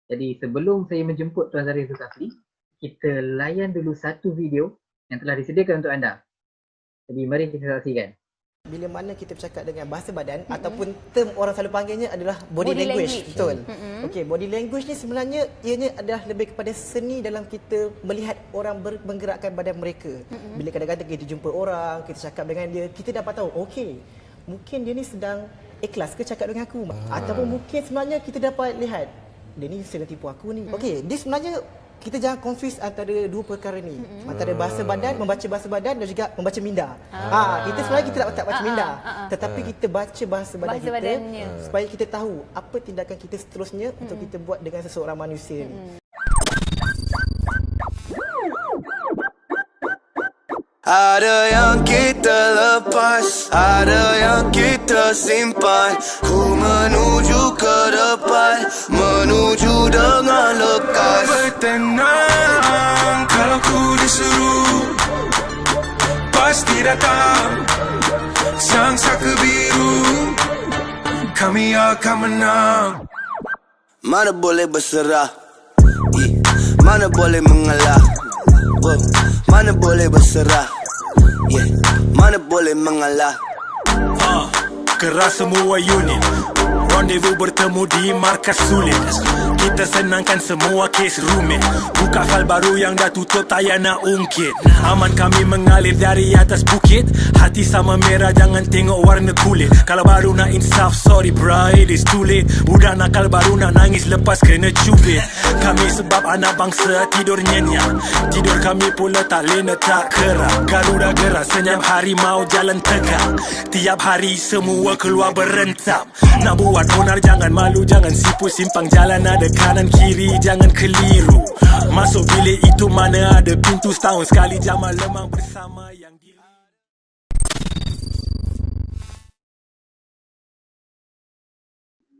Jadi sebelum saya menjemput Tuan Zarif Zulkifli, kita layan dulu satu video yang telah disediakan untuk anda. Jadi mari kita saksikan. Bila mana kita bercakap dengan bahasa badan ataupun term orang selalu panggilnya adalah body language. Betul. Okey, body language ni sebenarnya ianya adalah lebih kepada seni dalam kita melihat orang menggerakkan badan mereka. Bila kadang-kadang kita jumpa orang, kita cakap dengan dia, kita dapat tahu, okey, mungkin dia ni sedang ikhlas ke cakap dengan aku. Ataupun mungkin sebenarnya kita dapat lihat, dia ni sedang tipu aku ni. Okey, dia sebenarnya kita jangan confuse antara dua perkara ni. Antara bahasa badan, membaca bahasa badan dan juga membaca minda. Kita sebenarnya kita tak baca minda. Tetapi kita baca bahasa badan kita badannya, supaya kita tahu apa tindakan kita seterusnya untuk kita buat dengan seseorang manusia ni. Ada yang kita lepas, ada yang kita simpan. Ku menuju ke depan, menuju dengan lekas. Bertenang, kalau ku disuruh pasti datang sang saka biru. Kami akan menang. Mana boleh berserah, mana boleh mengalah, mana boleh berserah, mana boleh mengalah. Keras semua unit, rendezvous bertemu di markas sulit. Kita senangkan semua kes rumit, buka file baru yang dah tutup tak payah nak ungkit. Aman kami mengalir dari atas bukit, hati sama merah jangan tengok warna kulit. Kalau baru nak insaf, sorry bro, it is too late. Budak nakal baru nak nangis lepas kena cubit. Kami sebab anak bangsa tidur nyenyak, tidur kami pula tak lena tak kerak. Garuda gerak senyap harimau jalan tegak, tiap hari semua keluar berentap. Nak buat onar jangan malu, jangan sipu, simpang jalan ada kanan kiri, jangan keliru. Masuk bilik itu mana ada pintu, setahun sekali jamal lemang bersama yang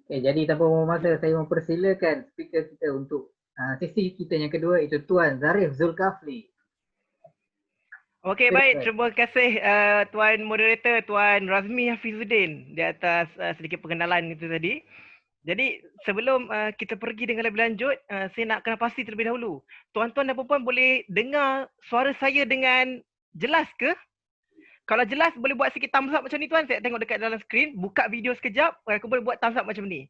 Okay, jadi tanpa membuang masa, saya mempersilakan speaker kita untuk sesi kita yang kedua, iaitu Tuan Zarif Zulkifli. Okey, baik. Terima kasih Tuan Moderator, Tuan Razmi Hafizuddin di atas sedikit pengenalan itu tadi. Jadi sebelum kita pergi dengan lebih lanjut, saya nak kena pasti terlebih dahulu. Tuan-tuan dan puan-puan boleh dengar suara saya dengan jelas ke? Kalau jelas boleh buat sikit thumbs up macam ni tuan. Saya tengok dekat dalam skrin. Buka video sekejap. Aku boleh buat thumbs up macam ni.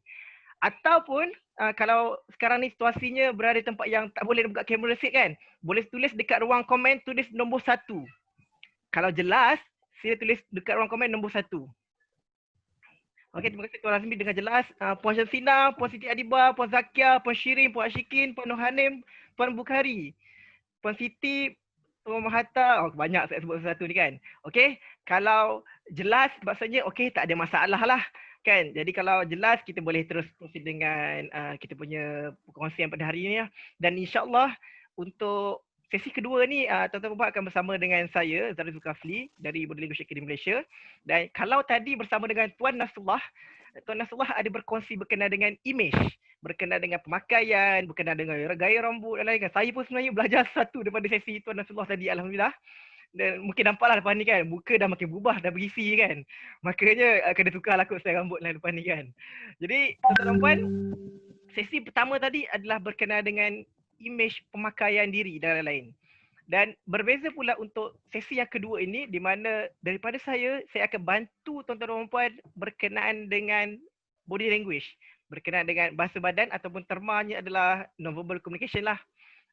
Ataupun kalau sekarang ni situasinya berada di tempat yang tak boleh buka kamera set kan, boleh tulis dekat ruang komen, tulis nombor 1. Kalau jelas, sila tulis dekat ruang komen nombor 1. Okey, terima kasih Tuan Razmi dengan jelas. Puan Syamsina, Puan Siti Adibah, Puan Zakia, Puan Syirin, Puan Ashikin, Puan Nur Hanim, Puan Bukhari, Puan Siti, Tuan Mahathir. Oh, banyak saya sebut satu ni kan. Okey, kalau jelas maksudnya okey, tak ada masalah lah. Kan, jadi kalau jelas kita boleh terus proceed dengan kita punya perkongsian pada hari ini ya. Dan insyaAllah untuk sesi kedua ni tuan-tuan puan akan bersama dengan saya Zarif Zulkifli dari Body Language Academy Malaysia. Dan kalau tadi bersama dengan Tuan Nasrullah ada berkongsi berkenaan dengan image, berkenaan dengan pemakaian, berkenaan dengan gaya rambut dan lain-lain. Saya pun sebenarnya belajar satu daripada sesi Tuan Nasrullah tadi, alhamdulillah. Dan mungkin nampaklah lepas ni kan, muka dah makin berubah, dah berisi kan. Makanya kena tukar lah kot style rambut lah lepas ni kan. Jadi tuan-tuan dan puan, sesi pertama tadi adalah berkenaan dengan imej pemakaian diri dan lain-lain. Dan berbeza pula untuk sesi yang kedua ini, di mana daripada saya akan bantu tuan-tuan dan puan berkenaan dengan body language, berkenaan dengan bahasa badan ataupun termanya adalah non-verbal communication lah.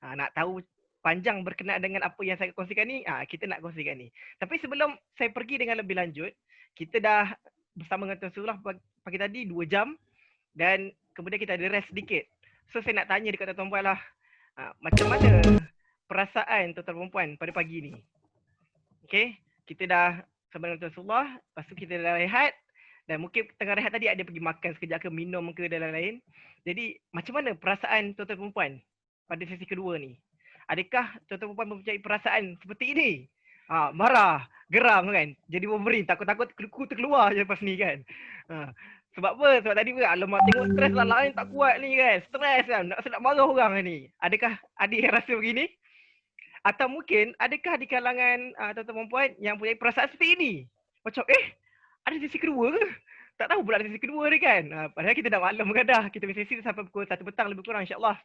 Nak tahu panjang berkenaan dengan apa yang saya kongsikan ni, kita nak kongsikan ni. Tapi sebelum saya pergi dengan lebih lanjut, kita dah bersama dengan Tuan Nasrullah pagi tadi 2 jam dan kemudian kita ada rest sedikit. So saya nak tanya dekat tuan-tuan puan lah, macam mana perasaan tuan-tuan puan pada pagi ni? Okay, kita dah bersama dengan Tuan Nasrullah, lepas tu kita dah rehat dan mungkin tengah rehat tadi ada pergi makan sekejap ke, minum ke dan lain-lain. Jadi macam mana perasaan tuan-tuan puan pada sesi kedua ni? Adakah tuan-tuan puan mempunyai perasaan seperti ini? Marah, geram kan? Jadi memberi, takut-takut terkeluar je lepas ni kan? Sebab apa? Sebab tadi pun alamak tengok stres lah lain tak kuat ni kan? Stres kan? Nak marah orang ni. Adakah adik rasa begini? Atau mungkin adakah di kalangan tuan-tuan puan yang punya perasaan seperti ini? Macam ada sesi kedua ke? tak tahu pula sesi kedua ni kan. Padahal kita dah maklum kan dah. Kita punya sesi sampai pukul 1 petang lebih kurang insya-Allah.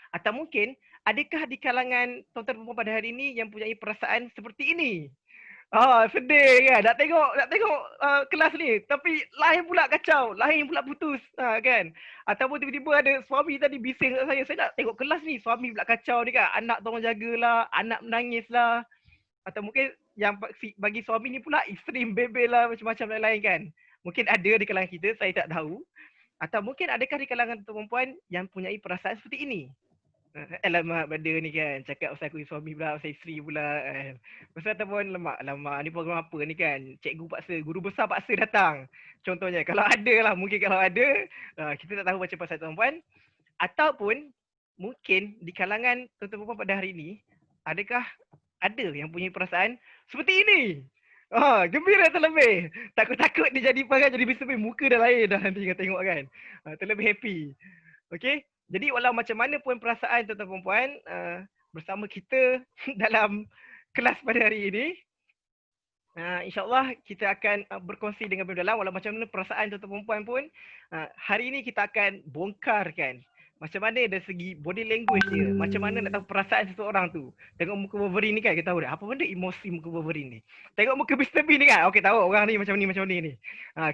Atau mungkin adakah di kalangan tuan-tuan perempuan pada hari ini yang punya perasaan seperti ini? Sedih kan. Nak tengok kelas ni tapi lain pula kacau, lain pula putus kan. Ataupun tiba-tiba ada suami tadi bising kat saya nak tengok kelas ni, suami pula kacau ni kan. Anak tolong jagalah, anak menangis lah. Atau mungkin yang bagi suami ni pula isteri bebel lah, macam-macam lain-lain kan. Mungkin ada di kalangan kita, saya tak tahu. Atau mungkin adakah di kalangan perempuan yang punya perasaan seperti ini? Alamak pada ni kan, cakap pasal aku suami pula, pasal isteri pula kan. Pasal ataupun alamak ni program apa ni kan, cikgu paksa, guru besar paksa datang. Contohnya, kalau ada lah, mungkin kalau ada, kita tak tahu macam pasal perempuan. Ataupun mungkin di kalangan tuan-tuan perempuan pada hari ini, adakah ada yang punya perasaan seperti ini? Gembira terlebih. Takut-takut dia jadi perangai jadi bising, muka dah lain dah nanti tengok kan. Terlebih happy. Okay. Jadi walau macam mana pun perasaan tuan-tuan perempuan bersama kita dalam kelas pada hari ini, insyaAllah kita akan berkongsi dengan lebih dalam walau macam mana perasaan tuan-tuan perempuan pun. Hari ini kita akan bongkarkan macam mana dari segi body language dia, macam mana nak tahu perasaan seseorang tu. Tengok muka Wolverine ni kan, kita tahu dah apa benda emosi muka Wolverine ni. Tengok muka Mr. Bean ni kan, okey tahu orang ni macam ni.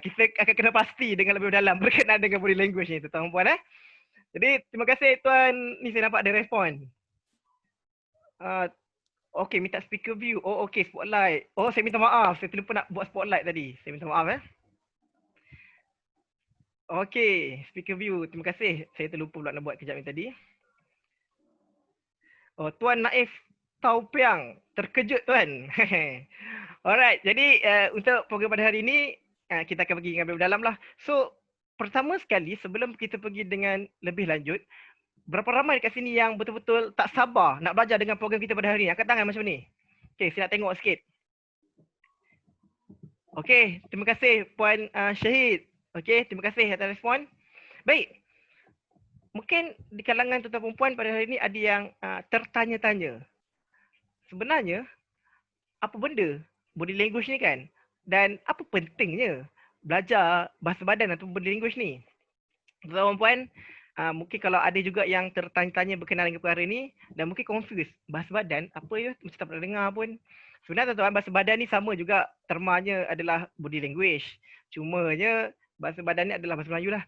Kita akan kena pasti dengan lebih dalam berkenaan dengan body language ni tuan-tuan perempuan. Jadi terima kasih tuan, ni saya nampak ada respon. Okey, minta speaker view. Okey, spotlight. Saya minta maaf, saya terlupa nak buat spotlight tadi. Saya minta maaf Okey, speaker view. Terima kasih. Saya terlupa pula nak buat kejap ni tadi. Tuan Naif Taupiang, terkejut tuan. Alright, jadi untuk program pada hari ini kita akan pergi dengan lebih dalam lah. So, pertama sekali sebelum kita pergi dengan lebih lanjut, berapa ramai dekat sini yang betul-betul tak sabar nak belajar dengan program kita pada hari ni? Angkat tangan macam ni. Okey, saya nak tengok sikit. Okey, terima kasih Puan Syahid. Okey, terima kasih atas respon. Baik. Mungkin di kalangan tuan-tuan perempuan pada hari ini ada yang tertanya-tanya. Sebenarnya apa benda body language ni kan? Dan apa pentingnya belajar bahasa badan atau body language ni? Tuan-tuan perempuan, mungkin kalau ada juga yang tertanya-tanya berkenaan dengan perkara ni dan mungkin confuse, bahasa badan apa ya, mesti tak pernah dengar pun. Sebenarnya tuan-tuan, bahasa badan ni sama juga termanya adalah body language. Cumanya bahasa badan ni adalah bahasa Melayu lah.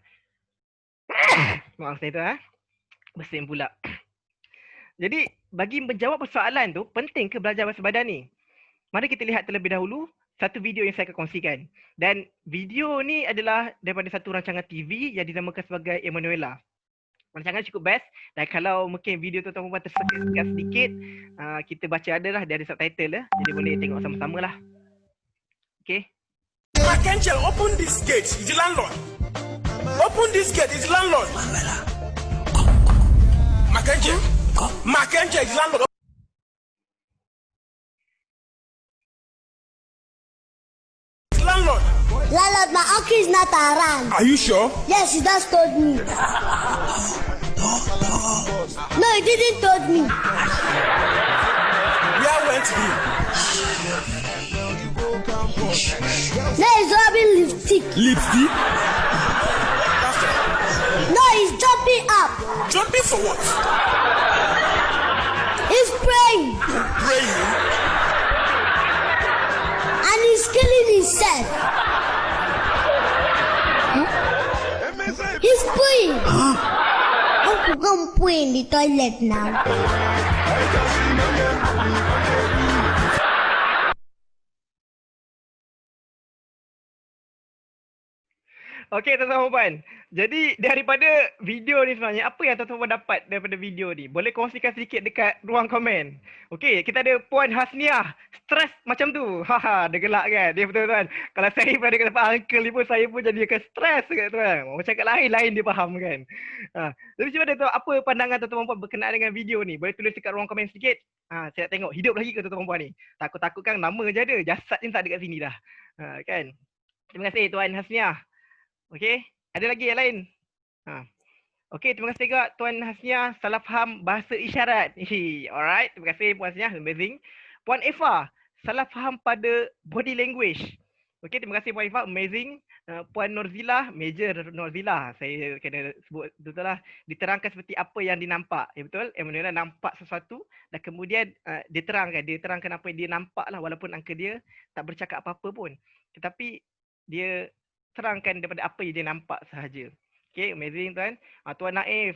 Maaf saya tu bersin pula. Jadi bagi menjawab persoalan tu, penting ke belajar bahasa badan ni? Mari kita lihat terlebih dahulu satu video yang saya akan kongsikan. Dan video ni adalah daripada satu rancangan TV yang dinamakan sebagai Emanuela. Rancangan cukup best. Dan kalau mungkin video tu tuan-tuan tersekat sedikit, kita baca adalah, dia ada subtitle lah. Jadi boleh tengok sama-sama lah. Okay. Mackenzie, open this gate. It's the landlord. Open this gate. It's the landlord. Mackenzie. Mackenzie is landlord. Landlord. Landlord, my uncle is not around. Are you sure? Yes, he just told me. No, he didn't told me. Where went he? No, he's rubbing lipstick. Lipstick? No, he's jumping up. Jumping for what? He's praying. Praying? And he's killing himself. He's praying. Uncle, go and pray in the toilet now. Okey tuan-tuan puan. Jadi daripada video ni sebenarnya, apa yang tuan-tuan dapat daripada video ni? Boleh kongsikan sedikit dekat ruang komen. Okey, kita ada Puan Hasniah. Stres macam tu. Dia gelak kan? Dia betul-betul. Kalau saya pada kata uncle ni pun, saya pun jadi akan stres kat tuan. Macam kat lain dia faham kan? Jadi cuba ada apa pandangan tuan-tuan puan berkenaan dengan video ni? Boleh tulis dekat ruang komen sikit. Saya nak tengok hidup lagi ke tuan-tuan puan ni? Takut-takut kan nama je ada. Jasad ni tak ada kat sini dah. Kan? Terima kasih Tuan Hasniah. Okey, ada lagi yang lain? Okey, terima kasih juga Tuan Hasniah, salah faham bahasa isyarat. Alright, terima kasih Puan Hasniah, amazing. Puan Eva, salah faham pada body language. Okey, terima kasih Puan Ifah, amazing. Puan Norzilah, Major Norzilah, saya kena sebut betul lah. Diterangkan seperti apa yang dinampak. Ya betul, Emanuela nampak sesuatu dan kemudian dia terangkan apa yang dia nampak lah walaupun angka dia tak bercakap apa-apa pun. Tetapi dia terangkan daripada apa yang dia nampak sahaja. Okey, amazing tuan. Tuan Naif,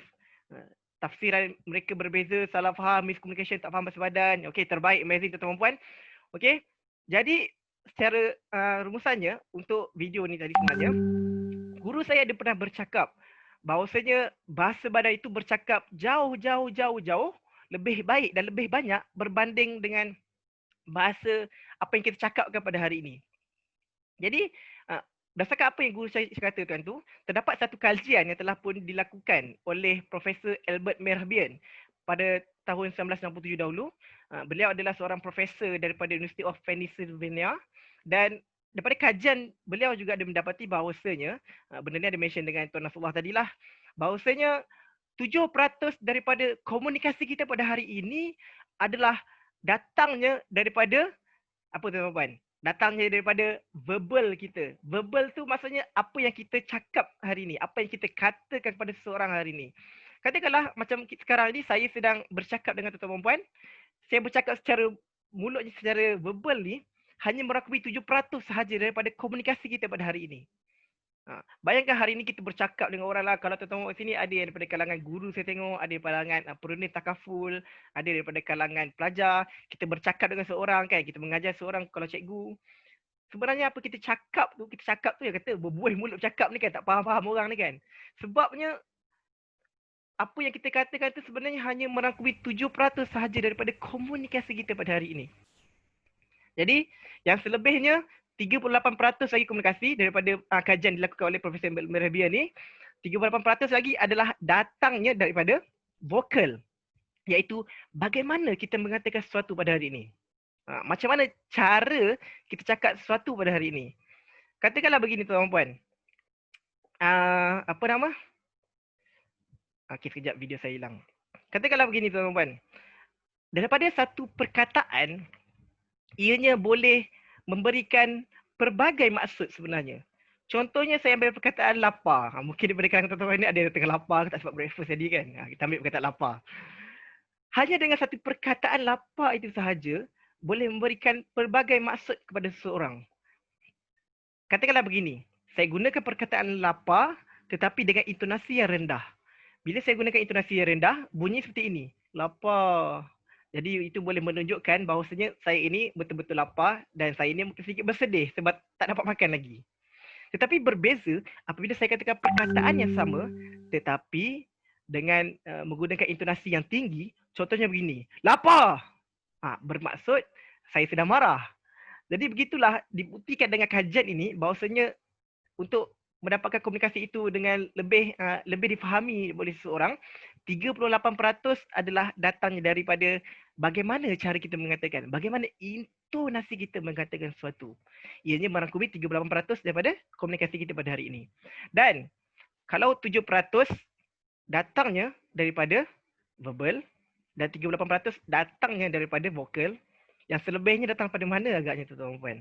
tafsiran mereka berbeza, salah faham, miscommunication, tak faham bahasa badan. Okey, terbaik, amazing tuan-tuan dan puan. Okey, jadi secara rumusannya untuk video ni tadi sebenarnya, guru saya ada pernah bercakap bahawasanya bahasa badan itu bercakap jauh lebih baik dan lebih banyak berbanding dengan bahasa apa yang kita cakapkan pada hari ini. Jadi berdasarkan apa yang guru saya kata tuan tu, terdapat satu kajian yang telah pun dilakukan oleh Profesor Albert Mehrabian pada tahun 1967 dahulu. Beliau adalah seorang profesor daripada University of Pennsylvania dan daripada kajian beliau juga ada mendapati bahawasanya, benda ni ada mention dengan Tuan Nasrullah tadilah, bahawasanya 7% daripada komunikasi kita pada hari ini adalah datangnya daripada apa tuan-tuan? Datangnya daripada verbal kita. Verbal tu maksudnya apa yang kita cakap hari ni, apa yang kita katakan kepada seseorang hari ni. Katakanlah macam sekarang ni saya sedang bercakap dengan tuan-tuan dan puan, saya bercakap secara mulut secara verbal ni hanya merangkumi 7% sahaja daripada komunikasi kita pada hari ini. Bayangkan hari ini kita bercakap dengan orang lah. Kalau tuan-tuan sini ada yang daripada kalangan guru saya tengok, ada daripada kalangan peronih takaful, ada daripada kalangan pelajar. Kita bercakap dengan seorang kan, kita mengajar seorang kalau cikgu. Sebenarnya apa kita cakap tu yang kata berbuih mulut cakap ni kan, tak faham-faham orang ni kan. Sebabnya apa yang kita katakan tu sebenarnya hanya merangkumi 7% sahaja daripada komunikasi kita pada hari ini. Jadi yang selebihnya 38% lagi komunikasi daripada kajian dilakukan oleh Profesor Mehrabian ni, 38% lagi adalah datangnya daripada vokal, iaitu bagaimana kita mengatakan sesuatu pada hari ini. Macam mana cara kita cakap sesuatu pada hari ini. Katakanlah begini tuan-tuan. Apa nama? Okey, sekejap video saya hilang. Katakanlah begini tuan-tuan. Daripada satu perkataan, ianya boleh memberikan pelbagai maksud sebenarnya. Contohnya saya ambil perkataan lapar. Mungkin daripada kalangan tuan-tuan ni ada yang tengah lapar tak sebab breakfast tadi kan. Kita ambil perkataan lapar. Hanya dengan satu perkataan lapar itu sahaja boleh memberikan pelbagai maksud kepada seseorang. Katakanlah begini, saya gunakan perkataan lapar tetapi dengan intonasi yang rendah. Bila saya gunakan intonasi yang rendah, bunyi seperti ini. Lapar. Jadi itu boleh menunjukkan bahawasanya saya ini betul-betul lapar dan saya ini mungkin sedikit bersedih sebab tak dapat makan lagi. Tetapi berbeza apabila saya katakan perkataan yang sama tetapi dengan menggunakan intonasi yang tinggi. Contohnya begini, lapar. Bermaksud saya sedang marah. Jadi begitulah dibuktikan dengan kajian ini bahawasanya untuk mendapatkan komunikasi itu dengan lebih difahami oleh seseorang, 38% adalah datangnya daripada bagaimana cara kita mengatakan, bagaimana intonasi kita mengatakan sesuatu. Ianya merangkumi 38% daripada komunikasi kita pada hari ini. Dan kalau 7% datangnya daripada verbal dan 38% datangnya daripada vokal, yang selebihnya datang pada mana agaknya tuan-tuan dan puan?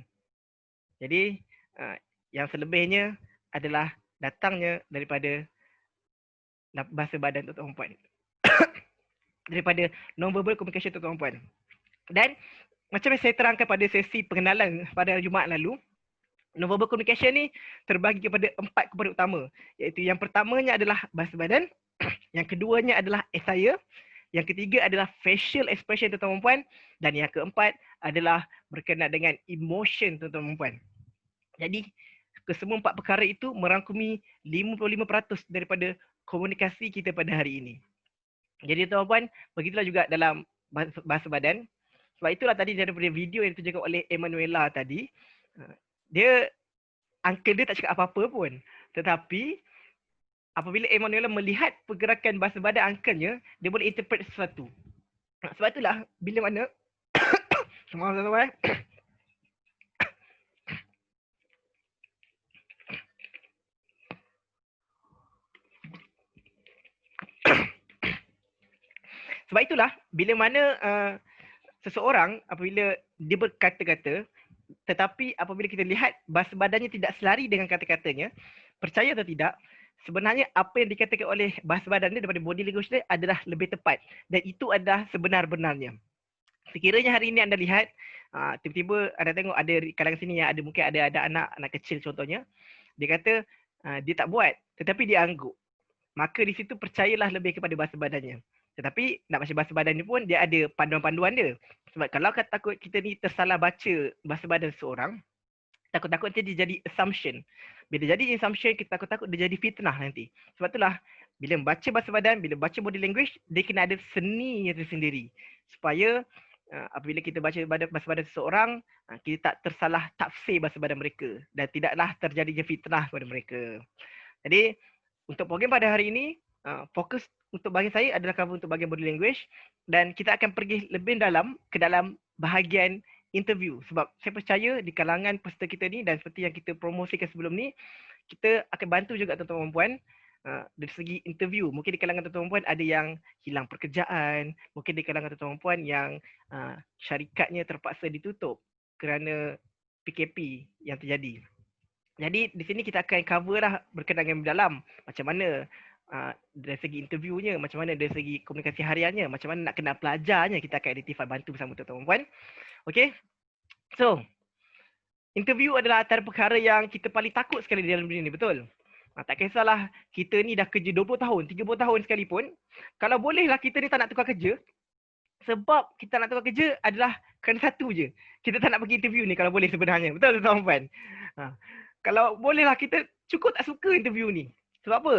Jadi yang selebihnya adalah datangnya daripada bahasa badan tuan-tuan dan puan. Daripada non-verbal communication tuan-tuan dan puan. Dan macam yang saya terangkan pada sesi pengenalan pada Jumaat lalu, non-verbal communication ni terbagi kepada 4 komponen utama. Iaitu yang pertamanya adalah bahasa badan, yang keduanya adalah essaya, yang ketiga adalah facial expression tuan-tuan dan puan, dan yang keempat adalah berkenaan dengan emotion tuan-tuan dan puan. Jadi kesemua 4 perkara itu merangkumi 55% daripada komunikasi kita pada hari ini. Jadi tuan-tuan, begitulah juga dalam bahasa badan. Sebab itulah tadi daripada video yang ditunjukkan oleh Emanuela tadi, uncle dia tak cakap apa-apa pun. Tetapi apabila Emanuela melihat pergerakan bahasa badan uncle-nya, dia boleh interpret sesuatu. Sebab itulah bila mana semua tuan-tuan sebab itulah bila mana seseorang apabila dia berkata-kata, tetapi apabila kita lihat bahasa badannya tidak selari dengan kata-katanya, percaya atau tidak, sebenarnya apa yang dikatakan oleh bahasa badan dia daripada body language dia adalah lebih tepat, dan itu adalah sebenar-benarnya. Sekiranya hari ini anda lihat, tiba-tiba anda tengok ada di kalangan sini yang ada mungkin ada anak kecil contohnya, dia kata dia tak buat tetapi dia angguk, maka di situ percayalah lebih kepada bahasa badannya. Tetapi nak baca bahasa badan ni pun dia ada panduan-panduan dia. Sebab kalau takut kita ni tersalah baca bahasa badan seorang, takut-takut nanti dia jadi assumption. Bila jadi assumption, kita takut-takut dia jadi fitnah nanti. Sebab itulah bila membaca bahasa badan, bila baca body language, dia kena ada seni tersendiri. Supaya apabila kita baca bahasa badan seseorang, kita tak tersalah tafsir bahasa badan mereka dan tidaklah terjadinya fitnah kepada mereka. Jadi untuk program pada hari ini, fokus untuk bagi saya adalah cover untuk bahagian body language, dan kita akan pergi lebih dalam ke dalam bahagian interview. Sebab saya percaya di kalangan peserta kita ni, dan seperti yang kita promosikan sebelum ni, kita akan bantu juga tuan-tuan perempuan dari segi interview. Mungkin di kalangan tuan-tuan perempuan ada yang hilang pekerjaan, mungkin di kalangan tuan-tuan perempuan yang syarikatnya terpaksa ditutup kerana PKP yang terjadi. Jadi di sini kita akan cover lah berkenaan dengan dalam macam mana dari segi interviewnya, macam mana dari segi komunikasi hariannya, macam mana nak kenal pelajarnya, kita akan identify bantu bersama tuan-tuan perempuan. Okay, so interview adalah antara perkara yang kita paling takut sekali di dalam dunia ni, betul? Tak kisahlah kita ni dah kerja 20 tahun, 30 tahun sekalipun, kalau bolehlah kita ni tak nak tukar kerja, sebab kita nak tukar kerja adalah kerana satu je, kita tak nak pergi interview ni kalau boleh sebenarnya, betul tuan-tuan perempuan? Kalau bolehlah kita cukup tak suka interview ni. Sebab apa?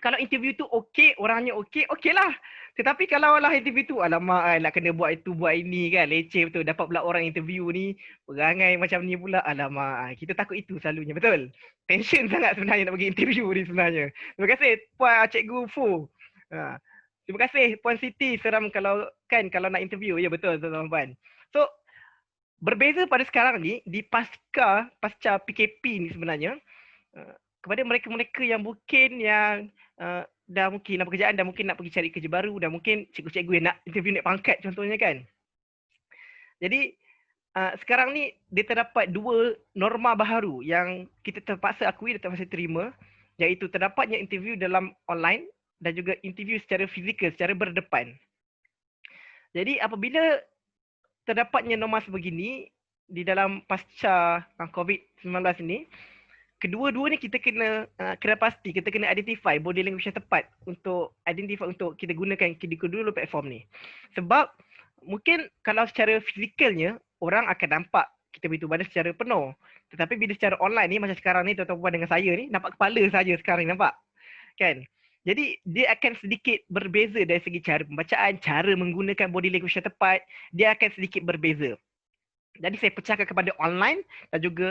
Kalau interview tu okey, orangnya okey lah. Tetapi kalau lah interview tu, alamak nak kena buat itu, buat ini kan, leceh betul. Dapat pula orang interview ni, perangai macam ni pula, alamak. Kita takut itu selalunya, betul? Tension sangat sebenarnya nak pergi interview ni sebenarnya. Terima kasih Puan Cikgu Fu. Terima kasih Puan Siti, seram kalau nak interview. Ya betul tuan-tuan. So, berbeza pada sekarang ni, di pasca PKP ni sebenarnya, kepada mereka-mereka yang mungkin yang dah mungkin nak pekerjaan, dah mungkin nak pergi cari kerja baru, dah mungkin cikgu-cikgu yang nak interview naik pangkat contohnya kan. Jadi sekarang ni dia terdapat dua norma baharu yang kita terpaksa akui dan terpaksa terima, iaitu terdapatnya interview dalam online dan juga interview secara fizikal, secara berdepan. Jadi apabila terdapatnya norma sebegini di dalam pasca COVID-19 ini, kedua-dua ni kita kena pasti, kita kena identify body language yang tepat untuk kita gunakan di kedua-dua platform ni. Sebab mungkin kalau secara fizikalnya orang akan nampak kita beritahu badan secara penuh. Tetapi bila secara online ni macam sekarang ni tuan-tuan dengan saya ni nampak kepala saja sekarang ni, nampak? Kan? Jadi dia akan sedikit berbeza dari segi cara pembacaan, cara menggunakan body language yang tepat, dia akan sedikit berbeza. Jadi saya pecahkan kepada online dan juga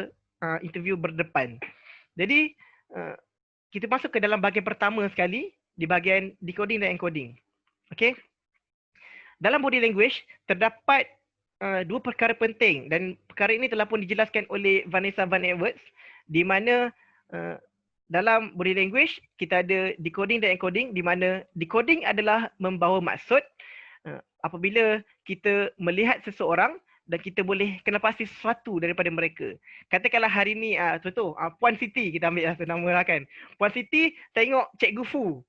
interview berdepan. Jadi kita masuk ke dalam bahagian pertama sekali, di bahagian decoding dan encoding. Okey. Dalam body language terdapat dua perkara penting, dan perkara ini telah pun dijelaskan oleh Vanessa Van Edwards, di mana dalam body language kita ada decoding dan encoding, di mana decoding adalah membawa maksud apabila kita melihat seseorang dan kita boleh kenal pasti sesuatu daripada mereka. Katakanlah hari ni, contoh, Puan Siti, kita ambil nama lah kan. Puan Siti tengok Cikgu Fu.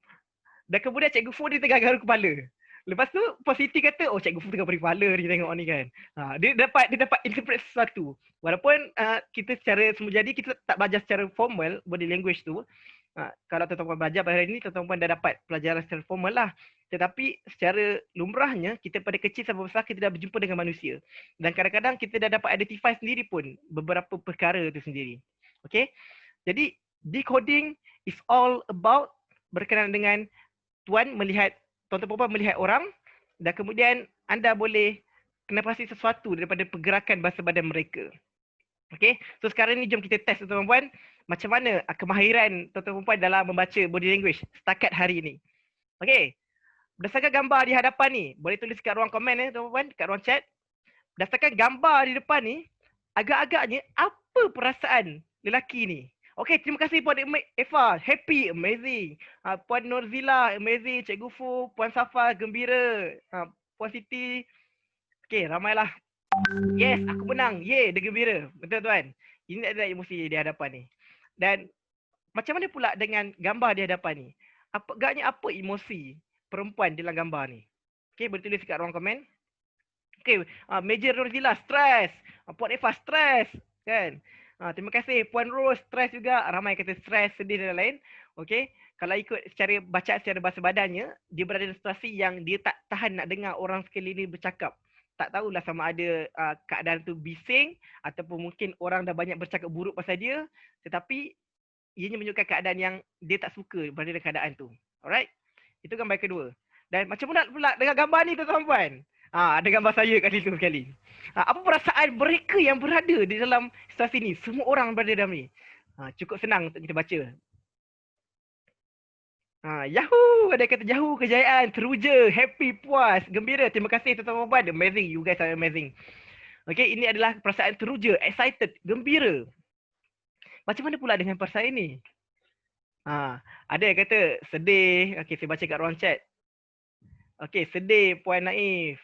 Dan kemudian Cikgu Fu dia tengah garuk kepala. Lepas tu Puan Siti kata, oh Cikgu Fu tengah beri kepala dia tengok ni kan. Dia dapat interpret sesuatu. Walaupun kita secara semujadi kita tak belajar secara formal body language tu. Kalau tuan-tuan belajar pada hari ini, tuan-tuan dah dapat pelajaran secara formal lah. Tetapi secara lumrahnya, kita pada kecil sampai besar kita dah berjumpa dengan manusia. Dan kadang-kadang kita dah dapat identify sendiri pun beberapa perkara itu sendiri. Okay? Jadi decoding is all about berkenaan dengan tuan-tuan perempuan melihat orang, dan kemudian anda boleh kenal pasti sesuatu daripada pergerakan bahasa badan mereka. Okay, so sekarang ni jom kita test tuan-tuan perempuan macam mana kemahiran tuan-tuan perempuan dalam membaca body language setakat hari ini. Okay, berdasarkan gambar di hadapan ni, boleh tulis kat ruang komen tuan-tuan perempuan, kat ruang chat. Berdasarkan gambar di depan ni, agak-agaknya apa perasaan lelaki ni? Okay, terima kasih Puan Eva, happy, amazing. Puan Norzila, amazing. Cikgu Fu, Puan Safa, gembira. Puan Siti, okay, ramailah Yes, aku menang. Ye, dia gembira. Betul tuan. Ini adalah emosi di hadapan ni. Dan macam mana pula dengan gambar di hadapan ni? Agaknya apa emosi perempuan dalam gambar ni? Okay, boleh tulis kat ruang komen. Okay, Major Rozila, stres. Puan Eva, stres. Kan? Terima kasih. Puan Rose, stres juga. Ramai kata stres, sedih dan lain-lain. Okay, kalau ikut secara bacaan secara bahasa badannya, dia berada dalam situasi yang dia tak tahan nak dengar orang sekeliling bercakap. Tak tahulah sama ada keadaan tu bising ataupun mungkin orang dah banyak bercakap buruk pasal dia, tetapi ianya menunjukkan keadaan yang dia tak suka berada dalam keadaan tu. Alright? Itu gambar kedua. Dan macam mana pula dengan gambar ni tuan-tuan puan? Ada gambar saya kat situ sekali. Apa perasaan mereka yang berada di dalam situasi ni? Semua orang berada dalam ni. Cukup senang untuk kita baca. Yahoo! Ada kata Yahoo, kejayaan, teruja, happy, puas, gembira. Terima kasih tuan-tuan puan. Amazing. You guys are amazing. Okay, ini adalah perasaan teruja, excited, gembira. Macam mana pula dengan perasaan ini? Ada yang kata sedih. Okay, saya baca kat ruang chat. Okay, sedih Puan Naif.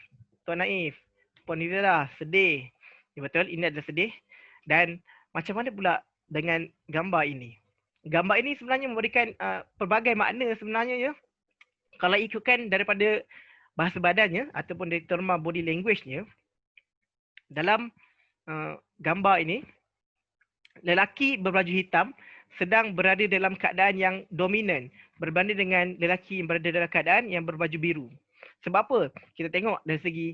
Tuan Naif. Puan Nizala, sedih. Ya, betul, ini adalah sedih. Dan macam mana pula dengan gambar ini? Gambar ini sebenarnya memberikan pelbagai makna sebenarnya ya. Kalau ikutkan daripada bahasa badannya ataupun dari terma body language-nya, dalam gambar ini, lelaki berbaju hitam sedang berada dalam keadaan yang dominan berbanding dengan lelaki yang berada dalam keadaan yang berbaju biru. Sebab apa? Kita tengok dari segi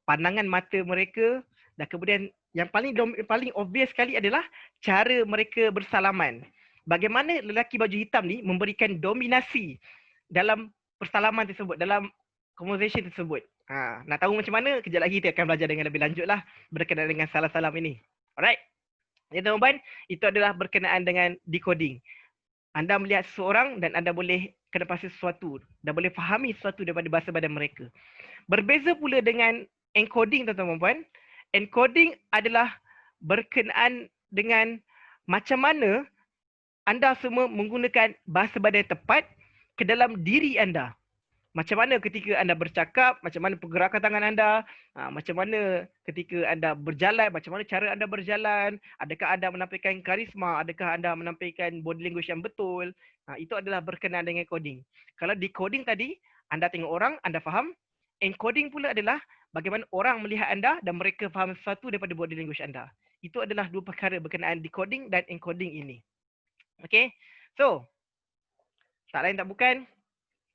pandangan mata mereka, dan kemudian yang paling obvious sekali adalah cara mereka bersalaman. Bagaimana lelaki baju hitam ni memberikan dominasi dalam persalaman tersebut, dalam conversation tersebut. Nak tahu macam mana? Kejap lagi kita akan belajar dengan lebih lanjut lah berkenaan dengan salam-salam ini. Alright? Ya teman-teman, itu adalah berkenaan dengan decoding. Anda melihat seseorang dan anda boleh kena pasti sesuatu dan boleh fahami sesuatu daripada bahasa badan mereka. Berbeza pula dengan encoding tuan-tuan. Encoding adalah berkenaan dengan macam mana anda semua menggunakan bahasa badan tepat ke dalam diri anda. Macam mana ketika anda bercakap, macam mana pergerakan tangan anda, macam mana ketika anda berjalan, macam mana cara anda berjalan, adakah anda menampilkan karisma, adakah anda menampilkan body language yang betul. Itu adalah berkenaan dengan coding. Kalau decoding tadi, anda tengok orang, anda faham. Encoding pula adalah bagaimana orang melihat anda dan mereka faham sesuatu daripada body language anda. Itu adalah dua perkara berkenaan decoding dan encoding ini. Okay, so tak lain tak bukan,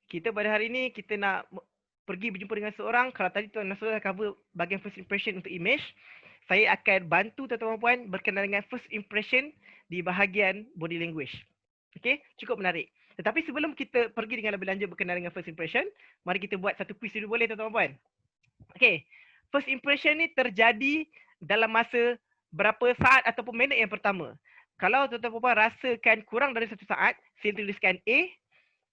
kita pada hari ini kita nak pergi berjumpa dengan seorang. Kalau tadi Tuan Nasrullah cover bahagian first impression untuk image, saya akan bantu tuan-tuan puan berkenaan dengan first impression di bahagian body language. Okay, cukup menarik. Tetapi sebelum kita pergi dengan lebih lanjut berkenaan dengan first impression, mari kita buat satu quiz dulu, boleh tuan-tuan puan? Okay, first impression ni terjadi dalam masa berapa saat ataupun minit yang pertama. Kalau tuan-tuan puan rasakan kurang dari 1 saat, sila tuliskan A.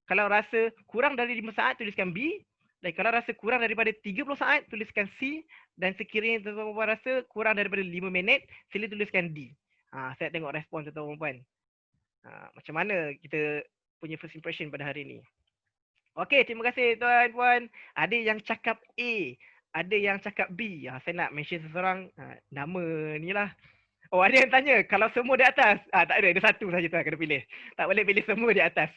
Kalau rasa kurang dari 5 saat, tuliskan B. Dan kalau rasa kurang daripada 30 saat, tuliskan C. Dan sekiranya tuan-tuan puan rasa kurang daripada 5 minit, sila tuliskan D. Saya tengok respon tuan-tuan puan. Macam mana kita punya first impression pada hari ini. Okey, terima kasih tuan puan. Ada yang cakap A, ada yang cakap B. Saya nak mention seseorang, nama ni lah. Oh, ada yang tanya, kalau semua di atas? Tak ada satu saja tuan kena pilih. Tak boleh pilih semua di atas.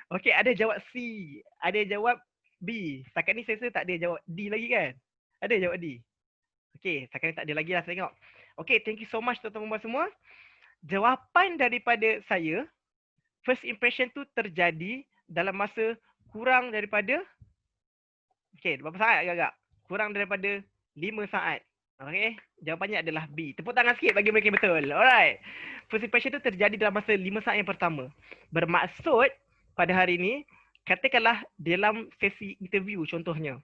Okey, ada jawab C, ada jawab B. Setakat ni saya rasa tak ada jawab D lagi kan? Ada jawab D. Okey, setakat ni tak ada lagi lah saya tengok. Okey, thank you so much tuan-tuan semua. Jawapan daripada saya, first impression tu terjadi dalam masa kurang daripada, okey, berapa saat agak-agak? Kurang daripada 5 saat. Okey, jawapannya adalah B. Tepuk tangan sikit bagi mereka yang betul. Alright. First impression tu terjadi dalam masa 5 saat yang pertama. Bermaksud pada hari ini, katakanlah dalam sesi interview contohnya.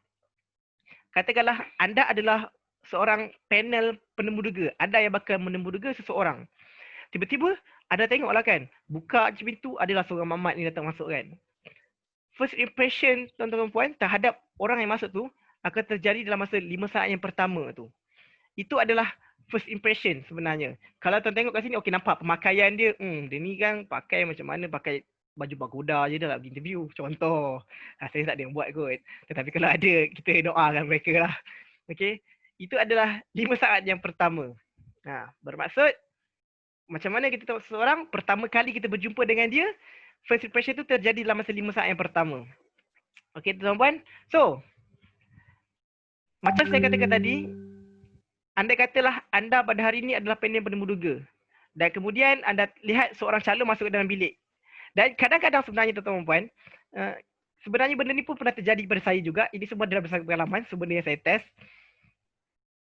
Katakanlah anda adalah seorang panel penemu duga. Anda yang bakal menemu duga seseorang. Tiba-tiba anda tengoklah kan, buka pintu adalah seorang mamat ni datang masuk kan. First impression tuan-tuan puan terhadap orang yang masuk tu akan terjadi dalam masa 5 saat yang pertama tu. Itu adalah first impression sebenarnya. Kalau tuan tengok kat sini, okey nampak pemakaian dia. Dia ni kan pakai macam mana, pakai baju pagoda je dah nak pergi interview. Contoh. Saya tak ada yang buat kot. Tetapi kalau ada, kita doakan mereka lah. Okey. itu adalah 5 saat yang pertama. Bermaksud macam mana kita tahu seseorang pertama kali kita berjumpa dengan dia, first impression tu terjadi dalam masa 5 saat yang pertama. Okey tuan-tuan. So, macam saya katakan tadi, andai katalah anda pada hari ini adalah pendek penemu dan kemudian anda lihat seorang calon masuk ke dalam bilik. Dan kadang-kadang sebenarnya tuan-tuan dan puan, sebenarnya benda ni pun pernah terjadi pada saya juga. Ini semua adalah berdasarkan pengalaman, sebenarnya saya test.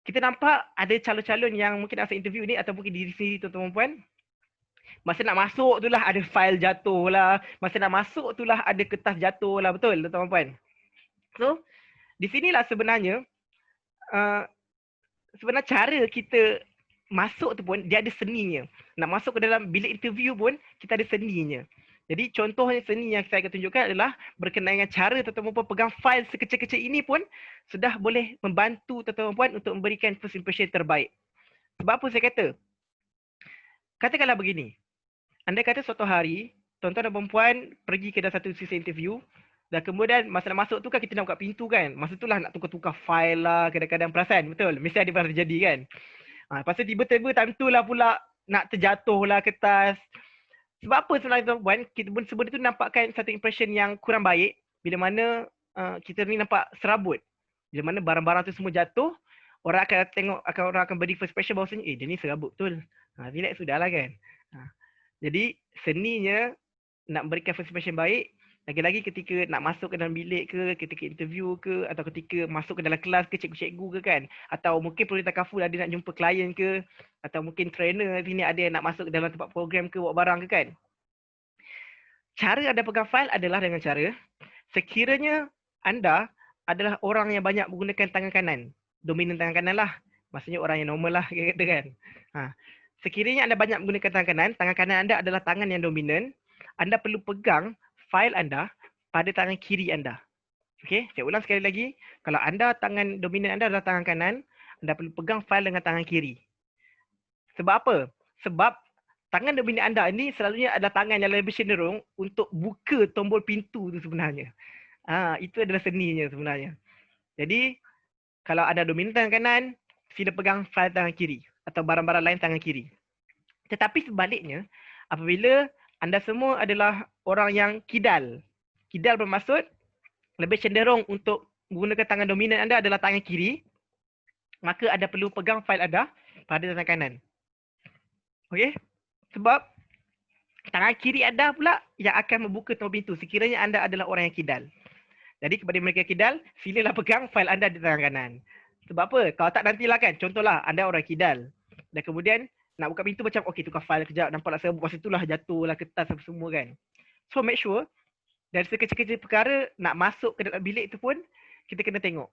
Kita nampak ada calon-calon yang mungkin asal interview ni atau mungkin diri sendiri tuan-tuan dan puan. Masa nak masuk tu lah ada file jatuh lah. Masa nak masuk tu lah ada kertas jatuh lah. Betul tuan-tuan dan puan? So, di sinilah sebenarnya cara kita masuk tu pun dia ada seninya. Nak masuk ke dalam bilik interview pun kita ada seninya. Jadi contohnya seni yang saya akan tunjukkan adalah berkenaan dengan cara tuan-tuan puan pegang fail sekecil-kecil ini pun sudah boleh membantu tuan-tuan puan untuk memberikan first impression terbaik. Sebab apa saya kata? Katakanlah begini. Andai kata suatu hari tuan-tuan dan puan pergi ke dalam satu sesi interview dan kemudian masa nak masuk tu kan kita nak buka pintu kan. Masa tu lah nak tukar-tukar fail lah kadang-kadang perasan. Betul? Mesti ada pernah terjadi kan. Lepas tu tiba-tiba time tu lah pula nak terjatuh lah kertas. Sebab apa sebenarnya tuan-puan, kita pun sebenarnya tu nampakkan satu impression yang kurang baik bila mana kita ni nampak serabut. Bila mana barang-barang tu semua jatuh, orang akan tengok, orang akan beri first impression bahawasanya, dia ni serabut betul. Relax sudahlah kan. Jadi seninya nak memberikan first impression baik, lagi-lagi ketika nak masuk ke dalam bilik ke, ketika interview ke, atau ketika masuk ke dalam kelas ke cikgu-cikgu ke kan. Atau mungkin perlu takaful ada nak jumpa klien ke, atau mungkin trainer sini ada yang nak masuk ke dalam tempat program ke, bawa barang ke kan. Cara anda pegang fail adalah dengan cara, sekiranya anda adalah orang yang banyak menggunakan tangan kanan, dominan tangan kanan lah. Maksudnya orang yang normal lah kata kan. Sekiranya anda banyak menggunakan tangan kanan anda adalah tangan yang dominan, anda perlu pegang fail anda pada tangan kiri anda. Okey, saya ulang sekali lagi. Kalau anda tangan dominan anda adalah tangan kanan, anda perlu pegang fail dengan tangan kiri. Sebab apa? Sebab tangan dominan anda ini selalunya adalah tangan yang lebih cenderung untuk buka tombol pintu tu sebenarnya. Itu adalah seninya sebenarnya. Jadi, kalau anda dominan tangan kanan, sila pegang fail tangan kiri atau barang-barang lain tangan kiri. Tetapi sebaliknya, apabila anda semua adalah orang yang kidal. Kidal bermaksud lebih cenderung untuk menggunakan tangan dominan anda adalah tangan kiri. Maka anda perlu pegang fail anda pada tangan kanan. Okey? Sebab tangan kiri anda pula yang akan membuka tombol pintu sekiranya anda adalah orang yang kidal. Jadi kepada mereka kidal, silalah pegang fail anda di tangan kanan. Sebab apa? Kalau tak nantilah kan, contohlah anda orang kidal. Dan kemudian nak buka pintu macam, okey tukar fail kejap, nampaklah serabut, masa itulah jatuhlah kertas apa semua kan. So make sure, dari sekecil-kecil perkara nak masuk ke dalam bilik tu pun, kita kena tengok.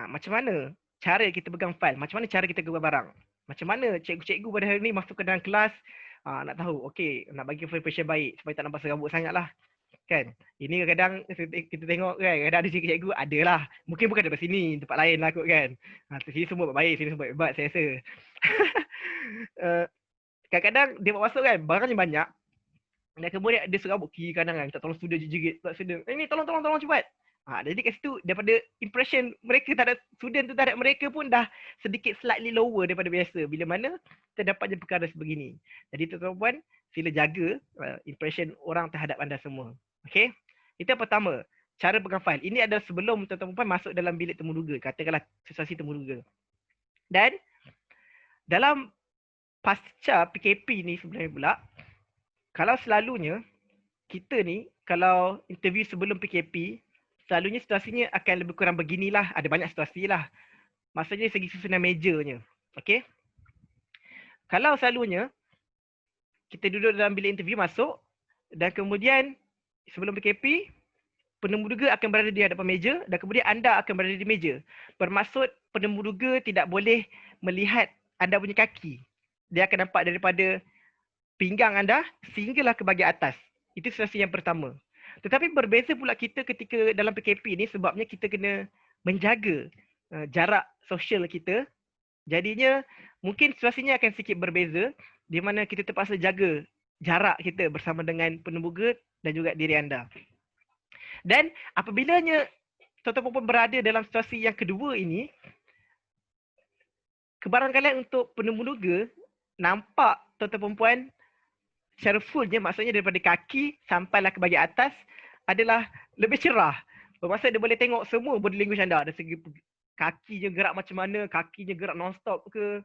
Macam mana cara kita pegang fail, macam mana cara kita pegang barang. Macam mana cikgu-cikgu pada hari ni masuk ke dalam kelas, nak tahu, okey nak bagi first impression baik, supaya tak nampak serabut sangat lah. Kan? Ini kadang-kadang kita tengok kan, kadang ada cikgu-cikgu, adalah. Mungkin bukan daripada sini, tempat lain lah kot kan. Sini semua baik, sini semua hebat saya rasa. Kadang-kadang dia buat masuk kan, barangnya banyak. Dan kemudian dia serabut kiri kanan kan, tak tolong student jerit, tak student. Ini tolong cepat. Jadi kat situ daripada impression mereka terhadap student tu terhadap mereka pun dah sedikit slightly lower daripada biasa. Bila mana terdapatnya perkara sebegini. Jadi tuan-tuan, sila jaga impression orang terhadap anda semua. Okey? Itu yang pertama, cara pegang fail. Ini adalah sebelum tuan-tuan masuk dalam bilik temuduga, katakanlah situasi temuduga. Dan dalam pasca PKP ni sebenarnya pula, kalau selalunya kita ni kalau interview sebelum PKP, selalunya situasinya akan lebih kurang beginilah, ada banyak situasi lah. Maksudnya segi susunan mejanya. Okey? Kalau selalunya kita duduk dalam bilik interview masuk dan kemudian sebelum PKP, penemuduga akan berada di hadapan meja dan kemudian anda akan berada di meja. Bermaksud penemuduga tidak boleh melihat anda punya kaki. Dia akan nampak daripada pinggang anda sehinggalah ke bahagian atas. Itu situasi yang pertama. Tetapi berbeza pula kita ketika dalam PKP ni sebabnya kita kena menjaga jarak sosial kita. Jadinya mungkin situasinya akan sedikit berbeza di mana kita terpaksa jaga jarak kita bersama dengan penemuduga dan juga diri anda. Dan apabila tuan-tuan pun berada dalam situasi yang kedua ini, kebarangkalian untuk penemu-duga nampak tuan-tuan perempuan secara fullnya, maksudnya daripada kaki sampailah ke bahagian atas adalah lebih cerah. Bermaksud dia boleh tengok semua body language anda. Dari segi kakinya gerak macam mana, kakinya gerak non-stop ke,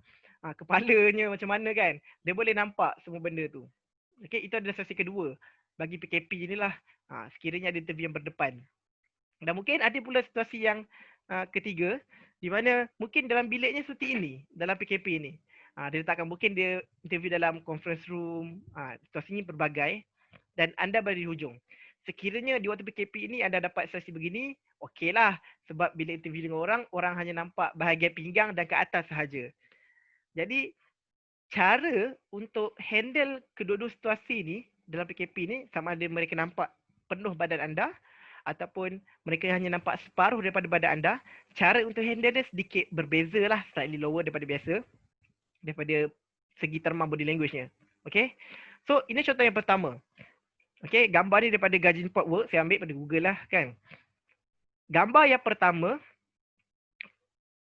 kepalanya macam mana kan. Dia boleh nampak semua benda tu. Okay, itu adalah sesi kedua. Bagi PKP inilah, sekiranya ada interview yang berdepan. Dan mungkin ada pula situasi yang ketiga, di mana mungkin dalam biliknya seperti ini, dalam PKP ini. Dia letakkan mungkin dia interview dalam conference room, situasinya berbagai dan anda berada di hujung. Sekiranya di waktu PKP ini anda dapat situasi begini, okeylah. Sebab bila interview dengan orang, orang hanya nampak bahagian pinggang dan ke atas sahaja. Jadi, cara untuk handle kedua-dua situasi ni dalam PKP ni, sama ada mereka nampak penuh badan anda ataupun mereka hanya nampak separuh daripada badan anda, cara untuk handle dia sedikit berbeza lah, slightly lower daripada biasa, daripada segi terma body language-nya. Okay, so ini contoh yang pertama. Okay, gambar ni daripada Gajin Pot Work, saya ambil pada Google lah kan. Gambar yang pertama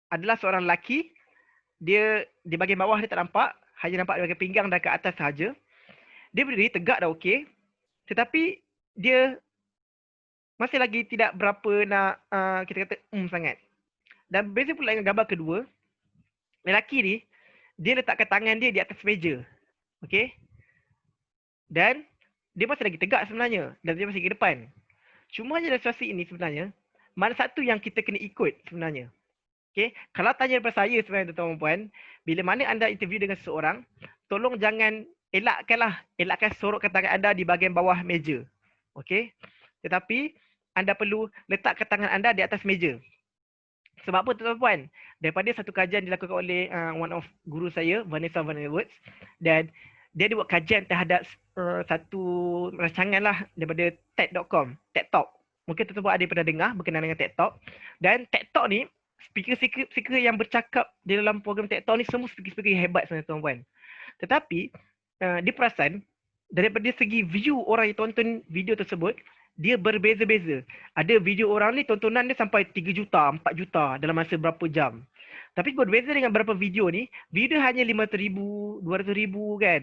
adalah seorang lelaki, dia di bahagian bawah dia tak nampak, hanya nampak bahagian pinggang dan ke atas sahaja. Dia berdiri tegak dah okey, tetapi dia masih lagi tidak berapa nak kita kata sangat. Dan berbeza pula dengan gambar kedua, lelaki ni dia letakkan tangan dia di atas meja. Okey. Dan dia masih lagi tegak sebenarnya dan dia masih ke depan. Cuma dalam situasi ini sebenarnya, mana satu yang kita kena ikut sebenarnya? Okey, kalau tanya daripada saya sebenarnya tuan-tuan dan puan, bila mana anda interview dengan seseorang, tolong jangan elakkan sorokkan tangan anda di bahagian bawah meja. Okey? Tetapi anda perlu letakkan tangan anda di atas meja. Sebab apa tuan-tuan dan puan? Daripada satu kajian dilakukan oleh one of guru saya, Vanessa Van Edwards, dan dia buat kajian terhadap satu rancangan lah daripada TED.com, TED Talk. Mungkin tuan-tuan ada pernah dengar berkenaan dengan TED Talk. Dan TED Talk ni, speaker yang bercakap di dalam program TED Talk ni semua speaker yang hebat sebenarnya tuan-tuan. Tetapi dia perasan daripada segi view orang yang tonton video tersebut, dia berbeza-beza. Ada video orang ni tontonan dia sampai 3 juta, 4 juta dalam masa berapa jam. Tapi berbeza dengan beberapa video ni, video hanya 500,000, 200,000 kan.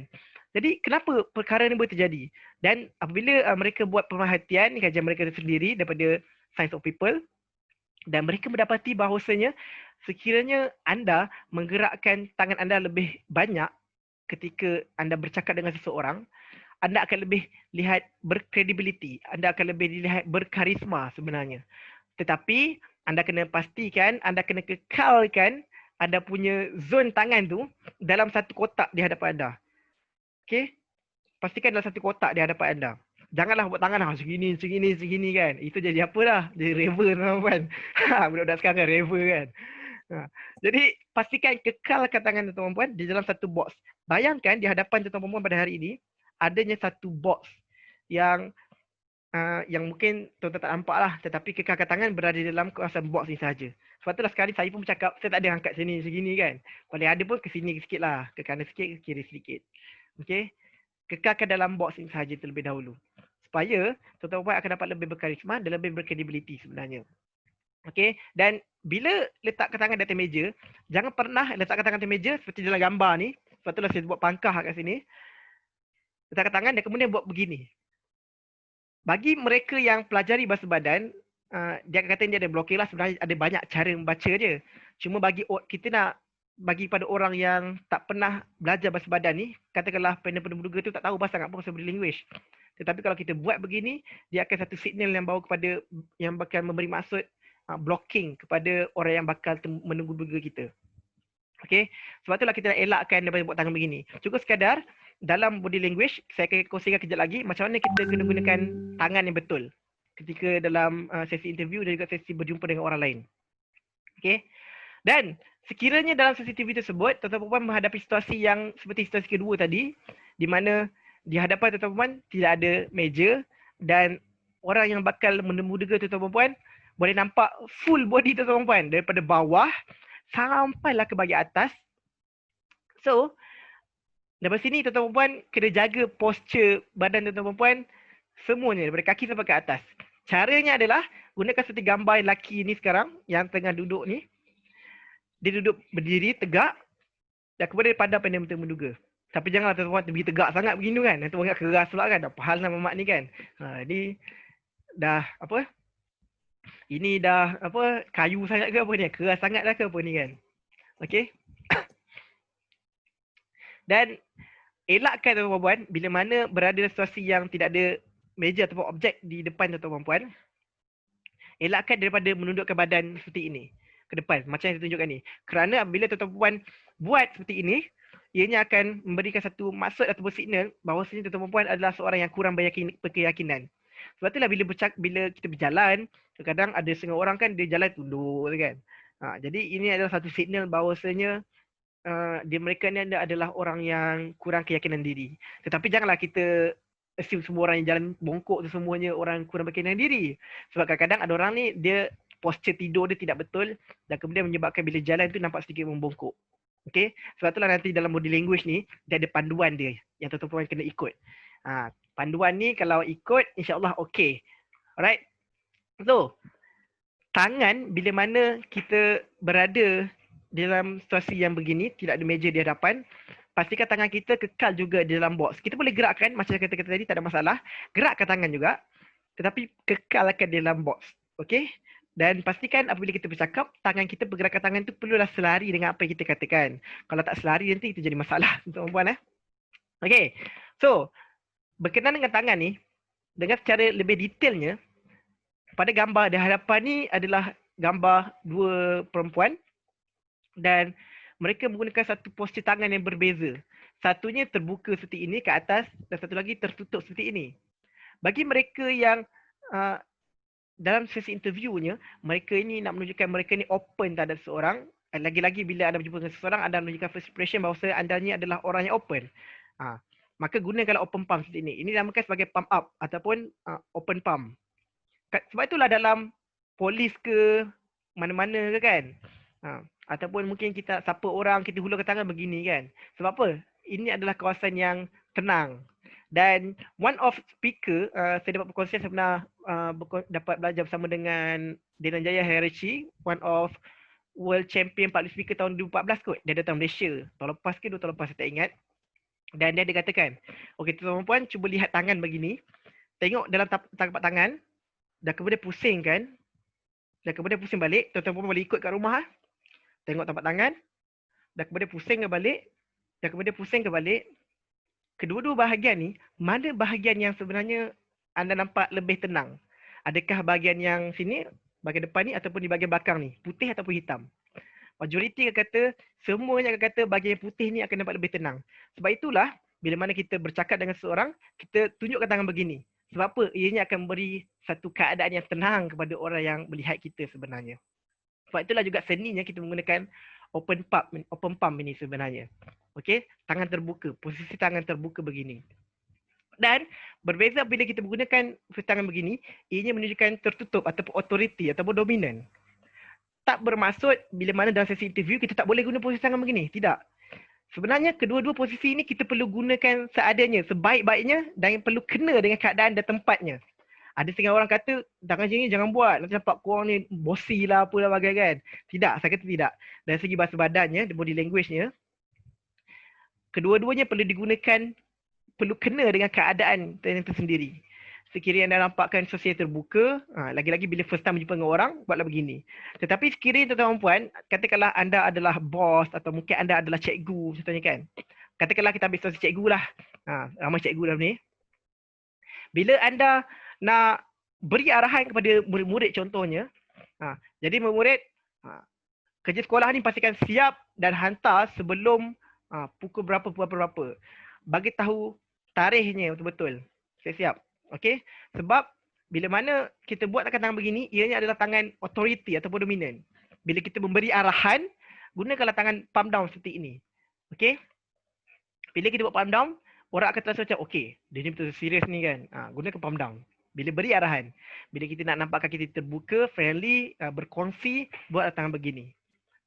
Jadi kenapa perkara ni boleh terjadi? Dan apabila mereka buat pemerhatian, kajian mereka sendiri daripada Science of People, dan mereka mendapati bahawasanya sekiranya anda menggerakkan tangan anda lebih banyak ketika anda bercakap dengan seseorang, anda akan lebih lihat berkredibiliti, anda akan lebih dilihat berkarisma sebenarnya. Tetapi anda kena pastikan, anda kena kekalkan anda punya zon tangan tu dalam satu kotak di hadapan anda. Okey? Pastikan dalam satu kotak di hadapan anda. Janganlah buat tangan segini kan. Itu jadi apa dah? Jadi raver kan. Budak-budak sekarang raver kan. Jadi pastikan kekalkan tangan tuan-tuan puan di dalam satu box. Bayangkan di hadapan tuan-tuan puan pada hari ini adanya satu box yang mungkin tuan-tuan tak nampak lah, tetapi kekalkan tangan berada di dalam kawasan box ni sahaja. Sebab itulah sekali saya pun bercakap, saya tak ada angkat sini segini kan. Paling ada pun ke sini sikit lah, ke kanan sikit, ke kiri sedikit. Okey, kekalkan dalam box ini sahaja terlebih dahulu. Supaya tuan-tuan puan akan dapat lebih berkarisma dan lebih berkredibiliti sebenarnya. Okey, dan bila letakkan tangan di atas meja, jangan pernah letakkan tangan di atas meja seperti dalam gambar ni. Sebab itulah saya buat pangkah kat sini. Letakkan tangan dan kemudian buat begini. Bagi mereka yang pelajari bahasa badan, dia akan kata dia ada blokir lah, sebenarnya ada banyak cara membaca dia. Cuma bagi kita nak bagi pada orang yang tak pernah belajar bahasa badan ni, katakanlah penduga tu tak tahu bahasa apa body language. Tetapi kalau kita buat begini, dia akan satu signal yang bawa kepada yang bakal memberi maksud blocking kepada orang yang bakal menunggu duga kita. Okey, sebab itulah kita nak elakkan daripada buat tangan begini. Cukup sekadar dalam body language, saya akan kongsikan kejap lagi macam mana kita kena gunakan tangan yang betul ketika dalam sesi interview dan juga sesi berjumpa dengan orang lain. Okey. Dan sekiranya dalam sesi interview tersebut, tuan-tuan puan menghadapi situasi yang seperti situasi kedua tadi, di mana di hadapan tuan-tuan puan tidak ada meja dan orang yang bakal menemu-duga tuan-tuan puan boleh nampak full body tuan-tuan puan daripada bawah sampailah ke bahagian atas. So, dari sini tuan-tuan puan kena jaga posture badan tuan-tuan puan semuanya daripada kaki sampai ke atas. Caranya adalah gunakan seperti gambar lelaki ni sekarang yang tengah duduk ni. Dia duduk berdiri tegak dan kemudian pandang pandang menduga. Tapi janganlah tuan-tuan pergi tegak sangat begini kan. Nanti orang keras pula kan. Apa hal nama mak ni kan. Jadi dah apa? Ini dah apa? Kayu sangat ke apa ni? Keras sangat dah ke apa ni kan. Okey. Dan elakkan tuan-tuan puan bila mana berada dalam situasi yang tidak ada meja ataupun objek di depan tuan-tuan puan. Elakkan daripada menundukkan badan seperti ini ke depan macam yang ditunjukkan ni. Kerana bila tuan-tuan puan buat seperti ini, ianya akan memberikan satu maksud ataupun signal bahawa tuan-tuan puan adalah seorang yang kurang berkeyakinan. Sebab itulah bila kita berjalan, kadang-kadang ada setengah orang kan dia jalan tunduk kan. Jadi ini adalah satu signal bahawasanya mereka ni adalah orang yang kurang keyakinan diri. Tetapi janganlah kita assume semua orang yang jalan bongkok tu semuanya orang kurang berkeyakinan diri. Sebab kadang-kadang ada orang ni dia posture tidur dia tidak betul dan kemudian menyebabkan bila jalan tu nampak sedikit membongkok. Okey, sebab itulah nanti dalam body language ni dia ada panduan dia yang tuan-tuan kena ikut. Panduan ni kalau ikut insya-Allah okey. Alright. So, tangan bila mana kita berada dalam situasi yang begini, tidak ada meja di hadapan, pastikan tangan kita kekal juga di dalam box. Kita boleh gerakkan macam kata-kata tadi, tak ada masalah. Gerakkan tangan juga, tetapi kekalkan di dalam box. Okey? Dan pastikan apabila kita bercakap, tangan kita, pergerakan tangan tu perlulah selari dengan apa yang kita katakan. Kalau tak selari nanti itu jadi masalah untuk puan. Okey. So, berkenaan dengan tangan ni, dengan secara lebih detailnya, pada gambar di hadapan ni adalah gambar dua perempuan dan mereka menggunakan satu postur tangan yang berbeza. Satunya terbuka seperti ini ke atas dan satu lagi tertutup seperti ini. Bagi mereka yang dalam sesi interviewnya, mereka ini nak menunjukkan mereka ni open terhadap seseorang. Lagi-lagi bila anda berjumpa dengan seseorang, anda menunjukkan first impression bahawa anda ni adalah orang yang open. Maka gunakanlah open palm seperti ini. Ini dinamakan sebagai palm up ataupun open palm. Sebab itulah dalam polis ke mana-mana ke kan. Ataupun mungkin kita sapa orang, kita hulurkan tangan begini kan. Sebab apa? Ini adalah kawasan yang tenang. Dan one of speaker, saya dapat berkongsi, saya pernah dapat belajar bersama dengan Denanjaya Hirachi, one of world champion public speaker tahun 2014 kot. Dia datang Malaysia. Tahun lepas ke 2 tahun lepas saya tak ingat. Dan dia katakan, okey tuan-tuan puan cuba lihat tangan begini. Tengok dalam telapak tangan. Dan kemudian pusing kan. Dan kemudian pusing balik. Tuan-tuan puan boleh ikut kat rumah. Tengok telapak tangan. Dan kemudian pusing ke balik. Dan kemudian pusing ke balik. Kedua-dua bahagian ni, mana bahagian yang sebenarnya anda nampak lebih tenang? Adakah bahagian yang sini, bahagian depan ni ataupun di bahagian belakang ni? Putih ataupun hitam? Majoriti akan kata, semuanya akan kata bahagian putih ni akan nampak lebih tenang. Sebab itulah, bila mana kita bercakap dengan seseorang, kita tunjukkan tangan begini. Sebab apa? Ianya akan memberi satu keadaan yang tenang kepada orang yang melihat kita sebenarnya. Sebab itulah juga seninya kita menggunakan open palm ini sebenarnya. Okey, tangan terbuka, posisi tangan terbuka begini. Dan berbeza bila kita menggunakan tangan begini, ianya menunjukkan tertutup ataupun authority ataupun dominan. Tak bermaksud bila mana dalam sesi interview kita tak boleh guna posisi tangan begini. Tidak. Sebenarnya kedua-dua posisi ini kita perlu gunakan seadanya, sebaik-baiknya dan perlu kena dengan keadaan dan tempatnya. Ada setengah orang kata, tangan macam ni jangan buat. Nanti nampak korang ni bossy lah apalah bagai kan. Tidak, saya kata tidak. Dari segi bahasa badannya, body language-nya, kedua-duanya perlu digunakan, perlu kena dengan keadaan itu sendiri. Sekiranya anda nampakkan sosial terbuka, lagi-lagi bila first time berjumpa dengan orang, buatlah begini. Tetapi sekiranya tuan-tuan puan, katakanlah anda adalah bos atau mungkin anda adalah cikgu contohnya kan. Katakanlah kita ambil situasi cikgu lah. Ramai cikgu dalam ni. Bila anda nak beri arahan kepada murid-murid contohnya, jadi murid kerja sekolah ni pastikan siap dan hantar sebelum pukul berapa. Bagi tahu tarikhnya betul-betul. Siap. Okey, sebab bila mana kita buat tangan begini, ianya adalah tangan authority ataupun dominan. Bila kita memberi arahan, gunakanlah tangan palm down seperti ini. Okey. Bila kita buat palm down, orang akan terasa macam okey, dia ni betul serius ni kan. Gunakan palm down. Bila beri arahan, bila kita nak nampakkan kita terbuka, friendly, berkongsi, buat tangan begini.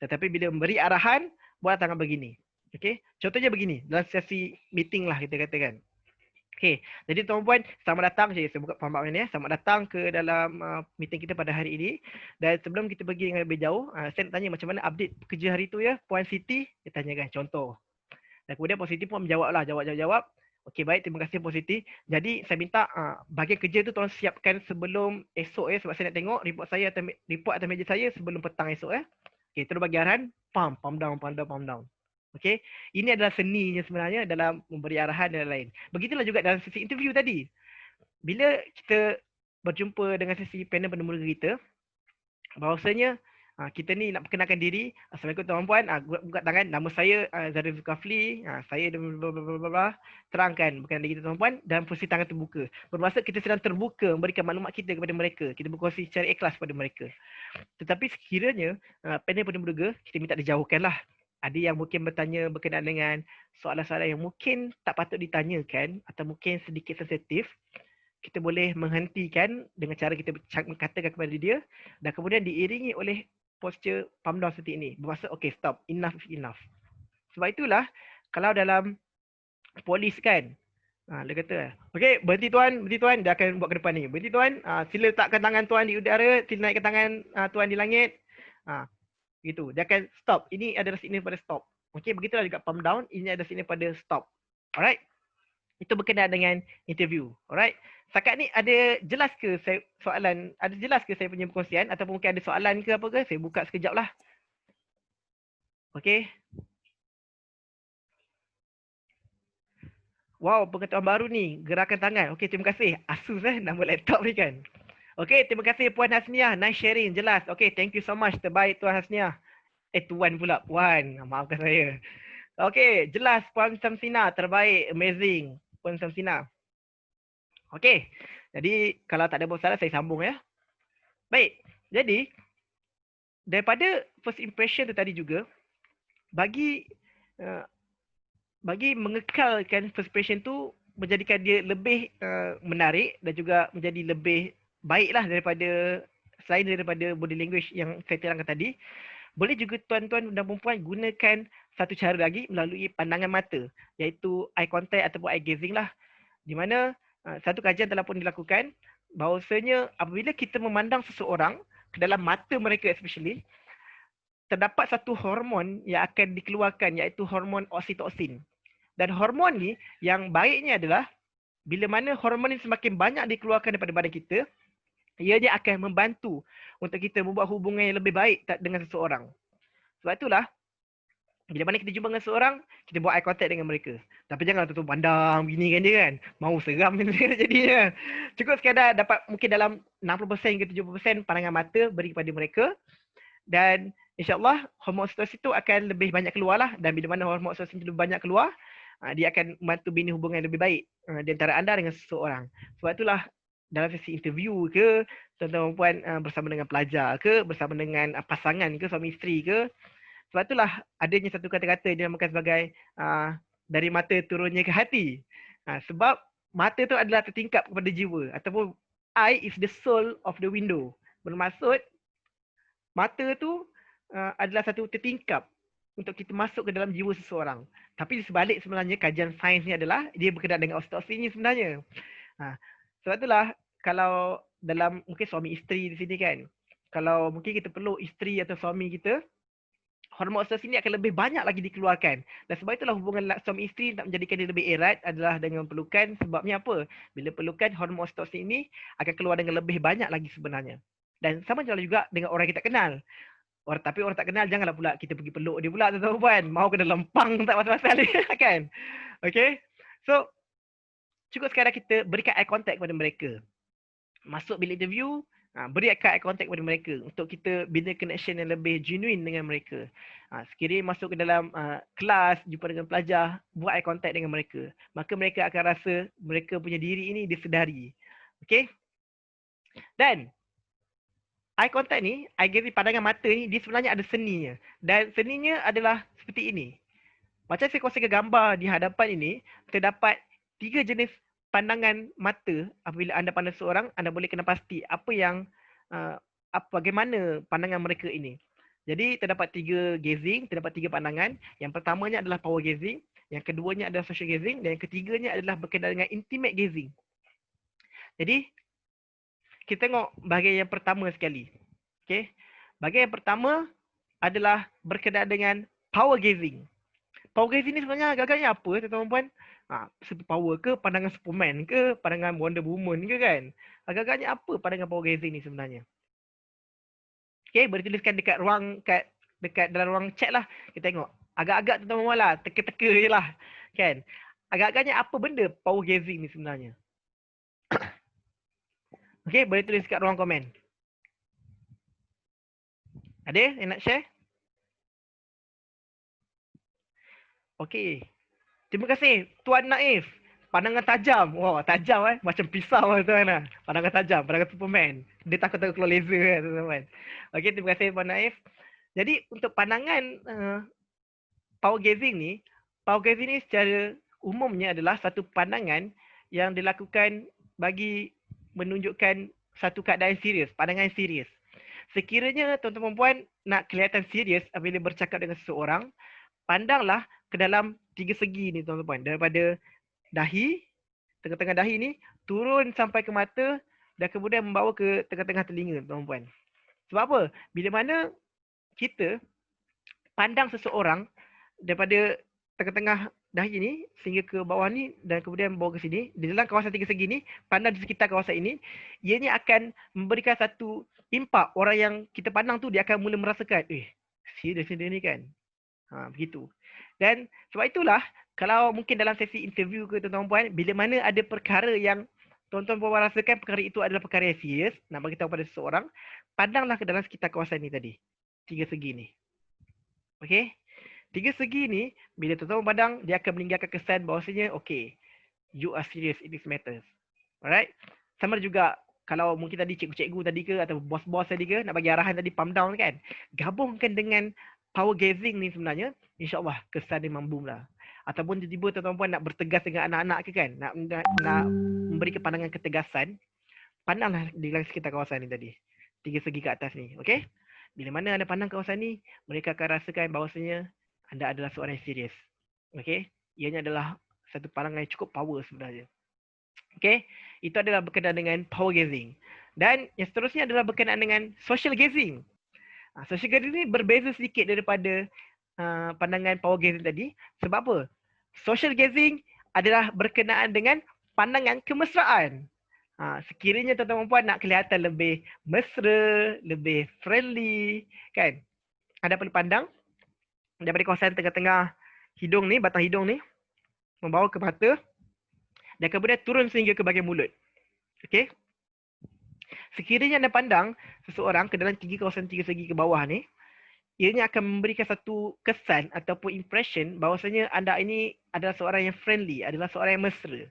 Tetapi bila memberi arahan, buat tangan begini. Okey. Contohnya begini, dalam sesi meeting lah kita katakan. Okey, jadi tuan-puan, selamat datang. Saya buka form ni ya. Selamat datang ke dalam meeting kita pada hari ini. Dan sebelum kita pergi dengan lebih jauh, saya nak tanya macam mana update kerja hari tu ya. Puan Siti, dia tanyakan contoh. Dan kemudian Puan Siti pun menjawablah, jawab. Okey, baik, terima kasih Puan Siti. Jadi saya minta bahagian kerja tu tuan siapkan sebelum esok ya, sebab saya nak tengok report atas meja saya sebelum petang esok ya. Okey, terus bagi arahan, pam down. Okey, ini adalah seninya sebenarnya dalam memberi arahan dan lain-lain. Begitulah juga dalam sesi interview tadi. Bila kita berjumpa dengan sesi panel penemu kita, bahawasanya kita ni nak perkenalkan diri. Assalamualaikum tuan-puan, buka tangan, nama saya Zarif Zulkafli, saya terangkan berkenaan diri kita tuan-puan dalam posisi tangan terbuka. Bermaksud kita sedang terbuka memberikan maklumat kita kepada mereka. Kita berkongsi secara ikhlas kepada mereka. Tetapi sekiranya panel penemu kita minta dijauhkanlah. Ada yang mungkin bertanya berkenaan dengan soalan-soalan yang mungkin tak patut ditanyakan atau mungkin sedikit sensitif, kita boleh menghentikan dengan cara kita katakan kepada dia dan kemudian diiringi oleh posture palm down seperti ini. Bermaksud okay, stop, enough is enough. Sebab itulah kalau dalam polis kan, dia kata, okay, berhenti tuan, dia akan buat ke depan ni. Berhenti tuan, sila letakkan tangan tuan di udara, sila naikkan tangan tuan di langit. Gitu. Dia akan stop. Ini adalah signal pada stop. Okey, begitulah juga palm down. Ini adalah signal pada stop. Alright. Itu berkenaan dengan interview. Alright. Setakat ni ada jelas ke soalan? Ada jelas ke saya punya perkongsian ataupun mungkin ada soalan ke apa ke? Saya buka sekejap lah. Okey. Wow, pengetahuan baru ni. Gerakan tangan. Okey, terima kasih. Asus nama laptop ni kan. Okey, terima kasih Puan Hasniah. Nice sharing, jelas. Okey, thank you so much. Terbaik Tuan Hasniah. Tuan pula, Puan. Maafkan saya. Okey, jelas Puan Samsina. Terbaik, amazing. Puan Samsina. Okey, jadi kalau tak ada masalah saya sambung ya. Baik, jadi daripada first impression tu tadi juga, bagi mengekalkan first impression tu menjadikan dia lebih menarik dan juga menjadi lebih baiklah selain daripada body language yang saya terangkan tadi, boleh juga tuan-tuan dan puan-puan gunakan satu cara lagi melalui pandangan mata, iaitu eye contact ataupun eye gazing lah. Di mana satu kajian telah pun dilakukan bahawasanya apabila kita memandang seseorang ke dalam mata mereka especially, terdapat satu hormon yang akan dikeluarkan iaitu hormon oksitosin. Dan hormon ni yang baiknya adalah bila mana hormon ni semakin banyak dikeluarkan daripada badan kita, ianya akan membantu untuk kita membuat hubungan yang lebih baik dengan seseorang. Sebab itulah, bila mana kita jumpa dengan seseorang, kita buat eye contact dengan mereka. Tapi janganlah tutup pandang begini kan dia kan. Mau seram jadinya. Cukup sekadar dapat mungkin dalam 60% hingga 70% pandangan mata beri kepada mereka. Dan insyaAllah hormon oksitosin itu akan lebih banyak keluar lah. Dan bila mana hormon oksitosin lebih banyak keluar, dia akan membantu bina hubungan yang lebih baik di antara anda dengan seseorang. Sebab itulah dalam sesi interview ke, tuan-tuan puan bersama dengan pelajar ke, bersama dengan pasangan ke, suami isteri ke. Sebab itulah adanya satu kata-kata yang dinamakan sebagai dari mata turunnya ke hati. Sebab mata tu adalah tertingkap kepada jiwa ataupun eye is the soul of the window. Bermaksud mata tu adalah satu tertingkap untuk kita masuk ke dalam jiwa seseorang. Tapi di sebalik sebenarnya kajian sains ni adalah dia berkenaan dengan oksitosin ni sebenarnya. Sebab itulah kalau dalam mungkin suami isteri di sini kan, kalau mungkin kita peluk isteri atau suami kita, hormon oksitosin ni akan lebih banyak lagi dikeluarkan. Dan sebab itulah hubungan suami isteri nak menjadikan dia lebih erat adalah dengan pelukan. Sebabnya apa? Bila pelukan, hormon oksitosin ni akan keluar dengan lebih banyak lagi sebenarnya. Dan sama juga dengan orang kita kenal. Tapi orang tak kenal, janganlah pula kita pergi peluk dia pula tuan-tuan. Mau kena lempang tak pasal-pasal kan. Okay. So, cukup sekadar kita berikan eye contact kepada mereka. Masuk bilik interview, berikan eye contact kepada mereka untuk kita bina connection yang lebih genuine dengan mereka. Sekiranya masuk ke dalam kelas, jumpa dengan pelajar, buat eye contact dengan mereka. Maka mereka akan rasa mereka punya diri ini disedari. Okay. Dan eye contact ni, eye gazing, pandangan mata ni, dia sebenarnya ada seninya. Dan seninya adalah seperti ini. Macam saya kongsikan gambar di hadapan ini, terdapat 3 jenis pandangan mata. Apabila anda pandang seorang, anda boleh kena pasti bagaimana pandangan mereka ini. Jadi terdapat 3 gazing, terdapat 3 pandangan. Yang pertamanya adalah power gazing. yang keduanya adalah social gazing, dan yang ketiganya adalah berkenaan dengan intimate gazing. Jadi kita tengok bahagian yang pertama sekali. Okey. Bahagian yang pertama adalah berkenaan dengan power gazing. Power gazing ni sebenarnya agak-agaknya apa tuan-tuan puan? Super power ke, pandangan Superman ke, pandangan Wonder Woman ke kan? Agak-agaknya apa pandangan power gazing ni sebenarnya? Okey, boleh tuliskan dekat dekat dalam ruang chat lah. Kita tengok. Agak-agak tuan-tuan puan lah, teka-teka je lah. Kan? Agak-agaknya apa benda power gazing ni sebenarnya? Okey, boleh tulis kat ruang komen. Ada yang nak share? Okey. Terima kasih Tuan Naif. Pandangan tajam. Wah, tajam macam pisau tuan lah. Pandangan tajam, pandangan Superman. Dia takut-takut keluar laser kan tuan-tuan. Okey, terima kasih Tuan Naif. Jadi untuk pandangan power gazing ni secara umumnya adalah satu pandangan yang dilakukan bagi menunjukkan satu keadaan serius, pandangan serius. Sekiranya tuan-tuan dan puan nak kelihatan serius apabila bercakap dengan seseorang, pandanglah ke dalam 3 segi ni tuan-tuan dan puan. Daripada dahi, tengah-tengah dahi ni, turun sampai ke mata dan kemudian membawa ke tengah-tengah telinga tuan-tuan dan puan. Sebab apa? Bila mana kita pandang seseorang daripada tengah-tengah dahi ni sehingga ke bawah ni dan kemudian bawa ke sini, di dalam kawasan 3 segi ni, pandang di sekitar kawasan ini, ianya akan memberikan satu impak. Orang yang kita pandang tu dia akan mula merasakan, serius dia ni kan. Begitu. Dan sebab itulah kalau mungkin dalam sesi interview ke tuan-tuan puan, bila mana ada perkara yang tuan-tuan puan rasakan perkara itu adalah perkara yang serius, nak bagi tahu pada seseorang, pandanglah ke dalam sekitar kawasan ni tadi. 3 segi ni. Okey? 3 segi ni, bila tuan-tuan pandang, dia akan meninggalkan kesan bahawasanya, okay, you are serious in this matters. Alright? Sama juga, kalau mungkin tadi cikgu-cikgu tadi ke, atau bos-bos tadi ke, nak bagi arahan tadi, pump down kan, gabungkan dengan power gazing ni sebenarnya, insyaAllah kesan dia mampu lah. Ataupun tiba-tiba tuan-tuan puan nak bertegas dengan anak-anak ke kan, nak memberi pandangan ketegasan, pandanglah di sekitar kawasan ni tadi. 3 segi ke atas ni, okay? Bila mana anda pandang kawasan ni, mereka akan rasakan bahawasanya anda adalah seorang yang serius. Okey? Ianya adalah satu pandangan yang cukup power sebenarnya. Okey? Itu adalah berkenaan dengan power gazing. Dan yang seterusnya adalah berkenaan dengan social gazing. Social gazing ni berbeza sedikit daripada pandangan power gazing tadi. Sebab apa? Social gazing adalah berkenaan dengan pandangan kemesraan. Sekiranya tuan-tuan dan puan nak kelihatan lebih mesra, lebih friendly, kan? Anda perlu pandang daripada kawasan tengah-tengah hidung ni, batang hidung ni, membawa ke mata dan kemudian turun sehingga ke bahagian mulut. Okey? Sekiranya anda pandang seseorang ke dalam kawasan 3 segi ke bawah ni, ianya akan memberikan satu kesan ataupun impression bahawasanya anda ini adalah seorang yang friendly, adalah seorang yang mesra.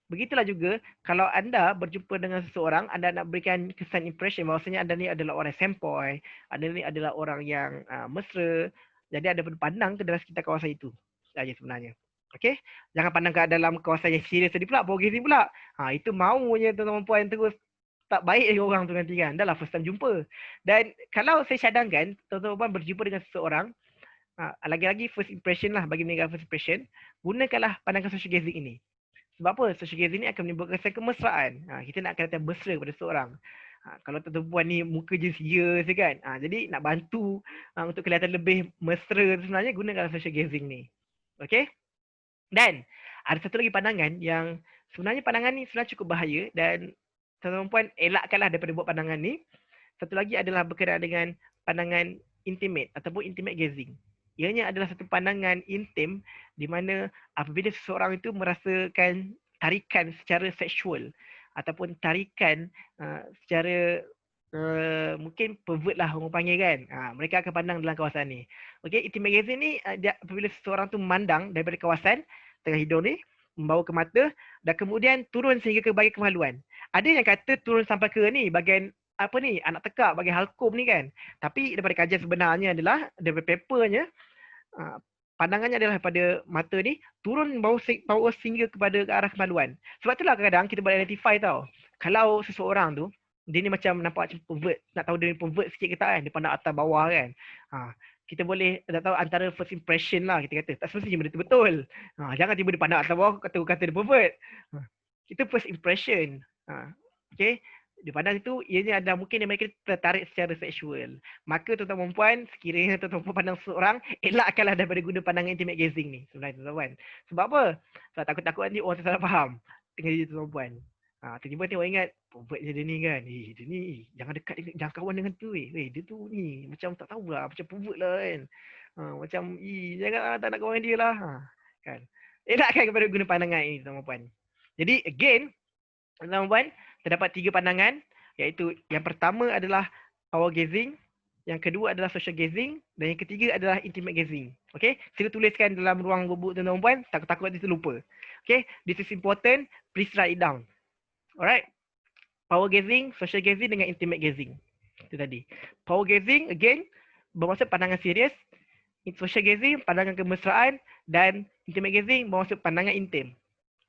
Begitulah juga kalau anda berjumpa dengan seseorang, anda nak berikan kesan impression bahawasanya anda ni adalah orang sempoi, anda ni adalah orang yang mesra. Jadi anda perlu pandang ke dalam sekitar kawasan itu saja sebenarnya. Okey? Jangan pandang ke dalam kawasan yang serius tadi pula, power gazing pula. Itu maunya tuan-tuan puan terus tak baik dengan orang tu nanti kan. Dah lah first time jumpa. Dan kalau saya cadangkan tuan-tuan puan berjumpa dengan seseorang, lagi-lagi first impression lah, bagi meninggalkan first impression, gunakanlah pandangan social gazing ini. Sebab apa? Social gazing ni akan menimbulkan kesan kemesraan. Kita nak kelihatan mesra kepada seseorang. Kalau tuan-tuan puan ni muka je serius kan. Jadi nak bantu untuk kelihatan lebih mesra sebenarnya, gunakan social gazing ni. Okey? Dan ada satu lagi pandangan yang sebenarnya pandangan ni sebenarnya cukup bahaya dan tuan-tuan puan elakkanlah daripada buat pandangan ni. Satu lagi adalah berkenaan dengan pandangan intimate ataupun intimate gazing. Ianya adalah satu pandangan intim di mana apabila seseorang itu merasakan tarikan secara seksual ataupun tarikan secara mungkin pervert lah orang panggil kan. Mereka akan pandang dalam kawasan ni. Okey, intimate gazing ni apabila seseorang tu memandang daripada kawasan tengah hidung ni, membawa ke mata dan kemudian turun sehingga ke bahagian kemaluan. Ada yang kata turun sampai ke ni bahagian apa ni, anak tekak, bahagian halkum ni kan. Tapi daripada kajian sebenarnya adalah daripada papernya, pandangannya adalah pada mata ni turun bawa sehingga kepada ke arah kemaluan. Sebab itulah kadang-kadang kita boleh identify tau. Kalau seseorang tu dia ni macam nampak macam pervert, nak tahu dia ni pervert sikit ke tak kan, dia pandang atas bawah kan. kita boleh tak tahu antara first impression lah kita kata. Tak semestinya benda tu betul. Jangan tiba dia pandang atas bawah kata dia pervert. Kita first impression. Okay. Dia pandang itu, ianya ada mungkin mereka tertarik secara seksual. Maka tuan-tuan dan puan, sekiranya tuan-tuan pandang seseorang, elakkanlah daripada guna pandangan intimate gazing ni sebenarnya tuan-tuan dan puan. Sebab apa? Sebab takut-takut nanti orang salah faham tengah jadi tuan-tuan dan puan. Tiba-tiba tengok ingat, pervert je dia ni kan. Dia ni jangan dekat dengan, jangan kawan dengan tu. Dia tu ni macam tak tahulah, macam pervert lah kan. Macam jangan tak nak kawan dengan dia lah. Kan. Elakkan kepada guna pandangan ini tuan-tuan dan puan. Jadi again, tuan-tuan dan puan, terdapat 3 pandangan, iaitu yang pertama adalah power gazing, yang kedua adalah social gazing, dan yang ketiga adalah intimate gazing. Okay, sila tuliskan dalam ruang gubuk tuan-tuan dan puan, takut-takut nanti terlupa. Okay, this is important, please write it down. Alright, power gazing, social gazing dengan intimate gazing. Itu tadi. Power gazing, again, bermaksud pandangan serius. Social gazing, pandangan kemesraan, dan intimate gazing bermaksud pandangan intim.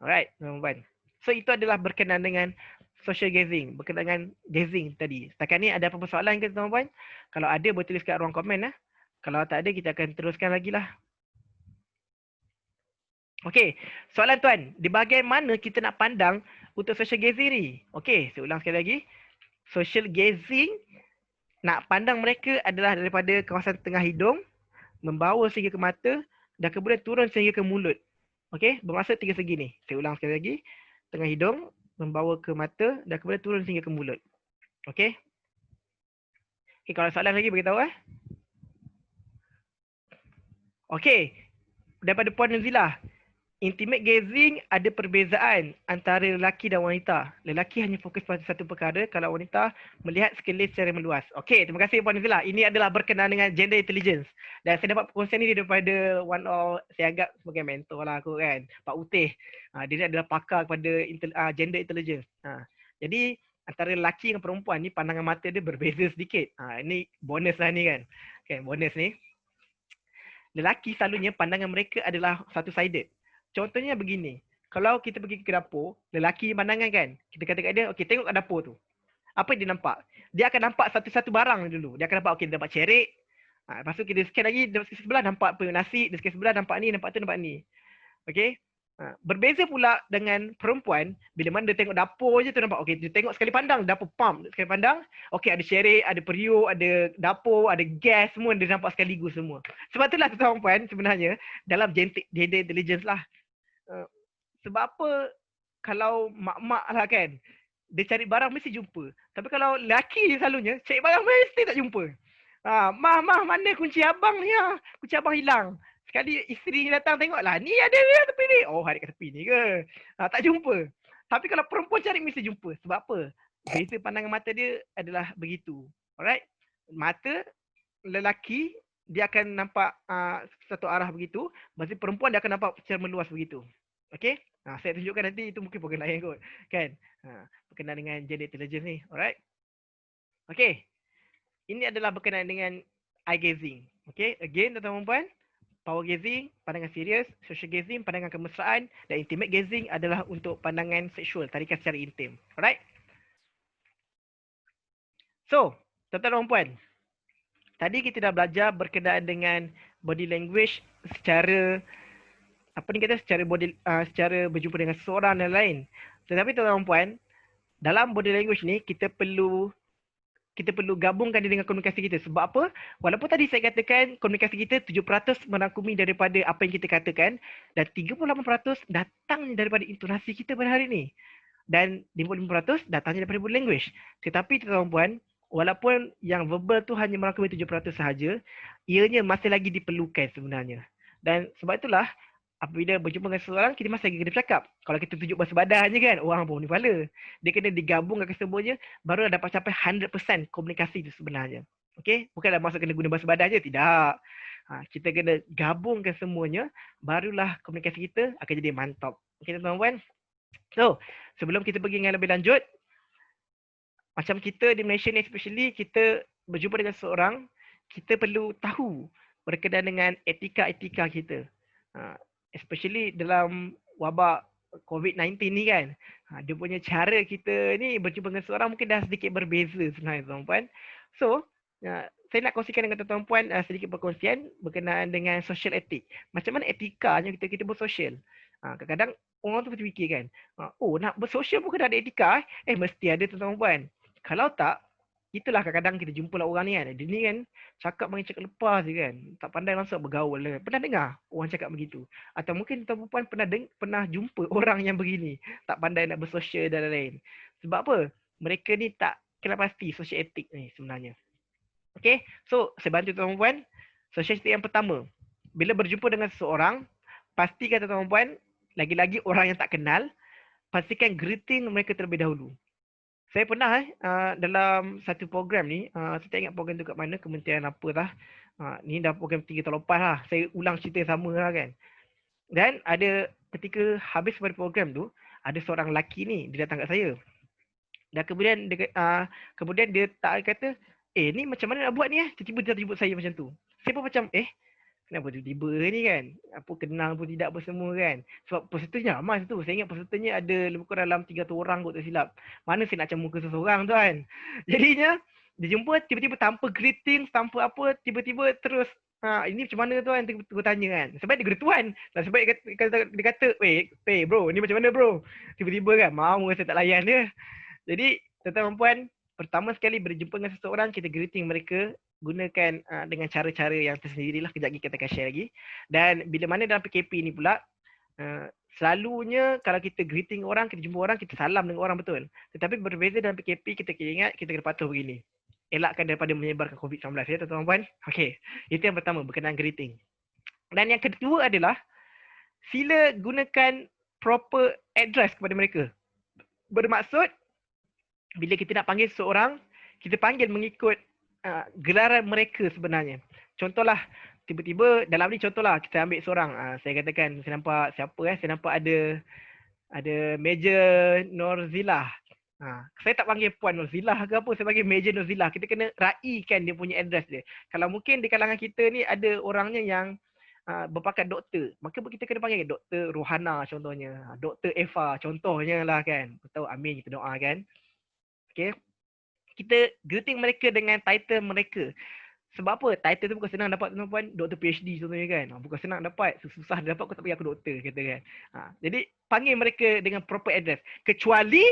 Alright, tuan-tuan dan puan. So itu adalah berkenaan dengan social gazing, berkenaan dengan gazing tadi. Setakat ni ada apa-apa soalan ke tuan-tuan puan? Kalau ada boleh tulis kat ruang komen . Kalau tak ada kita akan teruskan lagi lah. Okey, soalan tuan, di bahagian mana kita nak pandang untuk social gazing ni? Okey, saya ulang sekali lagi. Social gazing, nak pandang mereka adalah daripada kawasan tengah hidung, membawa sehingga ke mata dan kemudian turun sehingga ke mulut. Okey, bermaksud 3 segi ni. Saya ulang sekali lagi. Tengah hidung, membawa ke mata dan kemudian turun sehingga ke mulut. Okey. Okay, kalau soalan lagi beritahu . Okey. Daripada Puan Nazilah, intimate gazing ada perbezaan antara lelaki dan wanita. Lelaki hanya fokus pada satu perkara, kalau wanita melihat sekeliling secara meluas. Okey, terima kasih Puan Nazilah. Ini adalah berkenaan dengan gender intelligence. Dan saya dapat perkongsian ini daripada one of, saya anggap sebagai mentor lah aku kan, Pak Uteh. Dia adalah pakar kepada gender intelligence. Jadi antara lelaki dengan perempuan ni pandangan mata dia berbeza sedikit. Ini bonus lah ni kan. Okay, bonus ni. Lelaki selalunya pandangan mereka adalah satu-sided. Contohnya begini. Kalau kita pergi ke dapur, lelaki pandangan kan. Kita kata kat dia, okey tengok kat dapur tu. Apa yang dia nampak? Dia akan nampak satu-satu barang dulu. Dia akan nampak, okey dia nampak cerik. Lepas tu kita scan lagi, dia sebelah nampak apa nasi, dia scan sebelah nampak ni, nampak tu, nampak ni. Okey. Berbeza pula dengan perempuan, bila mana dia tengok dapur je tu nampak, okey dia tengok sekali pandang, dapur pump sekali pandang, okey ada cerik, ada periuk, ada dapur, ada gas, semua dia nampak sekaligus semua. Sebab itulah tuan-tuan puan sebenarnya dalam gender intelligence lah. Sebab apa kalau mak-mak lah kan, dia cari barang mesti jumpa. Tapi kalau lelaki selalunya cari barang mesti tak jumpa. Mah mana kunci abang ni ? Kunci abang hilang. Sekali isteri ni datang tengoklah, ni ada dia tepi ni. Oh, ada kat tepi ni ke? Tak jumpa. Tapi kalau perempuan cari mesti jumpa. Sebab apa? Beza pandangan mata dia adalah begitu. Alright? Mata lelaki dia akan nampak satu arah begitu. Maksudnya perempuan dia akan nampak secara meluas begitu. Okey? Saya tunjukkan nanti, itu mungkin program lain kot. Kan? Berkenaan dengan gender intelligence ni. Alright? Okey. Ini adalah berkenaan dengan eye gazing. Okey? Again, tuan-tuan dan puan. Power gazing, pandangan serius. Social gazing, pandangan kemesraan. Dan intimate gazing adalah untuk pandangan seksual, tarikan secara intim. Alright? So, tuan-tuan dan puan. Tadi kita dah belajar berkenaan dengan body language secara secara berjumpa dengan seseorang dan lain. Tetapi tuan-tuan dan puan, dalam body language ni kita perlu gabungkan dia dengan komunikasi kita. Sebab apa? Walaupun tadi saya katakan komunikasi kita 7% merangkumi daripada apa yang kita katakan dan 38% datang daripada intonasi kita pada hari ini. Dan 55% datangnya daripada body language. Tetapi tuan-tuan dan puan, walaupun yang verbal tu hanya merangkumi 7% sahaja, ianya masih lagi diperlukan sebenarnya. Dan sebab itulah apabila berjumpa dengan seseorang, kita masih lagi kena bercakap. Kalau kita tunjuk bahasa badan je kan, orang pun ni kepala. Dia kena digabungkan kesemuanya, baru dapat capai 100% komunikasi itu sebenarnya. Okey? Bukanlah maksud kena guna bahasa badan je, tidak. Kita kena gabungkan semuanya, barulah komunikasi kita akan jadi mantap. Okey tuan-tuan? So, sebelum kita pergi dengan lebih lanjut, macam kita di Malaysia ni especially, kita berjumpa dengan seseorang, kita perlu tahu berkenaan dengan etika-etika kita. Especially dalam wabak COVID-19 ni kan. Dia punya cara kita ni berjumpa dengan seseorang mungkin dah sedikit berbeza sebenarnya tuan-tuan. So, Saya nak kongsikan dengan tuan-tuan puan sedikit perkongsian berkenaan dengan social etik. Macam mana etikanya kita bersosial. Kadang-kadang orang tu fikir kan, oh nak bersosial pun kena ada etika mesti ada tuan-tuan puan. Kalau tak, itulah kadang-kadang kita jumpa lah orang ni kan. Dia ni kan cakap main cakap lepas je kan. Tak pandai langsung bergaul lah. Pernah dengar orang cakap begitu? Atau mungkin tuan-tuan puan pernah jumpa orang yang begini. Tak pandai nak bersosial dan lain-lain. Sebab apa? Mereka ni tak kena pasti social etik ni sebenarnya. Okay, so saya bantu tuan-tuan puan. Social etik yang pertama, bila berjumpa dengan seseorang, pastikan tuan-tuan puan, lagi-lagi orang yang tak kenal, pastikan greeting mereka terlebih dahulu. Saya pernah dalam satu program ni, saya tak ingat program tu kat mana, kementerian apa lah. Ni dah program 3 tahun lepas lah. Saya ulang cerita yang sama lah kan. Dan ada ketika habis pada program tu, ada seorang lelaki ni, dia datang kat saya. Dan kemudian dia tak kata, ni macam mana nak buat ni tiba-tiba dia jemput saya macam tu. Saya pun macam, kenapa tiba-tiba ni kan? Apa kenal pun tidak apa semua kan? Sebab pesertanya ramai tu. Saya ingat pesertanya ada lebih kurang dalam 300 orang kot tak silap. Mana saya nak macam muka seseorang tu kan? Jadinya, dia jumpa tiba-tiba tanpa greeting, tanpa apa, tiba-tiba terus, ini macam mana tuan? Dia tanya kan. Sebab dia kata tuan. Sebab dia kata, bro, ni macam mana bro? Tiba-tiba kan, mahu saya tak layan dia. Jadi, tuan-tuan puan, pertama sekali berjumpa dengan seseorang, kita greeting mereka gunakan dengan cara-cara yang tersendirilah. Kejap lagi kita akan share lagi. Dan bila mana dalam PKP ni pula, selalunya kalau kita greeting orang, kita jumpa orang, kita salam dengan orang betul. Tetapi berbeza dalam PKP, kita kena ingat, kita kena patuh begini. Elakkan daripada menyebarkan COVID-19 ya tuan-tuan puan. Okey, itu yang pertama berkenaan greeting. Dan yang kedua adalah, sila gunakan proper address kepada mereka. Bermaksud, bila kita nak panggil seseorang, kita panggil mengikut gelaran mereka sebenarnya. Contohlah, tiba-tiba dalam ni contohlah, kita ambil seorang, saya katakan, saya nampak siapa saya nampak ada Major Norzilah. Saya tak panggil Puan Norzilah ke apa, saya panggil Major Norzilah. Kita kena raikan dia punya address dia. Kalau mungkin di kalangan kita ni ada orangnya yang berpangkat doktor, maka kita kena panggil Dr. Rohana contohnya, Dr. Eva contohnya lah kan. Tahu amin, kita doa kan. Okay. Kita greeting mereka dengan title mereka. Sebab apa? Title tu bukan senang dapat tuan-tuan, Dr. PhD contohnya kan. Bukan senang dapat, susah dapat, kau tak bagi aku doktor kata kan. Jadi panggil mereka dengan proper address. Kecuali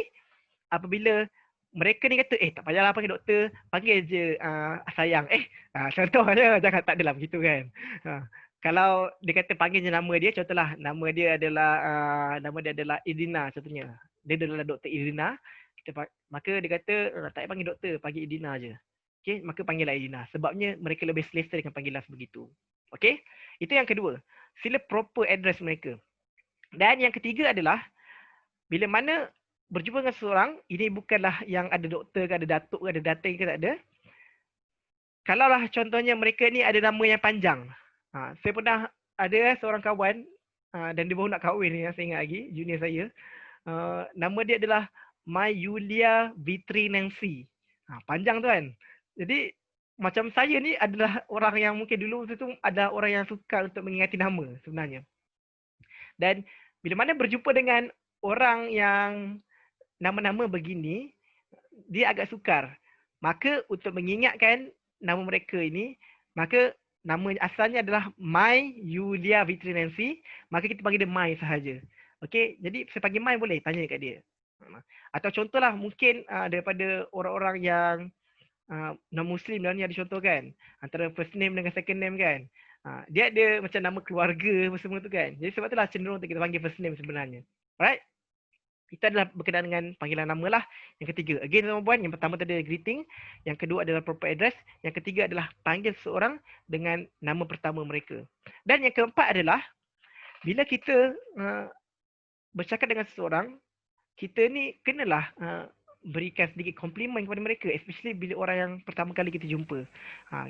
apabila mereka ni kata, tak payahlah panggil doktor, panggil je sayang. Contohnya jangan, tak adalah begitu kan. Kalau dia kata panggil je nama dia, contohlah nama dia adalah Irina contohnya. Dia adalah Dr. Irina. Maka dia kata tak payah panggil doktor, panggil Irina je. Okey, maka panggillah Irina. Sebabnya mereka lebih selesa dengan panggilan sebegitu. Okey? Itu yang kedua. Sila proper address mereka. Dan yang ketiga adalah, bila mana berjumpa dengan seseorang, ini bukanlah yang ada doktor ke, ada datuk ke, ada dating ke, tak ada. Kalaulah contohnya mereka ni ada nama yang panjang. Saya pernah ada seorang kawan, dan dia baru nak kahwin ni, saya ingat lagi, junior saya. Nama dia adalah My Yulia Vitri Nancy. Panjang tu kan. Jadi macam saya ni adalah orang yang mungkin dulu tu ada orang yang suka untuk mengingati nama sebenarnya. Dan bila mana berjumpa dengan orang yang nama-nama begini, dia agak sukar. Maka untuk mengingatkan nama mereka ini, maka nama asalnya adalah My Yulia Vitri Nancy, maka kita panggil dia My sahaja. Okey, jadi saya panggil My boleh, tanya kat dia. Atau contohlah mungkin daripada orang-orang yang non-Muslim dalam ni ada contoh kan, antara first name dengan second name kan, dia ada macam nama keluarga semua tu kan. Jadi sebab itulah cenderung kita panggil first name sebenarnya. Alright? Itu adalah berkenaan dengan panggilan nama lah. Yang ketiga, again tuan-tuan, yang pertama tadi adalah greeting, yang kedua adalah proper address, yang ketiga adalah panggil seseorang dengan nama pertama mereka. Dan yang keempat adalah, bila kita bercakap dengan seseorang, kita ni kenalah berikan sedikit komplimen kepada mereka, especially bila orang yang pertama kali kita jumpa.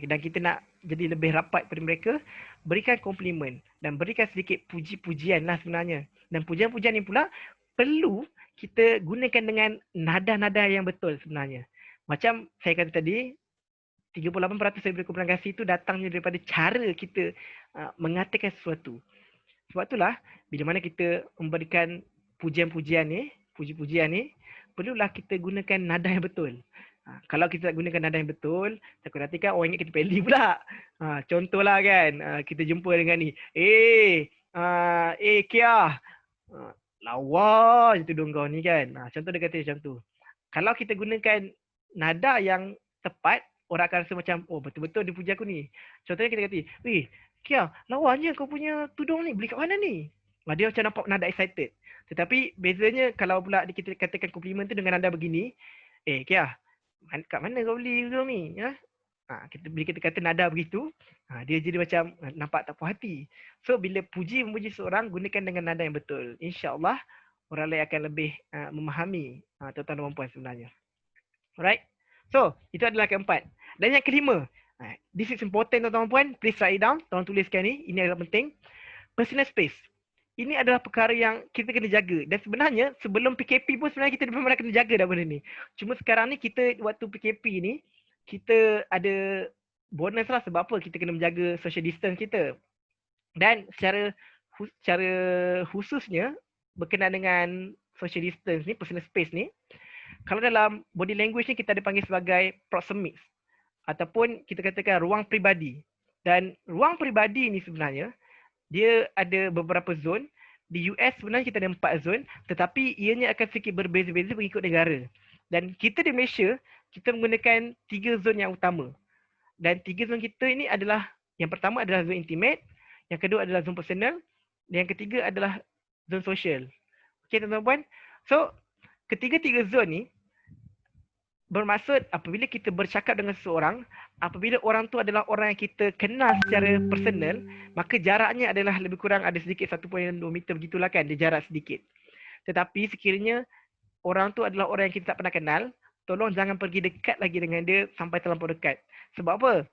Dan kita nak jadi lebih rapat pada mereka, berikan komplimen dan berikan sedikit puji-pujian lah sebenarnya. Dan pujian-pujian ni pula perlu kita gunakan dengan nada-nada yang betul sebenarnya. Macam saya kata tadi, 38% daripada kumpulan kasih itu datangnya daripada cara kita mengatakan sesuatu. Sebab itulah, bila mana kita memberikan pujian-pujian ni, puji-pujian ni, perlulah kita gunakan nada yang betul. Kalau kita tak gunakan nada yang betul, takut nanti kan orang ingat kita peli pula. Contohlah kan, kita jumpa dengan ni. Kia. Lawa je tudung kau ni kan. Contoh dia kata macam tu. Kalau kita gunakan nada yang tepat, orang akan rasa macam, oh betul-betul dia puji aku ni. Contohnya kita kata, weh Kia, lawanya kau punya tudung ni, beli kat mana ni? Dia macam nampak nada excited. Tetapi bezanya kalau pula kita katakan komplimen tu dengan nada begini, Kia, kat mana kau beli tudung ni? Bila kita kata nada begitu, dia jadi macam nampak tak puas hati. So bila memuji seorang, gunakan dengan nada yang betul. InsyaAllah orang lain akan lebih memahami tuan-tuan dan puan sebenarnya. Alright. So itu adalah keempat. Dan yang kelima, this is important tuan-tuan dan puan, please write it down. Tolong tuliskan ni, ini adalah penting. Personal space. Ini adalah perkara yang kita kena jaga. Dan sebenarnya sebelum PKP pun sebenarnya kita memang kena jaga dah benda ni. Cuma sekarang ni kita waktu PKP ni, kita ada bonus lah. Sebab apa? Kita kena menjaga social distance kita. Dan secara khususnya berkenaan dengan social distance ni, personal space ni, kalau dalam body language ni kita ada panggil sebagai proxemics ataupun kita katakan ruang peribadi. Dan ruang peribadi ni sebenarnya dia ada beberapa zon. Di US sebenarnya kita ada 4 zon, tetapi ianya akan sedikit berbeza-beza mengikut negara. Dan kita di Malaysia, kita menggunakan 3 zon yang utama. Dan 3 zon kita ini adalah, yang pertama adalah zon intimate, yang kedua adalah zon personal, dan yang ketiga adalah zon social. Okey tuan-tuan. So, ketiga-tiga zon ni bermaksud apabila kita bercakap dengan seseorang, apabila orang tu adalah orang yang kita kenal secara personal, maka jaraknya adalah lebih kurang ada sedikit 1.2 meter begitulah kan, dia jarak sedikit. Tetapi sekiranya orang tu adalah orang yang kita tak pernah kenal, tolong jangan pergi dekat lagi dengan dia sampai terlampau dekat. Sebab apa?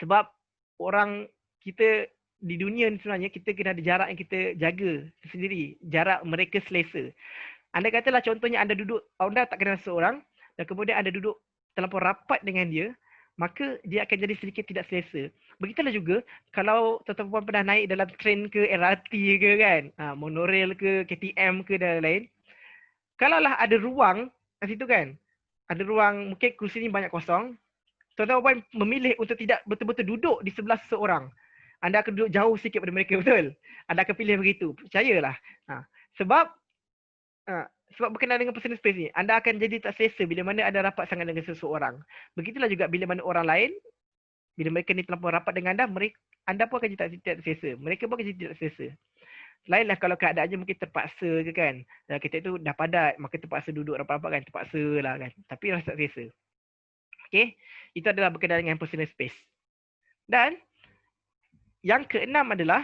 Sebab orang kita di dunia ni sebenarnya kita kena ada jarak yang kita jaga sendiri, jarak mereka selesa. Anda katalah contohnya anda tak kenal seseorang dan kemudian anda duduk terlampau rapat dengan dia, maka dia akan jadi sedikit tidak selesa. Begitulah juga kalau tuan-tuan pernah naik dalam train ke LRT ke kan, monorail ke KTM ke dan lain-lain. Kalaulah ada ruang kat situ kan, ada ruang mungkin kursi ni banyak kosong, tuan-tuan memilih untuk tidak betul-betul duduk di sebelah seseorang. Anda akan duduk jauh sikit pada mereka, betul? Anda akan pilih begitu, percayalah. Sebab berkenaan dengan personal space ni, anda akan jadi tak selesa bila mana anda rapat sangat dengan seseorang. Begitulah juga bila mana orang lain, bila mereka ni terlampau rapat dengan anda pun akan jadi tak selesa. Mereka pun akan jadi tak selesa. Lainlah kalau keadaannya mungkin terpaksa ke kan. Kita tu dah padat, maka terpaksa duduk rapat-rapat kan. Terpaksa lah kan. Tapi rasa tak selesa. Okay. Itu adalah berkenaan dengan personal space. Dan yang keenam adalah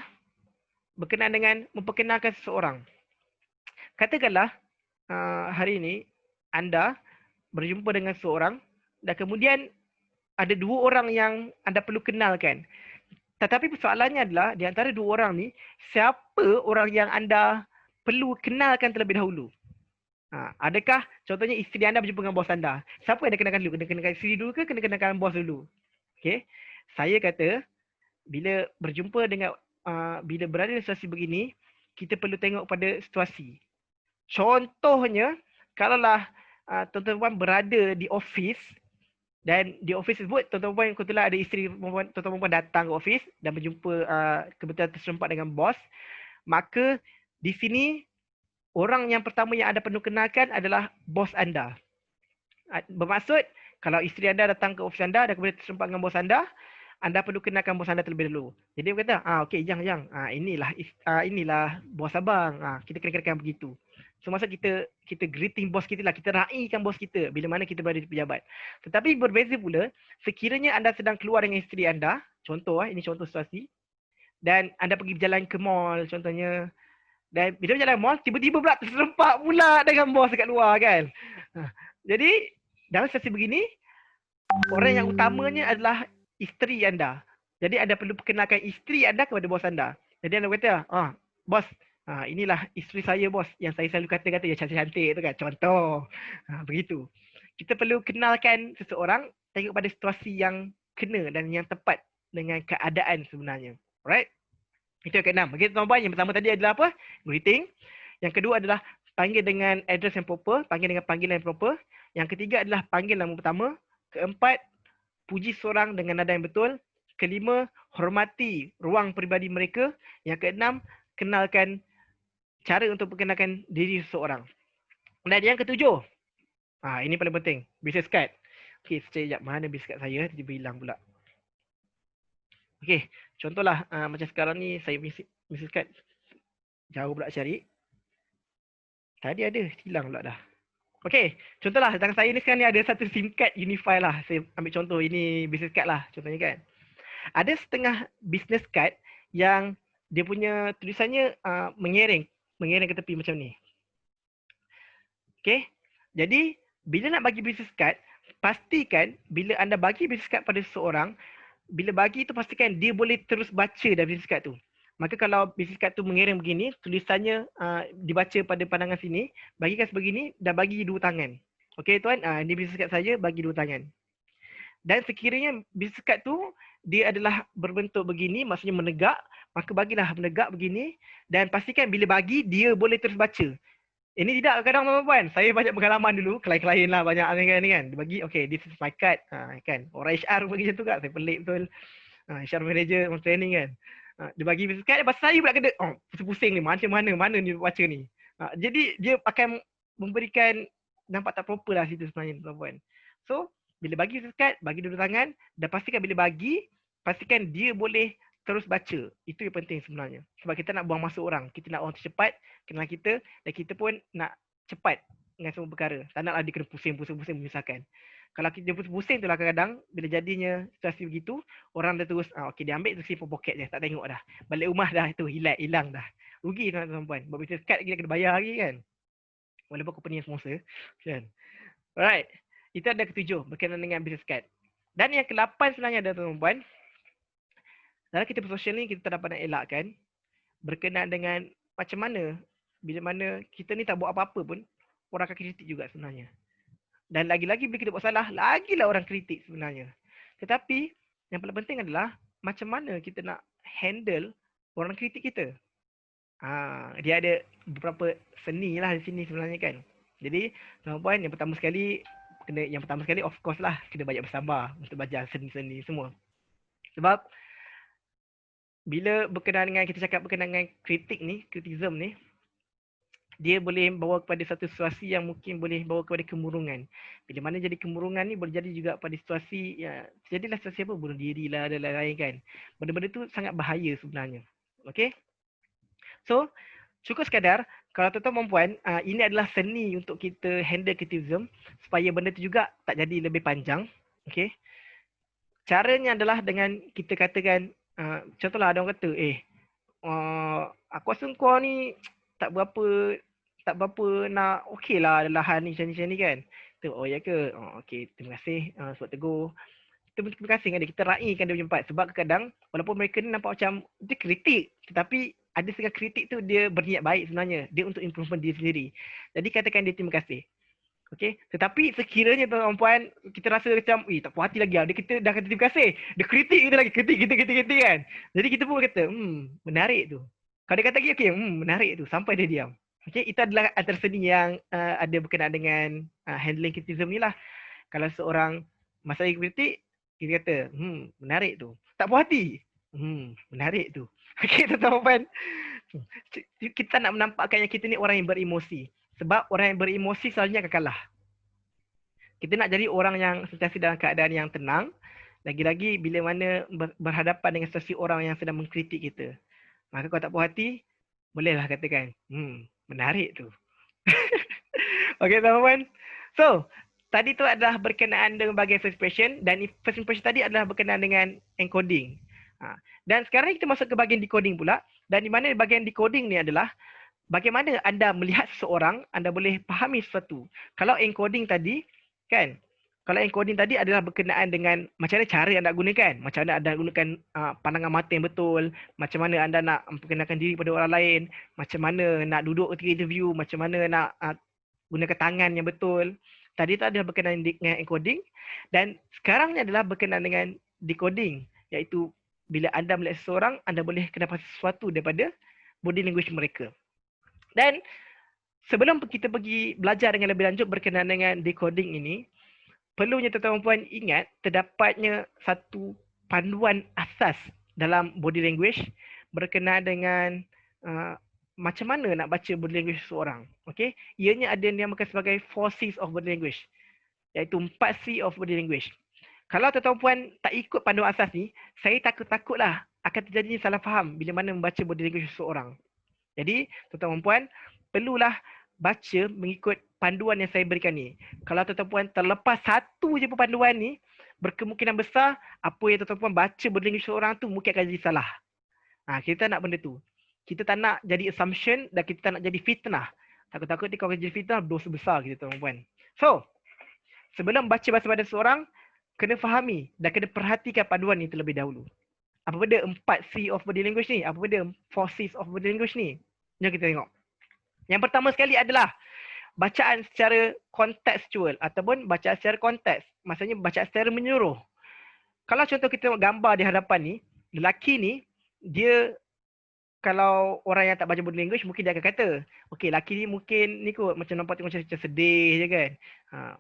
berkenaan dengan memperkenalkan seseorang. Katakanlah hari ini anda berjumpa dengan seseorang dan kemudian ada 2 orang yang anda perlu kenalkan. Tetapi persoalannya adalah di antara 2 orang ni, siapa orang yang anda perlu kenalkan terlebih dahulu? Adakah contohnya isteri anda berjumpa dengan bos anda? Siapa yang anda kenalkan dulu? Kena kenalkan isteri dulu ke kena kenalkan bos dulu? Okay. Saya kata bila berjumpa dengan bila berada dalam situasi begini, kita perlu tengok pada situasi. Contohnya, kalaulah tuan-tuan berada di office dan di office tersebut tuan-tuan kebetulan ada isteri tuan-tuan datang ke office dan berjumpa kebetulan terserempak dengan bos, maka di sini orang yang pertama yang anda perlu kenalkan adalah bos anda. Bermaksud kalau isteri anda datang ke office anda dan kemudian terserempak dengan bos anda perlu kenalkan bos anda terlebih dahulu. Jadi dia kata, okey yang inilah bos abang. Kita kena begitu. So maksud kita greeting bos kita lah, kita raikan bos kita bila mana kita berada di pejabat. Tetapi berbeza pula, sekiranya anda sedang keluar dengan isteri anda, contoh ini contoh situasi, dan anda pergi berjalan ke mall contohnya, dan bila berjalan mall, tiba-tiba pula terserempak pula dengan bos dekat luar kan. Jadi dalam situasi begini, orang yang utamanya adalah isteri anda. Jadi anda perlu perkenalkan isteri anda kepada bos anda. Jadi anda kata, bos, inilah isteri saya bos, yang saya selalu kata-kata yang cantik-cantik tu kan, contoh. Begitu. Kita perlu kenalkan seseorang, tengok pada situasi yang kena dan yang tepat dengan keadaan sebenarnya. Alright? Itu yang keenam. Okay, tuan-tuan, yang pertama tadi adalah apa? Greeting. Yang kedua adalah panggil dengan address yang proper, panggil dengan panggilan yang proper. Yang ketiga adalah panggil nama pertama. Keempat, puji seorang dengan nada yang betul. Kelima, hormati ruang peribadi mereka. Yang keenam, kenalkan cara untuk perkenalkan diri seseorang. Dan yang ketujuh, ini paling penting, business card. Okey, sekejap, mana business card saya? Tiba hilang pula. Okey, contohlah macam sekarang ni saya business card jauh pula cari. Tadi ada, hilang pula dah. Okey, contohlah tangan saya ni sekarang ni ada satu SIM card Unify lah. Saya ambil contoh, ini business card lah contohnya kan. Ada setengah business card yang dia punya tulisannya mengereng ke tepi macam ni. Okey, jadi bila nak bagi business card, pastikan bila anda bagi business card pada seseorang, bila bagi tu pastikan dia boleh terus baca dari business card tu. Maka kalau business card tu mengereng begini, tulisannya dibaca pada pandangan sini, bagikan sebegini dan bagi dua tangan. Okey tuan, ini business card saya, bagi dua tangan. Dan sekiranya business card tu dia adalah berbentuk begini, maksudnya menegak, maka bagilah menegak begini dan pastikan bila bagi dia boleh terus baca. Ini tidak kadang tuan-tuan, saya banyak pengalaman dulu, klien-klien lah banyak ni kan. Dia bagi, okay, this is my card. Kan, orang HR bagi macam tu kan, saya pelik betul. HR manager, training kan. Dia bagi business card, lepas saya pula kena, pusing-pusing ni, macam mana ni baca ni. Jadi dia akan memberikan, nampak tak proper lah situ sebenarnya tuan-tuan. So, bila bagi business card, bagi dua tangan, dan pastikan bila bagi, pastikan dia boleh terus baca. Itu yang penting sebenarnya. Sebab kita nak buang masa orang. Kita nak orang cepat kenal kita dan kita pun nak cepat dengan semua perkara. Tak naklah dia kena pusing menyusahkan. Kalau kita pusing tu lah kadang-kadang bila jadinya situasi begitu, orang dah terus okey dia ambil tu simpan poket je, tak tengok dah. Balik rumah dah itu hilang dah. Rugi tuan-tuan. Buat business card kita kena bayar lagi kan. Walaupun company yang sponsor kan. Alright. Itu ada ketujuh berkenaan dengan business card. Dan yang ke-8 sebenarnya ada tuan-tuan. Dalam kita bersosial ni kita tak dapat nak elakkan berkenaan dengan macam mana bila mana kita ni tak buat apa-apa pun orang akan kritik juga sebenarnya. Dan lagi-lagi bila kita buat salah, lagilah orang kritik sebenarnya. Tetapi yang paling penting adalah macam mana kita nak handle orang kritik kita. Dia ada beberapa seni lah di sini sebenarnya kan. Jadi tuan-puan yang pertama sekali of course lah kena banyak bersabar untuk belajar seni-seni semua. Sebab bila berkenaan dengan kita cakap berkenaan dengan kritisism ni, dia boleh bawa kepada satu situasi yang mungkin boleh bawa kepada kemurungan. Bila mana jadi kemurungan ni boleh jadi juga pada situasi jadilah situasi apa, bunuh diri lah dan lain-lain kan. Benda-benda tu sangat bahaya sebenarnya. Okay. So cukup sekadar kalau tuan-tuan puan, ini adalah seni untuk kita handle kritisism supaya benda tu juga tak jadi lebih panjang. Okay. Caranya adalah dengan kita katakan contohlah ada orang kata aku rasa kau ni tak berapa nak okey lah lahan ni macam ni kan. Oh ya ke? Okey, terima kasih sebab tegur. Terima kasih dengan dia, kita raikan dia berjumpa. Sebab kadang walaupun mereka ni nampak macam dia kritik, tetapi ada setengah kritik tu dia berniat baik sebenarnya. Dia untuk improvement diri sendiri. Jadi katakan dia terima kasih. Okey, tetapi sekiranya tuan-puan kita rasa macam tak puas hati lagi dia kita dah kata terima kasih, dia kritik kita lagi, kritik kan. Jadi kita pun kata menarik tu. Kalau dia kata lagi okey, menarik tu sampai dia diam. Okey, itu adalah antara seni yang ada berkenaan dengan handling kritisism ni lah. Kalau seorang masa kritik, kita kata menarik tu. Tak puas hati, menarik tu. Okey tuan-puan. Kita nak menampakkan yang kita ni orang yang beremosi. Sebab orang yang beremosi selalunya akan kalah. Kita nak jadi orang yang sentiasa dalam keadaan yang tenang. Lagi-lagi bila mana berhadapan dengan situasi orang yang sedang mengkritik kita. Maka kalau tak puas hati, bolehlah katakan, menarik tu. Okey teman-teman. So, tadi tu adalah berkenaan dengan bahagian first impression. Dan first impression tadi adalah berkenaan dengan encoding. Dan sekarang kita masuk ke bahagian decoding pula. Dan di mana bahagian decoding ni adalah bagaimana anda melihat seseorang, anda boleh fahami sesuatu. Kalau encoding tadi, kan? Kalau encoding tadi adalah berkenaan dengan macam mana cara anda gunakan. Macam mana anda gunakan pandangan mata yang betul. Macam mana anda nak memperkenalkan diri pada orang lain. Macam mana nak duduk ketika interview. Macam mana nak gunakan tangan yang betul. Tadi itu adalah berkenaan dengan encoding. Dan sekarang ni adalah berkenaan dengan decoding. Iaitu bila anda melihat seseorang, anda boleh kenal sesuatu daripada body language mereka. Dan sebelum kita pergi belajar dengan lebih lanjut berkenaan dengan decoding ini, perlunya tuan-tuan dan puan ingat terdapatnya satu panduan asas dalam body language berkenaan dengan macam mana nak baca body language seseorang. Okey, ianya ada yang dinamakan sebagai 4Cs of body language, iaitu 4C of body language. Kalau tuan-tuan dan puan tak ikut panduan asas ni, saya takutlah akan terjadi salah faham bila mana membaca body language seseorang. Jadi, tuan-tuan dan puan perlulah baca mengikut panduan yang saya berikan ni. Kalau tuan-tuan dan puan terlepas satu je panduan ni, berkemungkinan besar apa yang tuan-tuan dan puan baca body language seseorang tu mungkin akan jadi salah. Kita tak nak benda tu. Kita tak nak jadi assumption dan kita tak nak jadi fitnah. Takut-takut dia kalau jadi fitnah, dosa besar kita tuan-tuan dan puan. So, sebelum baca bahasa badan seseorang, kena fahami dan kena perhatikan panduan ni terlebih dahulu. Apa benda 4C of body language ni? Apa benda 4Cs of body language ni? Jom kita tengok. Yang pertama sekali adalah bacaan secara kontekstual ataupun bacaan secara konteks. Maksudnya bacaan secara menyeluruh. Kalau contoh kita tengok gambar di hadapan ni, lelaki ni, dia kalau orang yang tak baca body language mungkin dia akan kata, okey, lelaki ni mungkin ni kot macam nampak tengok macam sedih je kan.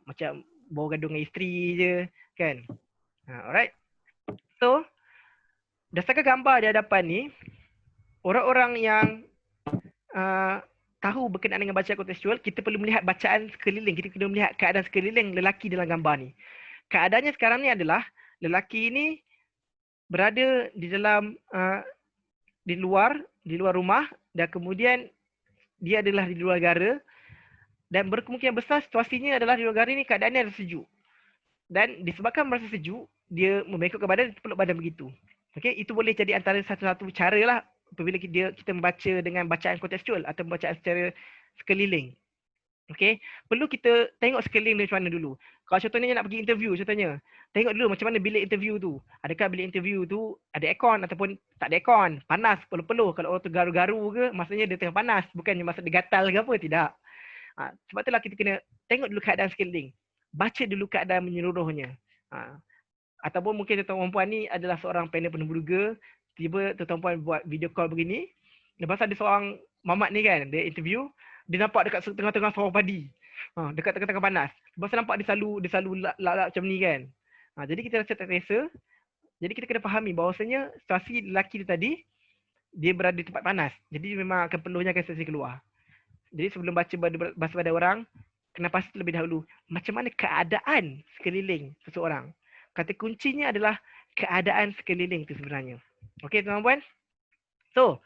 Macam bawa gaduh dengan isteri je kan. Alright. So, berdasarkan gambar di hadapan ni, orang-orang yang tahu berkenaan dengan bacaan kontekstual, kita perlu melihat bacaan sekeliling. Kita kena melihat keadaan sekeliling lelaki dalam gambar ni. Keadaannya sekarang ni adalah lelaki ini berada di dalam di luar rumah dan kemudian dia adalah di luar negara dan berkemungkinan besar situasinya adalah di luar negara ni keadaannya adalah sejuk. Dan disebabkan merasa sejuk, dia membengkokkan badan, dia peluk badan begitu. Okey, itu boleh jadi antara satu-satu cara lah apabila kita membaca dengan bacaan kontekstual atau bacaan secara sekeliling. Okey, perlu kita tengok sekeliling macam mana dulu. Kalau contohnya nak pergi interview contohnya, tengok dulu macam mana bilik interview tu. Adakah bilik interview tu ada aircon ataupun tak ada aircon, panas, peluh-peluh. Kalau orang tu garu-garu ke, maksudnya dia tengah panas, bukannya maksud dia gatal ke apa, tidak. Sebab itulah kita kena tengok dulu keadaan sekeliling. Baca dulu keadaan menyeluruhnya. Ataupun mungkin tuan-tuan puan ni adalah seorang panel penemuduga, tiba tuan-tuan puan buat video call begini, lepas ada seorang mamat ni kan, dia interview, dia nampak dekat tengah-tengah sawah padi. Dekat tengah-tengah panas. Lepas tu nampak dia selalu lak-lak macam ni kan. Jadi kita rasa tak selesa. Jadi kita kena fahami bahawasanya situasi lelaki tu tadi, dia berada di tempat panas. Jadi memang akan perlunya akan sesi keluar. Jadi sebelum baca bahasa badan orang, kena pasti terlebih dahulu macam mana keadaan sekeliling seseorang. Kata kuncinya adalah keadaan sekeliling itu sebenarnya. Okey tuan-tuan. So,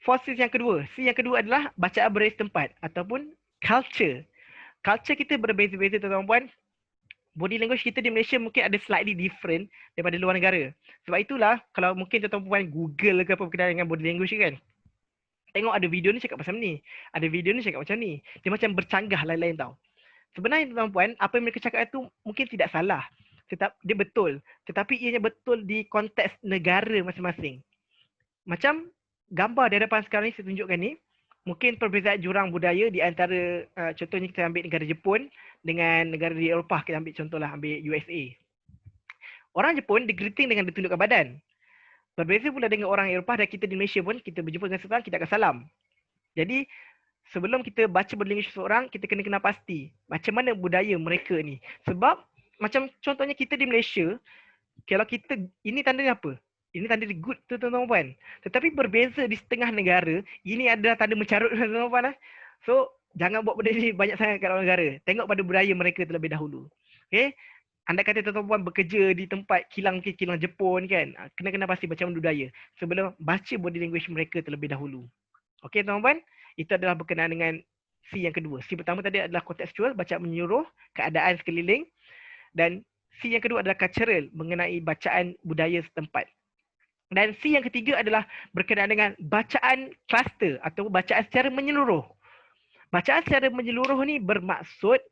4C yang kedua. C yang kedua adalah bacaan berisi tempat ataupun culture. Culture kita berbeza-beza tuan-tuan. Body language kita di Malaysia mungkin ada slightly different daripada luar negara. Sebab itulah kalau mungkin tuan-tuan Google ke apa berkenaan dengan body language kan. Tengok ada video ni cakap pasal ni. Ada video ni cakap macam ni. Dia macam bercanggah lain-lain tau. Sebenarnya tuan-tuan, apa yang mereka cakap itu mungkin tidak salah. Dia betul. Tetapi ianya betul di konteks negara masing-masing. Macam gambar di hadapan sekarang ni saya tunjukkan ni. Mungkin perbezaan jurang budaya di antara contohnya kita ambil negara Jepun dengan negara di Eropah. Kita ambil contohlah ambil USA. Orang Jepun dia greeting dengan dia tundukkan badan. Berbeza pula dengan orang Eropah dan kita di Malaysia pun kita berjumpa dengan seseorang kita akan salam. Jadi sebelum kita baca body language seseorang kita kena kenal pasti macam mana budaya mereka ni. Sebab macam contohnya kita di Malaysia, kalau kita ini tandanya apa? Ini tanda good tu tuan-tuan. Tetapi berbeza di setengah negara, ini adalah tanda mencarut tuan-tuan. So jangan buat benda ni banyak sangat kat orang negara. Tengok pada budaya mereka terlebih dahulu. Okey? Anda kata tuan-tuan bekerja di tempat kilang Jepun kan, kena pasti macam mana budaya sebelum baca body language mereka terlebih dahulu. Okey tuan-tuan, itu adalah berkenaan dengan C yang kedua. C pertama tadi adalah kontekstual, bacaan menyeluruh, keadaan sekeliling. Dan C yang kedua adalah cultural, mengenai bacaan budaya setempat. Dan C yang ketiga adalah berkenaan dengan bacaan cluster atau bacaan secara menyeluruh. Bacaan secara menyeluruh ni bermaksud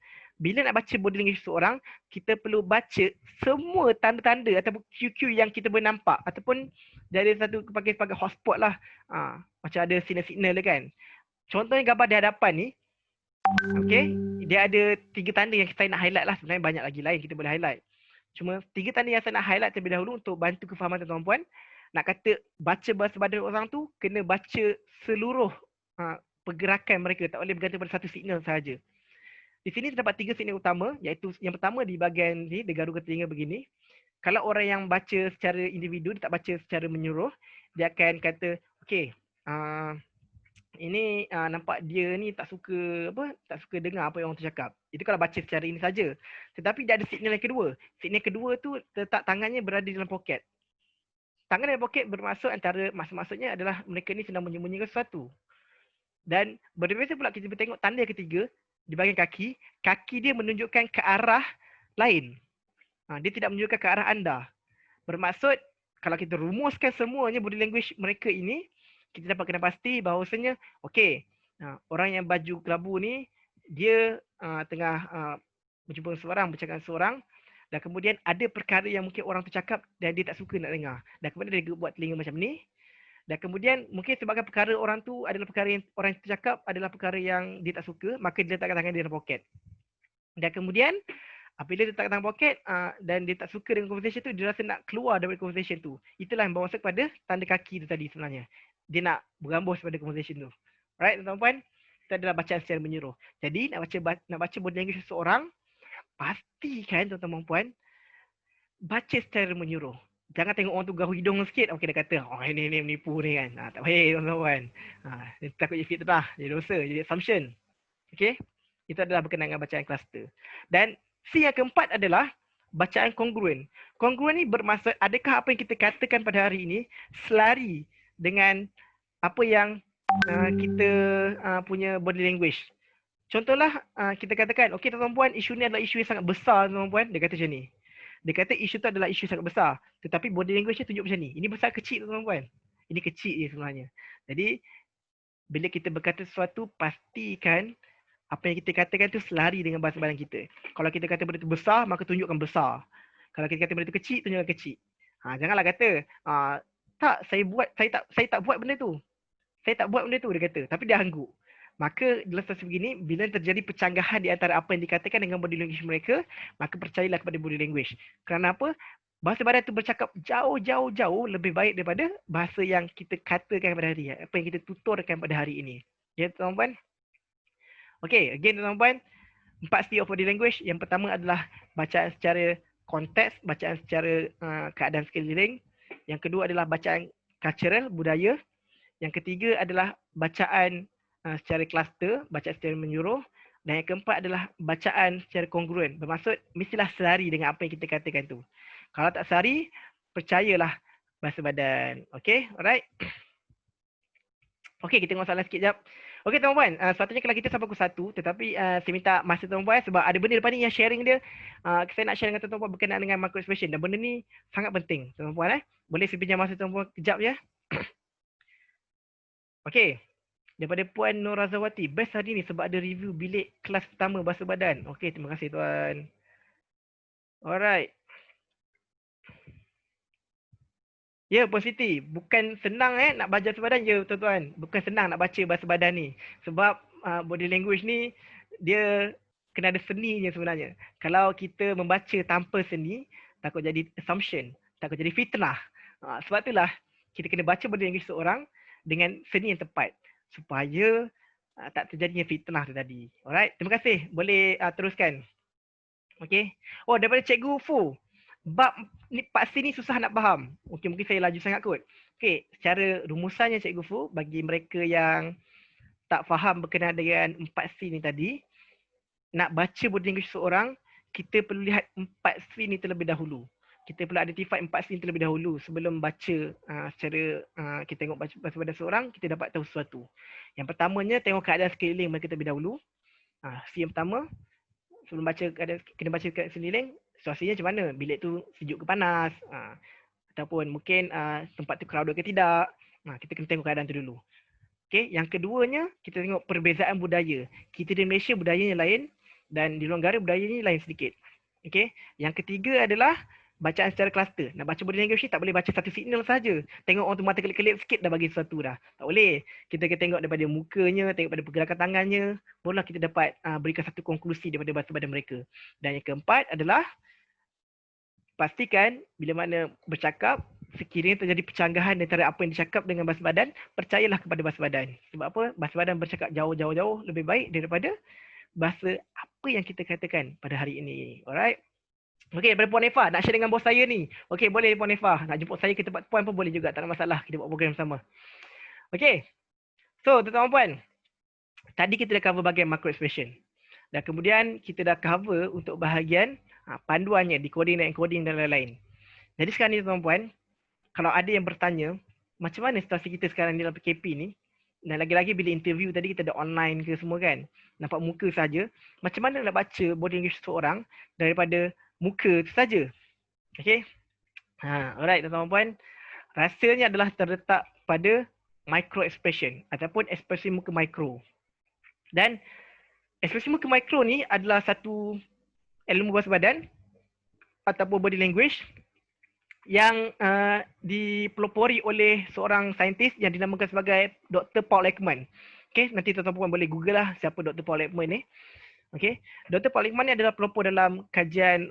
bila nak baca body language seseorang, kita perlu baca semua tanda-tanda ataupun cue-cue yang kita boleh nampak ataupun dari satu sebagai hotspot lah. Macam ada signal-signal kan. Contohnya gambar di hadapan ni, okey, dia ada 3 tanda yang saya nak highlight lah. Sebenarnya banyak lagi lain kita boleh highlight. Cuma 3 tanda yang saya nak highlight terlebih dahulu untuk bantu kefahaman tuan-tuan puan. Nak kata baca bahasa badan orang tu, kena baca seluruh pergerakan mereka, tak boleh bergantung pada satu signal sahaja. Di sini terdapat 3 signal utama, iaitu yang pertama di bahagian ni, di garu telinga begini. Kalau orang yang baca secara individu, dia tak baca secara menyeluruh, dia akan kata, okey, ini nampak dia ni tak suka dengar apa yang orang tu cakap. Itu kalau baca secara ini saja. Tetapi dia ada signal yang kedua. Signal kedua tu letak tangannya berada dalam poket. Tangan dalam poket bermaksud maksudnya adalah mereka ni sedang menyembunyikan sesuatu. Dan berbeza pula kita tengok tanda yang ketiga di bahagian kaki, kaki dia menunjukkan ke arah lain. Dia tidak menunjukkan ke arah anda. Bermaksud kalau kita rumuskan semuanya body language mereka ini, kita dapat kena pasti bahawasanya okey, orang yang baju kelabu ni dia tengah berjumpa seorang, bercakap dengan seorang, dan kemudian ada perkara yang mungkin orang tu cakap dan dia tak suka nak dengar. Dan kemudian dia buat telinga macam ni. Dan kemudian mungkin sebabkan perkara orang tu adalah perkara yang orang tu cakap adalah perkara yang dia tak suka, maka dia letakkan tangan dia dalam poket. Dan kemudian apabila dia letak tangan poket dan dia tak suka dengan conversation tu, dia rasa nak keluar daripada conversation tu. Itulah yang bermaksud kepada tanda kaki tu tadi sebenarnya. Dia nak berambus pada conversation tu. Alright, tuan-tuan, itu adalah bacaan secara menyeluruh. Jadi nak baca body language seseorang, pastikan tuan-tuan dan puan baca secara menyeluruh. Jangan tengok orang tu gahu hidung sikit, okey dah kata, oh ini menipu ni kan. Tak baik tuan-tuan. Dia takut jadi fitnah, jadi dosa, jadi assumption. Okey? Itu adalah berkenaan dengan bacaan kluster. Dan C yang keempat adalah bacaan kongruen. Kongruen ni bermaksud adakah apa yang kita katakan pada hari ini selari dengan apa yang kita punya body language. Contohlah kita katakan, okey tuan-tuan puan, isu ni adalah isu yang sangat besar tuan-tuan puan. Dia kata macam ni. Dia kata isu tu adalah isu sangat besar. Tetapi body language dia tunjuk macam ni. Ini besar kecil tuan-tuan puan. Ini kecil je sebenarnya. Jadi bila kita berkata sesuatu, pastikan apa yang kita katakan tu selari dengan bahasa badan kita. Kalau kita kata benda tu besar, maka tunjukkan besar. Kalau kita kata benda tu kecil, tunjukkan kecil. Janganlah kata tak, saya tak buat benda tu. Saya tak buat benda tu, dia kata. Tapi dia angguk. Maka dalam situasi begini, bila terjadi percanggahan di antara apa yang dikatakan dengan body language mereka, maka percayalah kepada body language. Kerana apa? Bahasa badan tu bercakap jauh lebih baik daripada bahasa yang kita katakan pada hari ini. Apa yang kita tuturkan pada hari ini. Ya, tuan-tuan? Okay, again tuan-tuan, 4 C of body language. Yang pertama adalah bacaan secara konteks, bacaan secara keadaan sekeliling. Yang kedua adalah bacaan cultural, budaya. Yang ketiga adalah bacaan secara kluster, bacaan secara menyeluruh. Dan yang keempat adalah bacaan secara kongruen. Bermaksud mestilah selari dengan apa yang kita katakan tu. Kalau tak selari, percayalah bahasa badan. Okay, alright. Okay, kita tengok soalan sikit jap. Okay tuan-tuan, sepatutnya kalau kita sampai pukul 1, tetapi saya minta masa tuan-tuan sebab ada benda depan ni yang sharing dia. Saya nak share dengan tuan-tuan berkenaan dengan micro expression dan benda ni sangat penting tuan-tuan. Boleh saya pinjam masa tuan-tuan kejap ya. Okay, daripada Puan Nur Razawati, best hari ni sebab ada review bilik kelas pertama bahasa badan. Okay, terima kasih tuan. Alright. Ya, Puan Siti, bukan senang nak baca bahasa badan je tuan-tuan. Bukan senang nak baca bahasa badan ni. Sebab body language ni dia kena ada seninya sebenarnya. Kalau kita membaca tanpa seni, takut jadi assumption, takut jadi fitnah. Sebab itulah kita kena baca body language seorang dengan seni yang tepat supaya tak terjadinya fitnah tu tadi. Alright, terima kasih. Boleh teruskan. Okay. Oh, daripada Cikgu Fu. Bab ni Pak C ni susah nak faham. Okey, mungkin saya laju sangat kot. Okey, secara rumusannya Cikgu Fu, bagi mereka yang tak faham berkenaan dengan 4C ni tadi, nak baca body language seorang, kita perlu lihat 4C ni terlebih dahulu. Kita perlu identify 4C ni terlebih dahulu sebelum baca secara kita tengok bahasa badan seorang, kita dapat tahu sesuatu. Yang pertamanya, tengok keadaan sekeliling mereka terlebih dahulu. C yang pertama, sebelum baca keadaan, kena baca keadaan sekeliling, situasinya macam mana? Bilik tu sejuk ke panas? Ataupun mungkin tempat tu crowded ke tidak? Kita kena tengok keadaan tu dulu. Okay. Yang keduanya, kita tengok perbezaan budaya. Kita di Malaysia budayanya lain dan di luar negara budayanya lain sedikit. Okay. Yang ketiga adalah bacaan secara kluster. Nak baca body language ni tak boleh baca satu signal saja. Tengok orang tu mata kelip-kelip sikit dah bagi sesuatu dah. Tak boleh. Kita kena tengok daripada mukanya, tengok daripada pergerakan tangannya. Barulah kita dapat berikan satu konklusi daripada bahasa badan mereka. Dan yang keempat adalah pastikan bila mana bercakap, sekiranya terjadi percanggahan antara apa yang dicakap dengan bahasa badan, percayalah kepada bahasa badan. Sebab apa? Bahasa badan bercakap jauh lebih baik daripada bahasa apa yang kita katakan pada hari ini. Alright. Okey, daripada Puan Eva, nak share dengan bos saya ni. Okey, boleh Puan Eva. Nak jemput saya ke tempat Puan pun boleh juga, tak ada masalah. Kita buat program sama. Okey. So, tuan-tuan puan, tadi kita dah cover bahagian macro expression. Dan kemudian kita dah cover untuk bahagian panduannya, decoding dan encoding dan lain-lain. Jadi sekarang ni tuan-tuan puan, kalau ada yang bertanya, macam mana situasi kita sekarang ni dalam PKP ni, dan lagi-lagi bila interview tadi kita ada online ke semua kan, nampak muka saja, macam mana nak baca body language seseorang daripada muka tu saja. Okay. Alright tuan-tuan puan, rasanya adalah terletak pada micro expression ataupun ekspresi muka mikro. Dan ekspresi muka mikro ni adalah satu ilmu bahasa badan ataupun body language yang dipelopori oleh seorang saintis yang dinamakan sebagai Dr. Paul Ekman. Okay, nanti tuan-tuan boleh google lah siapa Dr. Paul Ekman ni. Okay, Dr. Paul Ekman ni adalah pelopor dalam kajian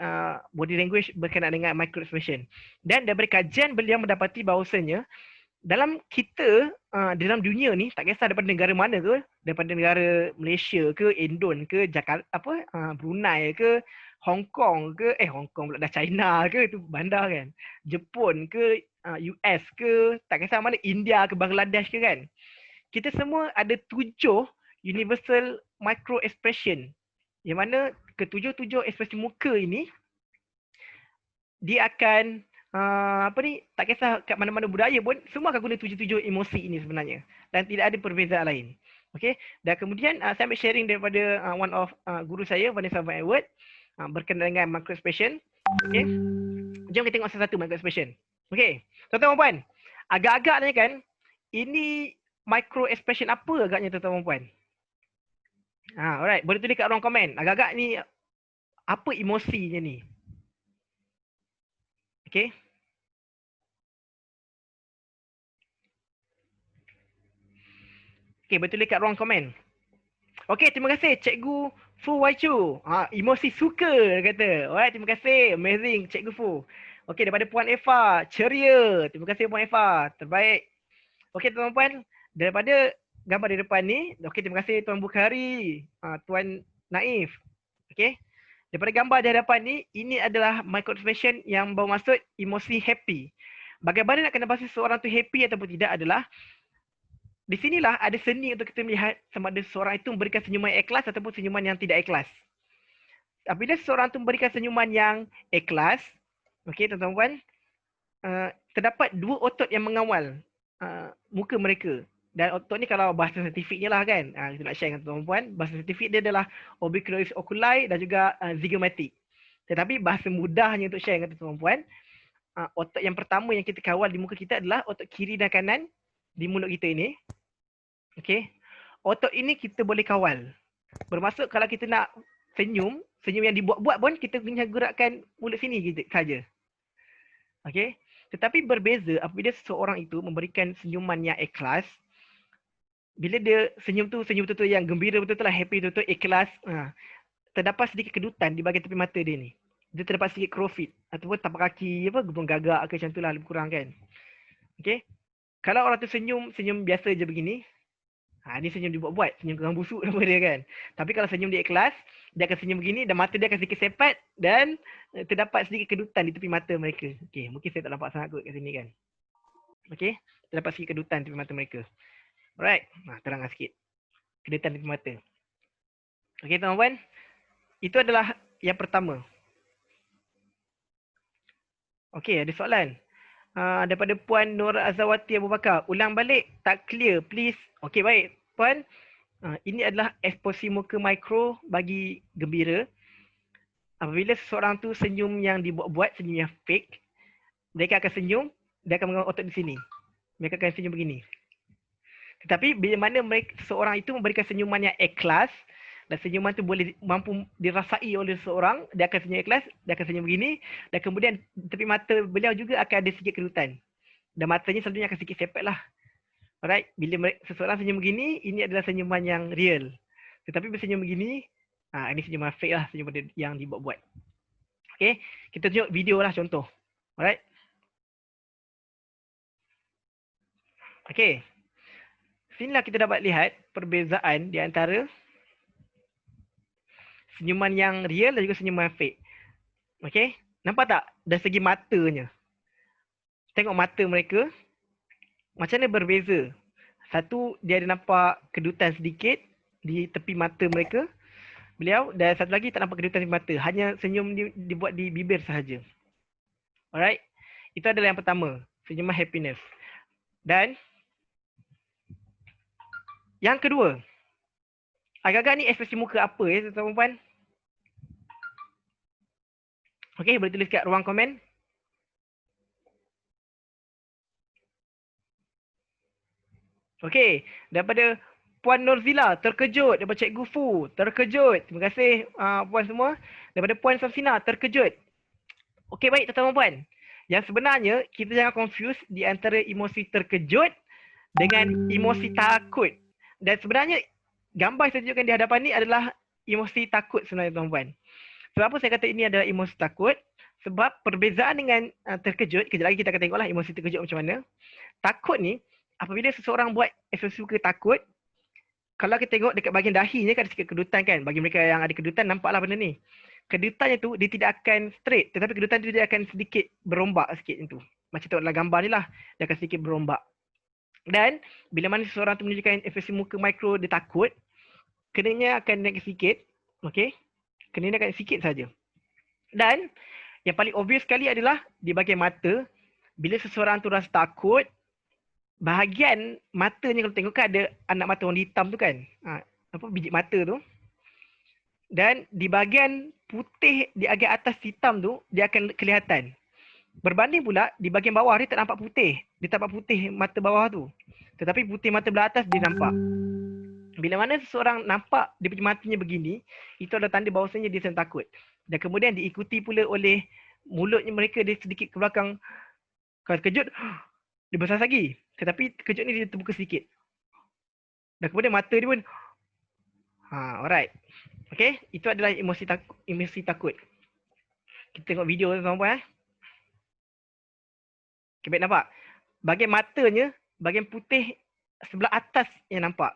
body language berkenaan dengan micro expression. Dan daripada kajian beliau mendapati bahawasanya dalam kita, dalam dunia ni, tak kisah daripada negara mana ke, daripada negara Malaysia ke, Indon ke, Jakarta, Brunei ke, Hong Kong ke, Hong Kong pula dah China ke, itu bandar kan, Jepun ke, US ke, tak kisah mana, India ke, Bangladesh ke kan. Kita semua ada 7 universal micro expression. Yang mana ketujuh-tujuh ekspresi muka ini, dia akan tak kisah kat mana-mana budaya pun, semua akan guna 7 emosi ini sebenarnya. Dan tidak ada perbezaan lain. Okay. Dan kemudian saya ambil sharing daripada one of guru saya, Vanessa Van Edward, berkenaan dengan micro expression. Okay. Jom kita tengok satu-satu micro expression. Okay. Tuan-tuan puan, agak-agaknya kan, ini micro expression apa agaknya tuan-tuan puan? Alright, boleh tulis kat ruang komen. Agak-agak ni apa emosinya ni? Okay. Okay, boleh tulis kat ruang komen. Okay, terima kasih Cikgu Fu Waichu. Emosi suka dia kata. Alright, terima kasih. Amazing Cikgu Fu. Okay, daripada Puan Eva, ceria. Terima kasih Puan Eva. Terbaik. Okay, tuan-tuan puan, daripada gambar di depan ni, okay, terima kasih Tuan Bukhari, Tuan Naif. Okay. Daripada gambar di hadapan ni, ini adalah micro expression yang bermaksud emosi happy. Bagaimana nak kena pasti seorang tu happy ataupun tidak adalah, di sinilah ada seni untuk kita melihat sama ada seorang itu memberikan senyuman yang ikhlas ataupun senyuman yang tidak ikhlas. Apabila seorang itu memberikan senyuman yang ikhlas, okay tuan-tuan puan, terdapat 2 otot yang mengawal muka mereka. Dan otot ni kalau bahasa saintifiknya lah kan, kita nak share dengan tuan-tuan puan, bahasa saintifik dia adalah orbicularis oculi dan juga zygomatic. Tetapi bahasa mudahnya untuk share dengan tuan-tuan puan, otot yang pertama yang kita kawal di muka kita adalah otot kiri dan kanan di mulut kita ini. Okay. Otot ini kita boleh kawal. Bermaksud kalau kita nak senyum yang dibuat-buat pun kita kena gerakkan mulut sini saja. Okay. Tetapi berbeza apabila seseorang itu memberikan senyuman yang ikhlas. Bila dia senyum tu senyum betul-betul yang gembira betul-betul lah, happy betul-betul, ikhlas, terdapat sedikit kedutan di bahagian tepi mata dia ni. Dia terdapat sedikit crowfeet ataupun tapak kaki gebung gagak ke macam tu lah, lebih kurang kan. Okay. Kalau orang tu senyum biasa je begini, ni senyum dibuat-buat, senyum kurang busuk nama dia kan. Tapi kalau senyum dia ikhlas, dia akan senyum begini dan mata dia akan sedikit sepat dan terdapat sedikit kedutan di tepi mata mereka. Okay, mungkin saya tak nampak sangat kot kat sini kan. Okay, terdapat sedikit kedutan di tepi mata mereka. Alright, terangkan sikit. Kedutan di tepi mata. Okay tuan-tuan, itu adalah yang pertama. Okay, ada soalan. Daripada Puan Nur Azawati Abu Bakar, ulang balik, tak clear please. Okey, baik Puan, ini adalah ekspresi muka mikro bagi gembira. Apabila seseorang tu senyum yang dibuat-buat, senyum yang fake, mereka akan senyum, dia akan mengenal otot di sini, mereka akan senyum begini. Tetapi bila mana seseorang itu memberikan senyuman yang ikhlas dan senyuman tu boleh mampu dirasai oleh seseorang, dia akan senyum ikhlas, dia akan senyum begini, dan kemudian tepi mata beliau juga akan ada sedikit kedutan. Dan matanya selalunya akan sedikit sepet lah. Alright, bila seseorang senyum begini, ini adalah senyuman yang real. Tetapi bila senyum begini, ini senyuman fake lah, senyuman yang dibuat-buat. Okay, kita tunjuk video lah contoh. Alright. Okey. Sinilah kita dapat lihat perbezaan di antara senyuman yang real dan juga senyuman yang fake. Okey. Nampak tak dari segi matanya? Tengok mata mereka macam mana berbeza. Satu, dia ada nampak kedutan sedikit di tepi mata mereka. Beliau, dan satu lagi tak nampak kedutan di mata. Hanya senyum dibuat di bibir sahaja. Alright. Itu adalah yang pertama. Senyuman happiness. Dan yang kedua. Agak-agak ni ekspresi muka apa ya tuan-tuan dan puan? Okey, boleh tulis kat ruang komen. Okey, daripada Puan Norzila, terkejut. Daripada Cikgu Fu, terkejut. Terima kasih puan semua. Daripada Puan Samsina, terkejut. Okey, baik tuan-tuan dan puan. Yang sebenarnya, kita jangan confuse di antara emosi terkejut dengan emosi takut. Dan sebenarnya, gambar yang saya tunjukkan di hadapan ni adalah emosi takut sebenarnya tuan-tuan dan puan. Sebab apa saya kata ini adalah emosi takut? Sebab perbezaan dengan terkejut, kejap lagi kita akan tengoklah emosi terkejut macam mana. Takut ni, apabila seseorang buat ekspresi muka takut, kalau kita tengok dekat bahagian dahinya kan ada sikit kedutan kan. Bagi mereka yang ada kedutan, nampaklah benda ni. Kedutannya tu, dia tidak akan straight. Tetapi kedutan tu dia akan sedikit berombak sikit tu. Macam tengok dalam gambar ni lah. Dia akan sedikit berombak. Dan, bila mana seseorang tu menunjukkan ekspresi muka mikro dia takut, keningnya akan naik sikit. Okay. Keningnya akan sikit saja. Dan, yang paling obvious sekali adalah di bahagian mata. Bila seseorang tu rasa takut, bahagian matanya kalau tengok kan ada anak mata warna hitam tu kan. Biji mata tu. Dan di bahagian putih di bahagian atas hitam tu, dia akan kelihatan. Berbanding pula, di bahagian bawah dia tak nampak putih. Dia tak nampak putih mata bawah tu. Tetapi putih mata belah atas dia nampak. Bila mana seseorang nampak dia punya matanya begini, itu adalah tanda bahawasanya dia sedang takut. Dan kemudian diikuti pula oleh mulutnya mereka dia sedikit ke belakang. Kalau terkejut, dia besar lagi. Tetapi terkejut ni dia terbuka sedikit. Dan kemudian mata dia pun alright. Okay, itu adalah emosi takut. Kita tengok video tuan-tuan. Okay, baik nampak. Bahagian matanya, bahagian putih sebelah atas yang nampak.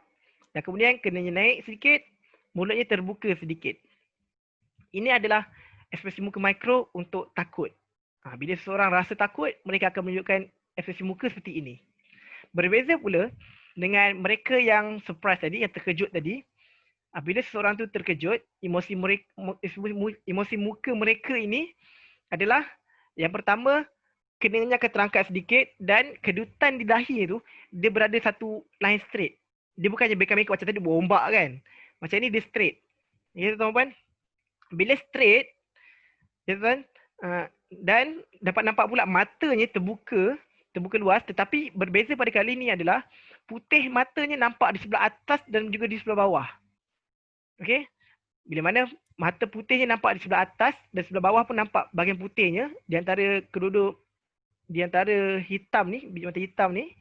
Dan kemudian kenanya naik sedikit, mulutnya terbuka sedikit. Ini adalah ekspresi muka mikro untuk takut. Bila seseorang rasa takut, mereka akan menunjukkan ekspresi muka seperti ini. Berbeza pula dengan mereka yang surprise tadi, yang terkejut tadi. Bila seseorang tu terkejut, emosi muka mereka ini adalah yang pertama, keningnya akan terangkat sedikit dan kedutan di dahi tu, dia berada satu line straight. Dia bukannya beka-beka macam tadi berombak kan. Macam ni dia straight. Ya tuan-tuan. Bila straight, ya tuan, dan dapat nampak pula matanya terbuka luas, tetapi berbeza pada kali ini adalah putih matanya nampak di sebelah atas dan juga di sebelah bawah. Okey. Bila mana mata putihnya nampak di sebelah atas dan sebelah bawah pun nampak bahagian putihnya di antara kedua-dua, di antara hitam ni, biji mata hitam ni,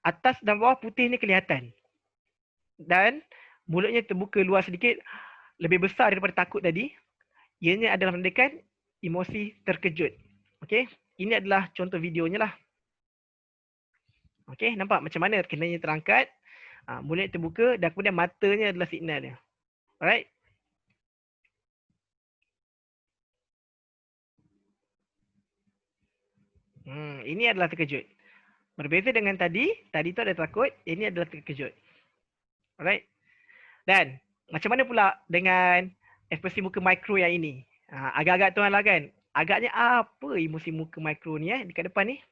atas dan bawah putih ni kelihatan. Dan mulutnya terbuka luas sedikit, lebih besar daripada takut tadi. Ianya adalah menandakan emosi terkejut. Okey, ini adalah contoh videonya lah. Okey, nampak macam mana kenanya terangkat, mulutnya terbuka dan kemudian matanya adalah signal dia. Alright. Ini adalah terkejut. Berbeza dengan tadi tu ada takut, ini adalah terkejut. Alright. Dan macam mana pula dengan ekspresi muka mikro yang ini? Agak-agak tuan lah kan. Agaknya apa emosi muka mikro ni dekat depan ni?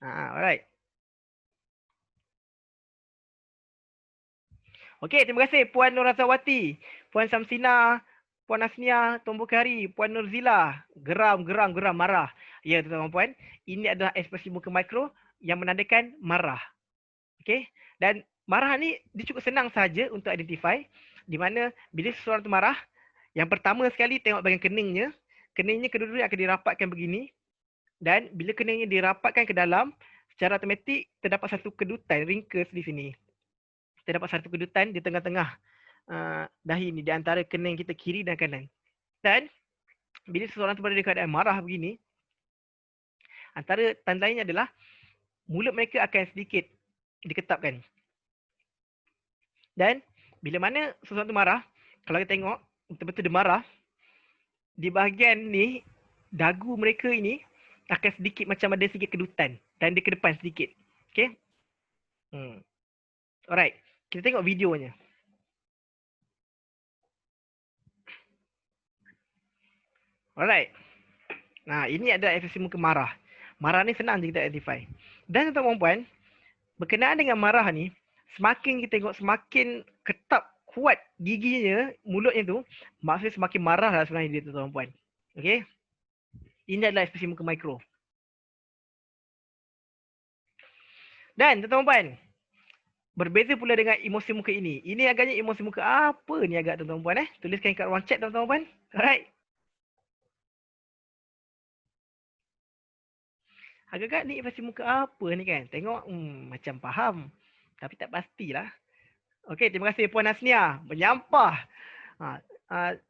Alright. Okey, terima kasih Puan Nur Razawati, Puan Samsina, Puan Asnia, Tuan Bukhari, Puan Nurzila. Geram, marah. Ya tuan-tuan dan puan, ini adalah ekspresi muka mikro yang menandakan marah. Okey, dan marah ni dia cukup senang saja untuk identify. Di mana bila seseorang tu marah, yang pertama sekali tengok bahagian keningnya. Keningnya kedua-dua akan dirapatkan begini. Dan bila keningnya dirapatkan ke dalam, secara automatik terdapat satu kedutan, wrinkles di sini. Terdapat satu kedutan di tengah-tengah dahi ni, di antara kening kita kiri dan kanan. Dan bila seseorang tu berada di keadaan marah begini, antara tanda lainnya adalah mulut mereka akan sedikit diketapkan. Dan bila mana sesuatu marah, kalau kita tengok betul-betul dia marah, di bahagian ni dagu mereka ini akan sedikit macam ada sedikit kedutan dan dia ke depan sedikit. Okay. Alright. Kita tengok videonya. Alright. Nah, ini adalah ekspresi muka marah. Marah ni senang je kita identify. Dan tuan-tuan dan puan, berkenaan dengan marah ni, semakin kita tengok semakin ketat kuat giginya, mulutnya tu, maksudnya semakin marah lah sebenarnya dia tuan-tuan dan puan. Okay. Ini adalah ekspresi muka mikro. Dan tuan-tuan dan puan, berbeza pula dengan emosi muka ini. Ini agaknya emosi muka apa ni agak tuan-tuan dan puan Tuliskan kat ruang chat tuan-tuan dan puan. Alright. Agak-agak ni ekspresi muka apa ni kan? Tengok macam faham. Tapi tak pastilah. Okey, terima kasih Puan Hasnia. Menyampah.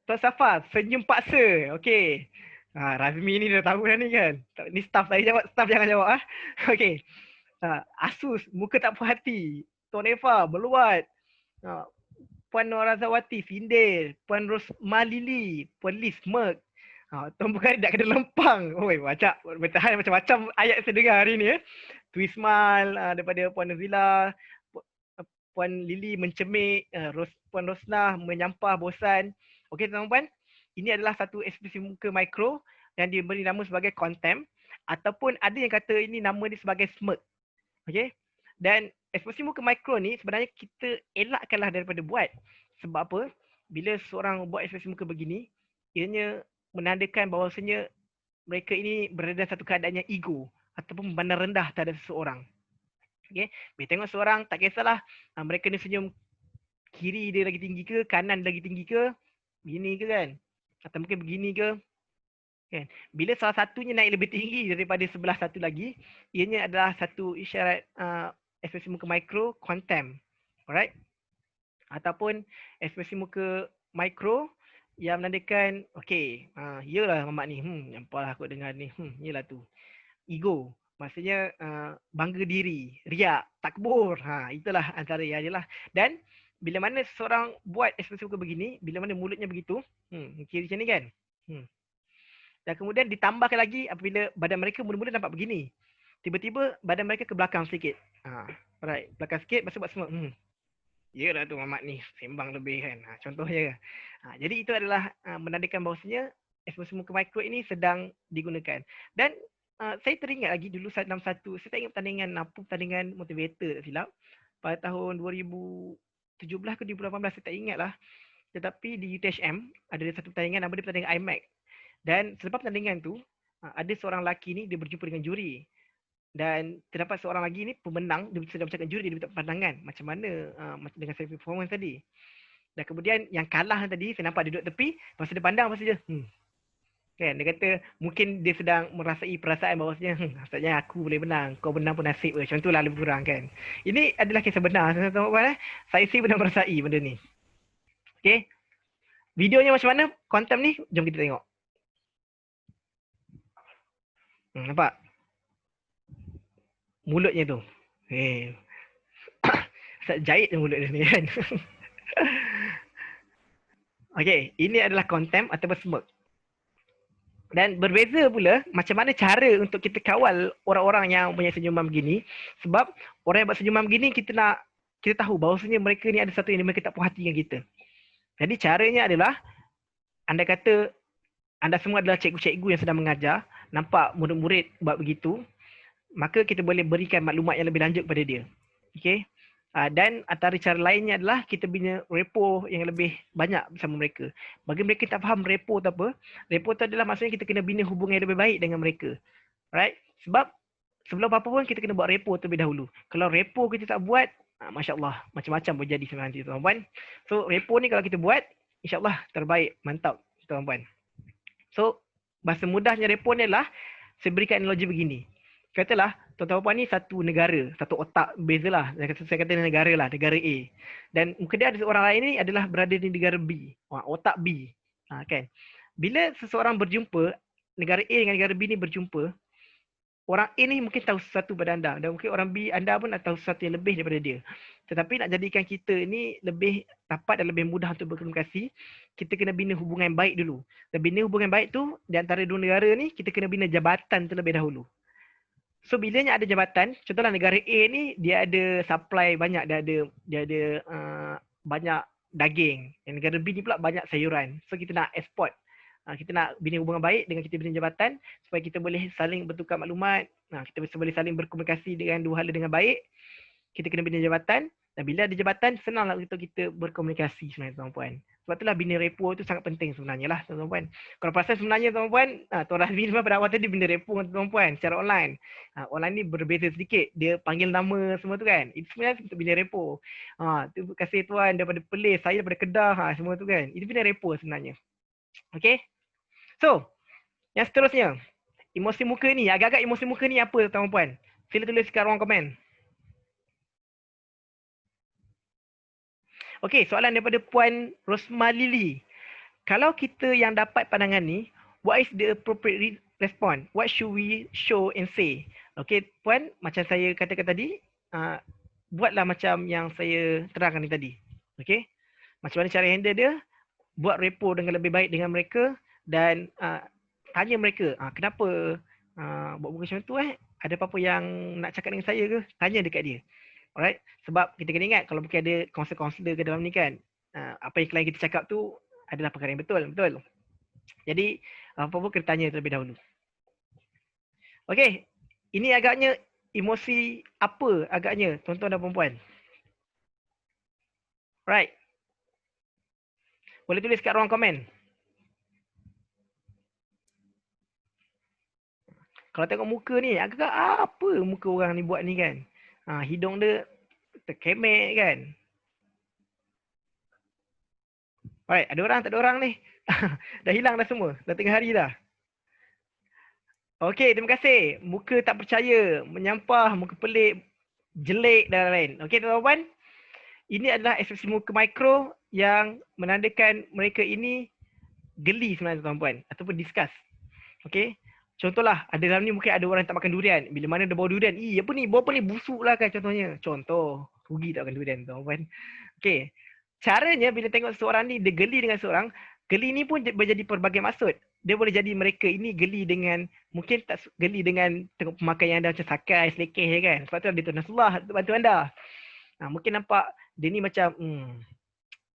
Tuan Safar, senyum paksa. Okey. Razmi ni dah tahu dah ni kan. Ni staff saya jawab, staff jangan jawab Okey. Asus, muka tak puas hati. Tuan Eva, meluat. Puan Norazawati, Findel. Puan Rosmalili, Puan Liz, Merk. Tuan Bukhari tak kena lempang. Oi, baca bertahan macam-macam ayat saya dengar hari ni Twismal daripada Puan Nazila, Puan Lili mencemik, Puan Rosnah menyampah bosan. Okey tuan-tuan, ini adalah satu ekspresi muka mikro yang diberi nama sebagai contempt ataupun ada yang kata ini nama dia sebagai smirk. Okey. Dan ekspresi muka mikro ni sebenarnya kita elakkanlah daripada buat. Sebab apa? Bila seorang buat ekspresi muka begini, ianya menandakan bahawasanya mereka ini berada dalam satu keadaan yang ego ataupun memandang rendah terhadap seseorang. Okay. Bila tengok seorang, tak kisahlah mereka ni senyum kiri dia lagi tinggi ke, kanan lagi tinggi ke, begini ke kan, atau mungkin begini ke kan. Bila salah satunya naik lebih tinggi daripada sebelah satu lagi, ianya adalah satu isyarat ekspresi muka mikro contempt. Alright. Ataupun ekspresi muka mikro yang menandakan, okey, iyalah mamak ni, nyampahlah aku dengar ni, iyalah tu. Ego, maksudnya bangga diri, riak, takbur, itulah antara yang adalah. Dan bila mana seseorang buat ekspresi muka begini, bila mana mulutnya begitu, kiri macam ni kan. Dan kemudian ditambahkan lagi apabila badan mereka mula-mula nampak begini. Tiba-tiba badan mereka ke belakang sedikit. Right, belakang sikit, lepas tu buat semua, yalah tu mamak ni sembang lebih kan. Contohnya. Jadi itu adalah menandakan bahawasanya ekspresi muka mikro ini sedang digunakan. Dan saya teringat lagi dulu dalam satu, saya tak ingat pertandingan apa, pertandingan motivator tak silap. Pada tahun 2017 ke 2018 saya tak ingat lah. Tetapi di UTHM ada satu pertandingan, nama dia pertandingan IMAC. Dan selepas pertandingan tu ada seorang lelaki ni dia berjumpa dengan juri. Dan terdapat seorang lagi ni pemenang, dia sedang bercakap juri, dia minta pandangan macam mana dengan self performance tadi. Dan kemudian yang kalah tadi saya nampak dia duduk tepi, lepas dia pandang lepas dia kan, dia kata mungkin dia sedang merasai perasaan bahawasanya maksudnya aku boleh menang, kau menang pun nasib macam tu lah lebih kurang kan. Ini adalah kisah benar tuan-tuan. Saya sih benar merasai benda ni. Okey. Videonya macam mana? Contempt ni jom kita tengok. Nampak? Mulutnya tu. Jahit mulut dia ni kan. Okey, ini adalah contempt ataupun smirk. Dan berbeza pula macam mana cara untuk kita kawal orang-orang yang punya senyuman begini. Sebab orang yang buat senyuman begini kita tahu bahawasanya mereka ni ada satu yang mereka tak puas hati dengan kita. Jadi caranya adalah anda kata anda semua adalah cikgu-cikgu yang sedang mengajar, nampak murid-murid buat begitu, maka kita boleh berikan maklumat yang lebih lanjut kepada dia. Okey. Dan antara cara lainnya adalah kita bina repo yang lebih banyak bersama mereka. Bagi mereka tak faham repo tu apa, repo tu adalah maksudnya kita kena bina hubungan yang lebih baik dengan mereka. Right? Sebab sebelum apa pun kita kena buat repo terlebih dahulu. Kalau repo kita tak buat, masya-Allah, macam-macam boleh jadi sebenarnya tuan-tuan. So repo ni kalau kita buat, insya-Allah terbaik, mantap tuan-tuan. So bahasa mudahnya repo ni adalah saya berikan analogi begini. Katalah tuan-tuan puan ni satu negara, satu otak bezalah. Saya kata negara lah, negara A. Dan mungkin dia ada seorang lain ni adalah berada di negara B. Otak B. Kan. Bila seseorang berjumpa, negara A dengan negara B ni berjumpa, orang A ni mungkin tahu sesuatu pada anda dan mungkin orang B anda pun nak tahu sesuatu yang lebih daripada dia. Tetapi nak jadikan kita ni lebih rapat dan lebih mudah untuk berkomunikasi, kita kena bina hubungan yang baik dulu. Dan bina hubungan baik tu di antara dua negara ni, kita kena bina jabatan terlebih dahulu. So bilanya ada jabatan, contohlah negara A ni dia ada supply banyak, dia ada banyak daging. Yang negara B ni pula banyak sayuran. So kita nak export. Kita nak bina hubungan baik dengan kita bina jabatan supaya kita boleh saling bertukar maklumat. Kita boleh saling berkomunikasi dengan dua hala dengan baik. Kita kena bina jabatan. Dan bila ada jabatan, senanglah untuk kita berkomunikasi sebenarnya tuan-puan. Sebab itulah bina repo tu sangat penting sebenarnya lah tuan-puan. Kalau perasan sebenarnya tuan-puan, Tuan Razmi memang pada awal tadi bina repo dengan tuan-puan secara online. Online ni berbeza sedikit. Dia panggil nama semua tu kan. Itu sebenarnya untuk bina repo. Terima kasih tuan daripada Perlis, saya daripada Kedah, semua tu kan. Itu bina repo sebenarnya. Okay. So, yang seterusnya, emosi muka ni, agak-agak emosi muka ni apa tuan-puan? Sila tulis kat ruang komen. Okey, soalan daripada Puan Rosma Lili. Kalau kita yang dapat pandangan ni, what is the appropriate response? What should we show and say? Okey, Puan, macam saya katakan tadi, buatlah macam yang saya terangkan ni tadi. Okey? Macam mana cara handle dia? Buat repo dengan lebih baik dengan mereka dan tanya mereka, kenapa buat muka macam tu Ada apa-apa yang nak cakap dengan saya ke? Tanya dekat dia. Alright, sebab kita kena ingat kalau mungkin ada kaunselor-kaunselor ke dalam ni kan, apa yang klien kita cakap tu adalah perkara yang betul. Jadi apa-apa kena tanya terlebih dahulu. Okey, ini agaknya emosi apa agaknya tuan-tuan dan puan-puan? Right. Boleh tulis kat ruang komen. Kalau tengok muka ni, agak apa muka orang ni buat ni kan? Hidung dia terkemek kan? Alright, ada orang tak ada orang ni? Dah hilang dah semua, dah tengah hari dah. Okey, terima kasih. Muka tak percaya, menyampah, muka pelik, jelek dan lain-lain. Okey tuan-tuan, ini adalah ekspresi muka mikro yang menandakan mereka ini geli sebenarnya tuan-tuan ataupun disgust. Okey. Contohlah, ada dalam ni mungkin ada orang yang tak makan durian. Bila mana dia bawa durian, apa ni? Bawa apa ni? Busuk lah kan contohnya. Contoh, rugi tak makan durian tuan-tuan. Okey. Caranya bila tengok seorang ni, dia geli dengan seorang, geli ni pun berjadi pelbagai maksud. Dia boleh jadi mereka ini geli dengan, mungkin tak geli dengan tengok pemakaian anda macam sakai, selekeh kan. Sebab tu dia tu Nasrullah bantu anda. Mungkin nampak dia ni macam,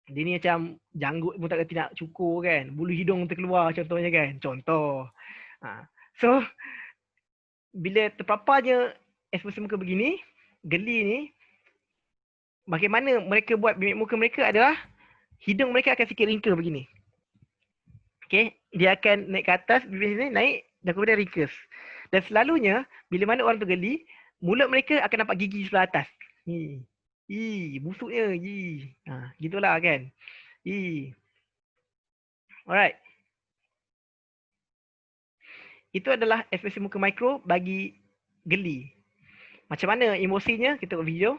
dia ni macam janggut pun tak kerti nak cukur kan. Bulu hidung terkeluar contohnya kan. Contoh. So, bila terpaparnya ekspresi muka begini, geli ni, bagaimana mereka buat mimik muka mereka adalah hidung mereka akan sikit ringkes begini. Okay, dia akan naik ke atas, bibir sini naik dan kemudian ringkes. Dan selalunya, bila mana orang tu geli, mulut mereka akan nampak gigi sebelah atas. Busuknya. Gitulah kan. Alright. Itu adalah ekspresi muka mikro bagi geli. Macam mana emosinya? Kita tengok video.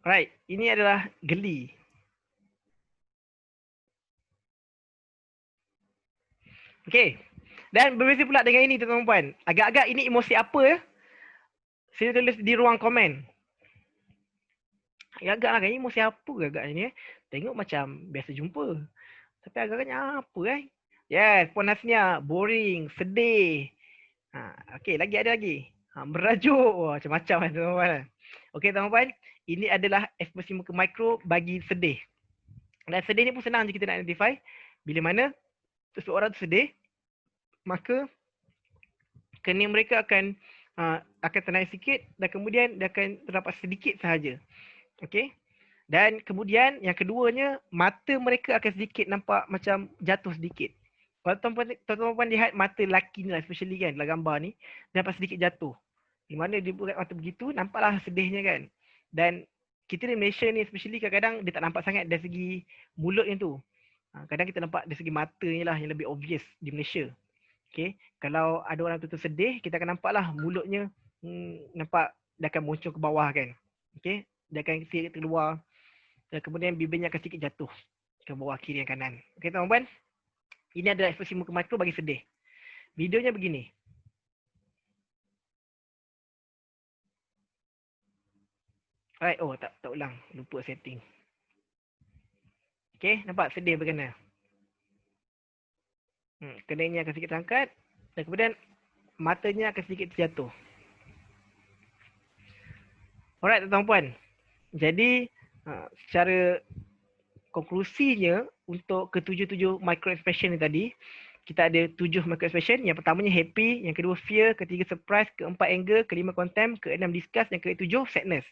Alright, ini adalah geli. Okey. Dan berbeza pula dengan ini tuan-tuan. Agak-agak ini emosi apa ya? Sila tulis di ruang komen. Agak-agak lah, ini emosi apa agak ini Tengok macam biasa jumpa. Tapi agaknya apa Yes, Puan Hasnia, boring, sedih. Okey, ada lagi. Merajuk. Macam-macam kan tuan-tuan. Okey tuan-tuan, ini adalah ekspresi muka mikro bagi sedih. Dan sedih ni pun senang je kita nak identify. Bila mana seseorang tu sedih, maka kening mereka akan ternaik sikit dan kemudian dia akan terdapat sedikit sahaja. Okey. Dan kemudian yang keduanya, mata mereka akan sedikit nampak macam jatuh sedikit. Kalau tuan-tuan lihat mata lelaki ni lah, especially kan dalam gambar ni, dia nampak sedikit jatuh. Di mana dia buat mata begitu, nampaklah sedihnya kan. Dan kita di Malaysia ni especially kadang-kadang dia tak nampak sangat dari segi mulutnya tu. Kadang kita nampak dari segi matanya lah yang lebih obvious di Malaysia. Okay. Kalau ada orang tu sedih, kita akan nampaklah mulutnya nampak dia akan muncul ke bawah kan. Okay. Dia akan sikit keluar dan kemudian bibirnya akan sikit jatuh. ke bawah kiri dan kanan. Okey tuan-tuan. Ini adalah ekspresi muka makro bagi sedih. Videonya begini. Alright, oh tak ulang, lupa setting. Okey, nampak sedih berkena. Keningnya akan sedikit terangkat dan kemudian matanya akan sedikit terjatuh. Alright tuan-tuan. Jadi secara konklusinya untuk ketujuh-tujuh micro expression ni tadi, kita ada 7 micro expression. Yang pertamanya happy, yang kedua fear, ketiga surprise, keempat anger, kelima contempt, keenam disgust, yang ketujuh sadness.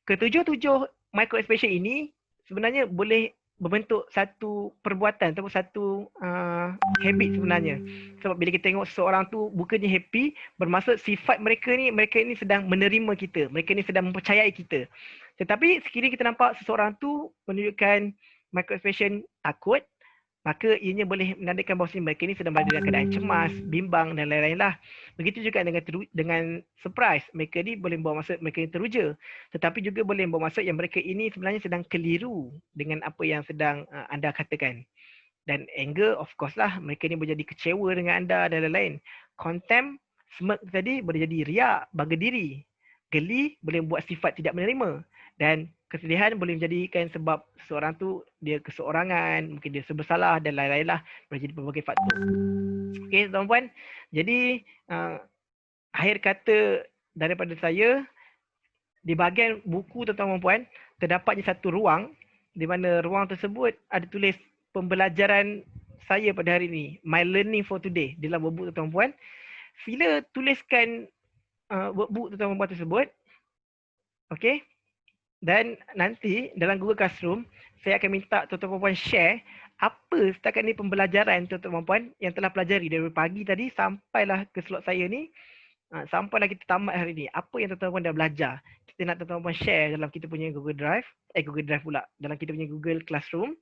Ketujuh-tujuh micro expression ini sebenarnya boleh berbentuk satu perbuatan ataupun satu habit sebenarnya. Sebab bila kita tengok seseorang tu bukannya happy, bermaksud sifat mereka ni sedang menerima kita, mereka ni sedang mempercayai kita. Tetapi sekiranya kita nampak seseorang tu menunjukkan micro expression takut, maka ianya boleh menandakan bahawa mereka ni sedang berada dalam keadaan cemas, bimbang dan lain-lain lah. Begitu juga dengan surprise, mereka ni boleh membawa maksud mereka ni teruja. Tetapi juga boleh membawa maksud yang mereka ini sebenarnya sedang keliru dengan apa yang sedang anda katakan. Dan anger, of course lah, mereka ni boleh jadi kecewa dengan anda dan lain-lain. Contempt, smirk tadi boleh jadi riak, bangga diri. Geli boleh membuat sifat tidak menerima. Dan kesedihan boleh menjadikan sebab seseorang tu dia keseorangan, mungkin dia bersalah dan lain-lain lah, boleh jadi berbagai faktor. Okey tuan-puan, jadi akhir kata daripada saya, di bahagian buku tuan-tuan puan terdapatnya satu ruang di mana ruang tersebut ada tulis pembelajaran saya pada hari ini, my learning for today, dalam workbook tuan-tuan puan. Sila tuliskan workbook tuan-tuan puan tersebut. Okey. Dan nanti dalam Google Classroom, saya akan minta tuan-tuan puan share apa setakat ni pembelajaran tuan-tuan puan yang telah pelajari dari pagi tadi sampailah ke slot saya ni. Sampailah kita tamat hari ni. Apa yang tuan-tuan puan dah belajar. Kita nak tuan-tuan puan share dalam kita punya Google Drive. Google Drive pula. Dalam kita punya Google Classroom.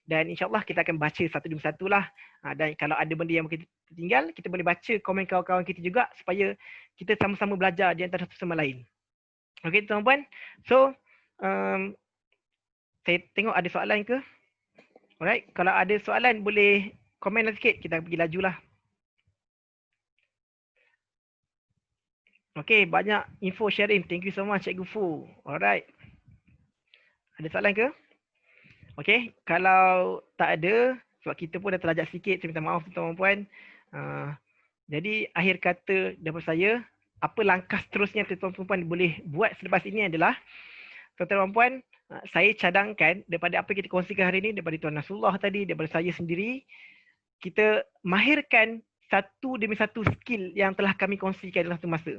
Dan insyaAllah kita akan baca satu demi satu lah. Dan kalau ada benda yang mungkin tertinggal, kita boleh baca komen kawan-kawan kita juga supaya kita sama-sama belajar di antara satu sama lain. Okey tuan-tuan puan. So, saya tengok ada soalan ke? Alright, kalau ada soalan boleh komen lah sikit, kita pergi lajulah. Okay, banyak info sharing. Thank you so much Cikgu Fu. Alright. Ada soalan ke? Okay, kalau tak ada, sebab kita pun dah terlajak sikit, saya minta maaf tuan-tuan puan. Jadi akhir kata daripada saya, apa langkah seterusnya tuan-tuan puan boleh buat selepas ini adalah, tuan-tuan puan, saya cadangkan daripada apa yang kita kongsikan hari ini, daripada Tuan Nasrullah tadi, daripada saya sendiri, kita mahirkan satu demi satu skill yang telah kami kongsikan dalam satu masa.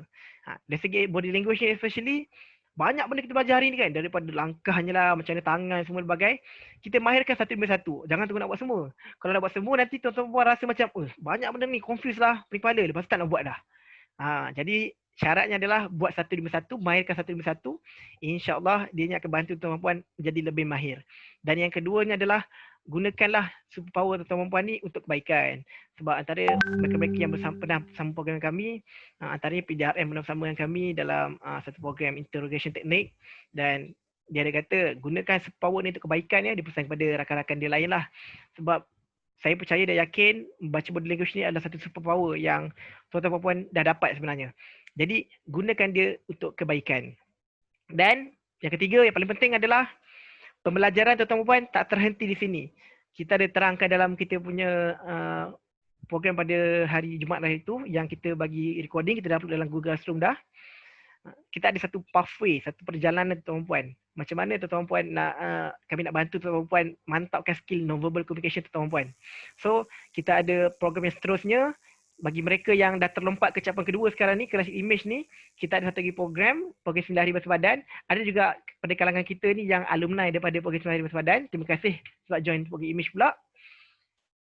Dari segi body language especially, banyak benda kita belajar hari ni kan, daripada langkahnya lah, macam mana tangan, semua berbagai. Kita mahirkan satu demi satu. Jangan tunggu nak buat semua. Kalau nak buat semua, nanti tuan-tuan puan rasa macam, banyak benda ni, confuse lah, pening kepala, lepas tu tak nak buat dah. Jadi syaratnya adalah buat satu demi satu, mahirkan satu demi satu. InsyaAllah dia akan bantu tuan-tuan puan menjadi lebih mahir. Dan yang keduanya adalah gunakanlah superpower tuan-tuan puan ni untuk kebaikan. Sebab antara mereka-mereka yang pernah bersama program kami, antaranya PDRM pernah bersama dengan kami dalam satu program interrogation teknik, dan dia ada kata gunakan superpower ni untuk kebaikan ya, dia pesan kepada rakan-rakan dia lain lah. Sebab saya percaya dan yakin membaca body language ni adalah satu superpower yang tuan-tuan puan dah dapat sebenarnya. Jadi gunakan dia untuk kebaikan. Dan yang ketiga, yang paling penting adalah pembelajaran tuan-tuan puan tak terhenti di sini. Kita ada terangkan dalam kita punya program pada hari Jumaat hari itu yang kita bagi recording, kita dah upload dalam Google Classroom dah. Kita ada satu pathway, satu perjalanan tuan-tuan puan. Macam mana tuan-tuan puan nak kami nak bantu tuan-tuan puan mantapkan skill non-verbal communication tuan-tuan puan. So, kita ada program yang seterusnya. Bagi mereka yang dah terlompat ke caparan kedua sekarang ni, kelas image ni, kita ada satu lagi program 9 hari bersebadan. Ada juga pada kalangan kita ni yang alumni daripada program 9 hari bersebadan. Terima kasih sebab join program image pula.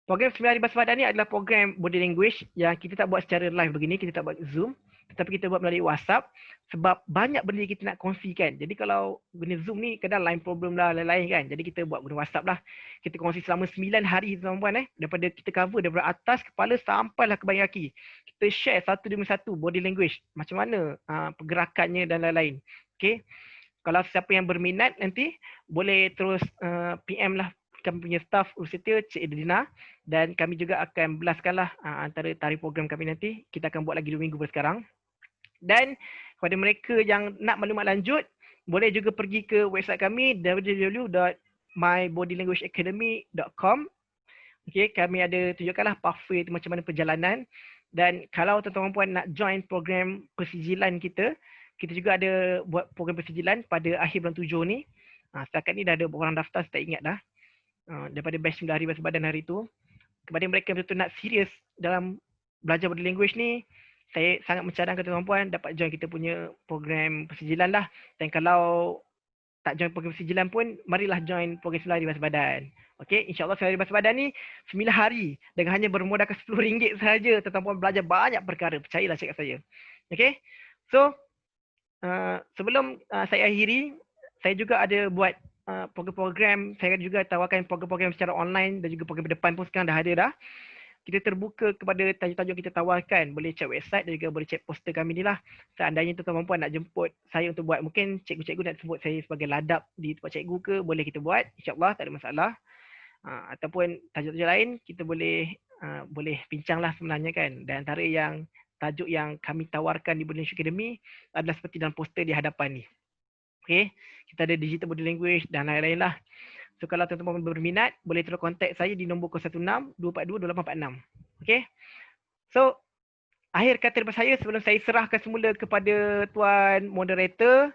Program 9 hari bersebadan ni adalah program body language yang kita tak buat secara live begini, kita tak buat Zoom, tetapi kita buat melalui WhatsApp sebab banyak benda kita nak kongsikan. Jadi kalau guna Zoom ni kadang line problem lah, lain-lain kan. Jadi kita buat guna WhatsApp lah. Kita kongsi selama 9 hari tuan-tuan daripada kita cover daripada atas kepala sampailah ke bahagian kaki. Kita share satu demi satu body language, macam mana pergerakannya dan lain-lain. Okay. Kalau siapa yang berminat nanti boleh terus PM lah kami punya staff Urusita, Cik Edina, dan kami juga akan belaskanlah antara tarikh program kami nanti. Kita akan buat lagi 2 minggu sekarang. Dan kepada mereka yang nak maklumat lanjut, boleh juga pergi ke website kami www.mybodylanguageacademy.com. Okay, kami ada tunjukkanlah pathway tu macam mana perjalanan. Dan kalau tuan-tuan puan nak join program persijilan kita, kita juga ada buat program persijilan pada akhir bulan 7 ni. Setakat ni dah ada orang daftar, saya tak ingat dah. Daripada batch 9 hari bahasa badan hari tu. Kepada mereka yang betul-betul nak serius dalam belajar body language ni, saya sangat mencadangkan tuan-tuan puan dapat join kita punya program persijilan lah. Dan kalau tak join program persijilan pun, marilah join program 9 hari bahasa badan. Okey, insyaAllah 9 hari bahasa badan ni 9 hari dengan hanya bermodalkan RM10 sahaja, tuan-tuan puan belajar banyak perkara. Percayalah cakap saya. Okey, so sebelum saya akhiri, saya juga ada buat program-program, saya juga tawarkan program-program secara online dan juga program depan pun sekarang dah ada dah. Kita terbuka kepada tajuk-tajuk kita tawarkan. Boleh cek website dan juga boleh cek poster kami ni lah. Seandainya tuan-tuan puan nak jemput saya untuk buat, mungkin cikgu-cikgu nak sebut saya sebagai ladap di tempat cikgu ke, boleh kita buat. InsyaAllah tak ada masalah. Ataupun tajuk-tajuk lain kita boleh bincang lah sebenarnya kan. Dan antara yang tajuk yang kami tawarkan di Body Language Academy adalah seperti dalam poster di hadapan ni. Okay, kita ada digital body language dan lain-lain lah. So kalau tuan-tuan berminat, boleh terus kontak saya di nombor 016-242-2846. Okay. So, akhir kata daripada saya sebelum saya serahkan semula kepada tuan moderator,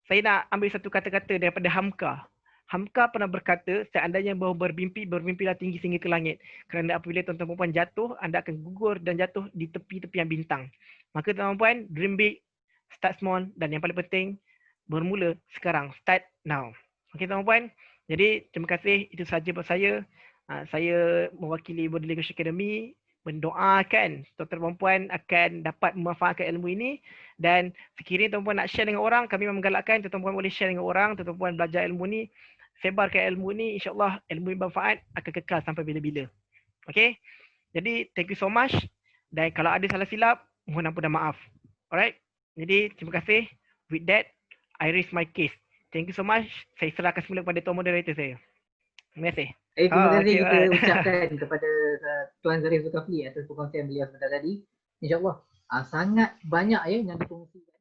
saya nak ambil satu kata-kata daripada Hamka. Hamka pernah berkata, seandainya bahu bermimpilah tinggi sehingga ke langit. Kerana apabila tuan-tuan perempuan jatuh, anda akan gugur dan jatuh di tepi-tepian bintang. Maka tuan-tuan perempuan, dream big, start small, dan yang paling penting, bermula sekarang. Start now. Okey tuan-tuan, jadi terima kasih, itu sahaja buat saya. Saya mewakili Body Language Academy mendoakan tuan-tuan perempuan akan dapat memanfaatkan ilmu ini, dan sekiranya tuan-tuan nak share dengan orang, kami menggalakkan tuan-tuan perempuan boleh share dengan orang, tuan-tuan perempuan belajar ilmu ini, sebarkan ilmu ini, insya-Allah ilmu yang bermanfaat akan kekal sampai bila-bila. Okey. Jadi thank you so much, dan kalau ada salah silap mohon ampun dan maaf. Alright. Jadi terima kasih. With that, I raise my case. Thank you so much. Saya serahkan semula kepada tuan moderator saya. Terima kasih. Terima kasih kita ucapkan kepada Tuan Zarif Zulkafli atas perkongsian beliau sebentar tadi. InsyaAllah sangat banyak yang dikongsikan.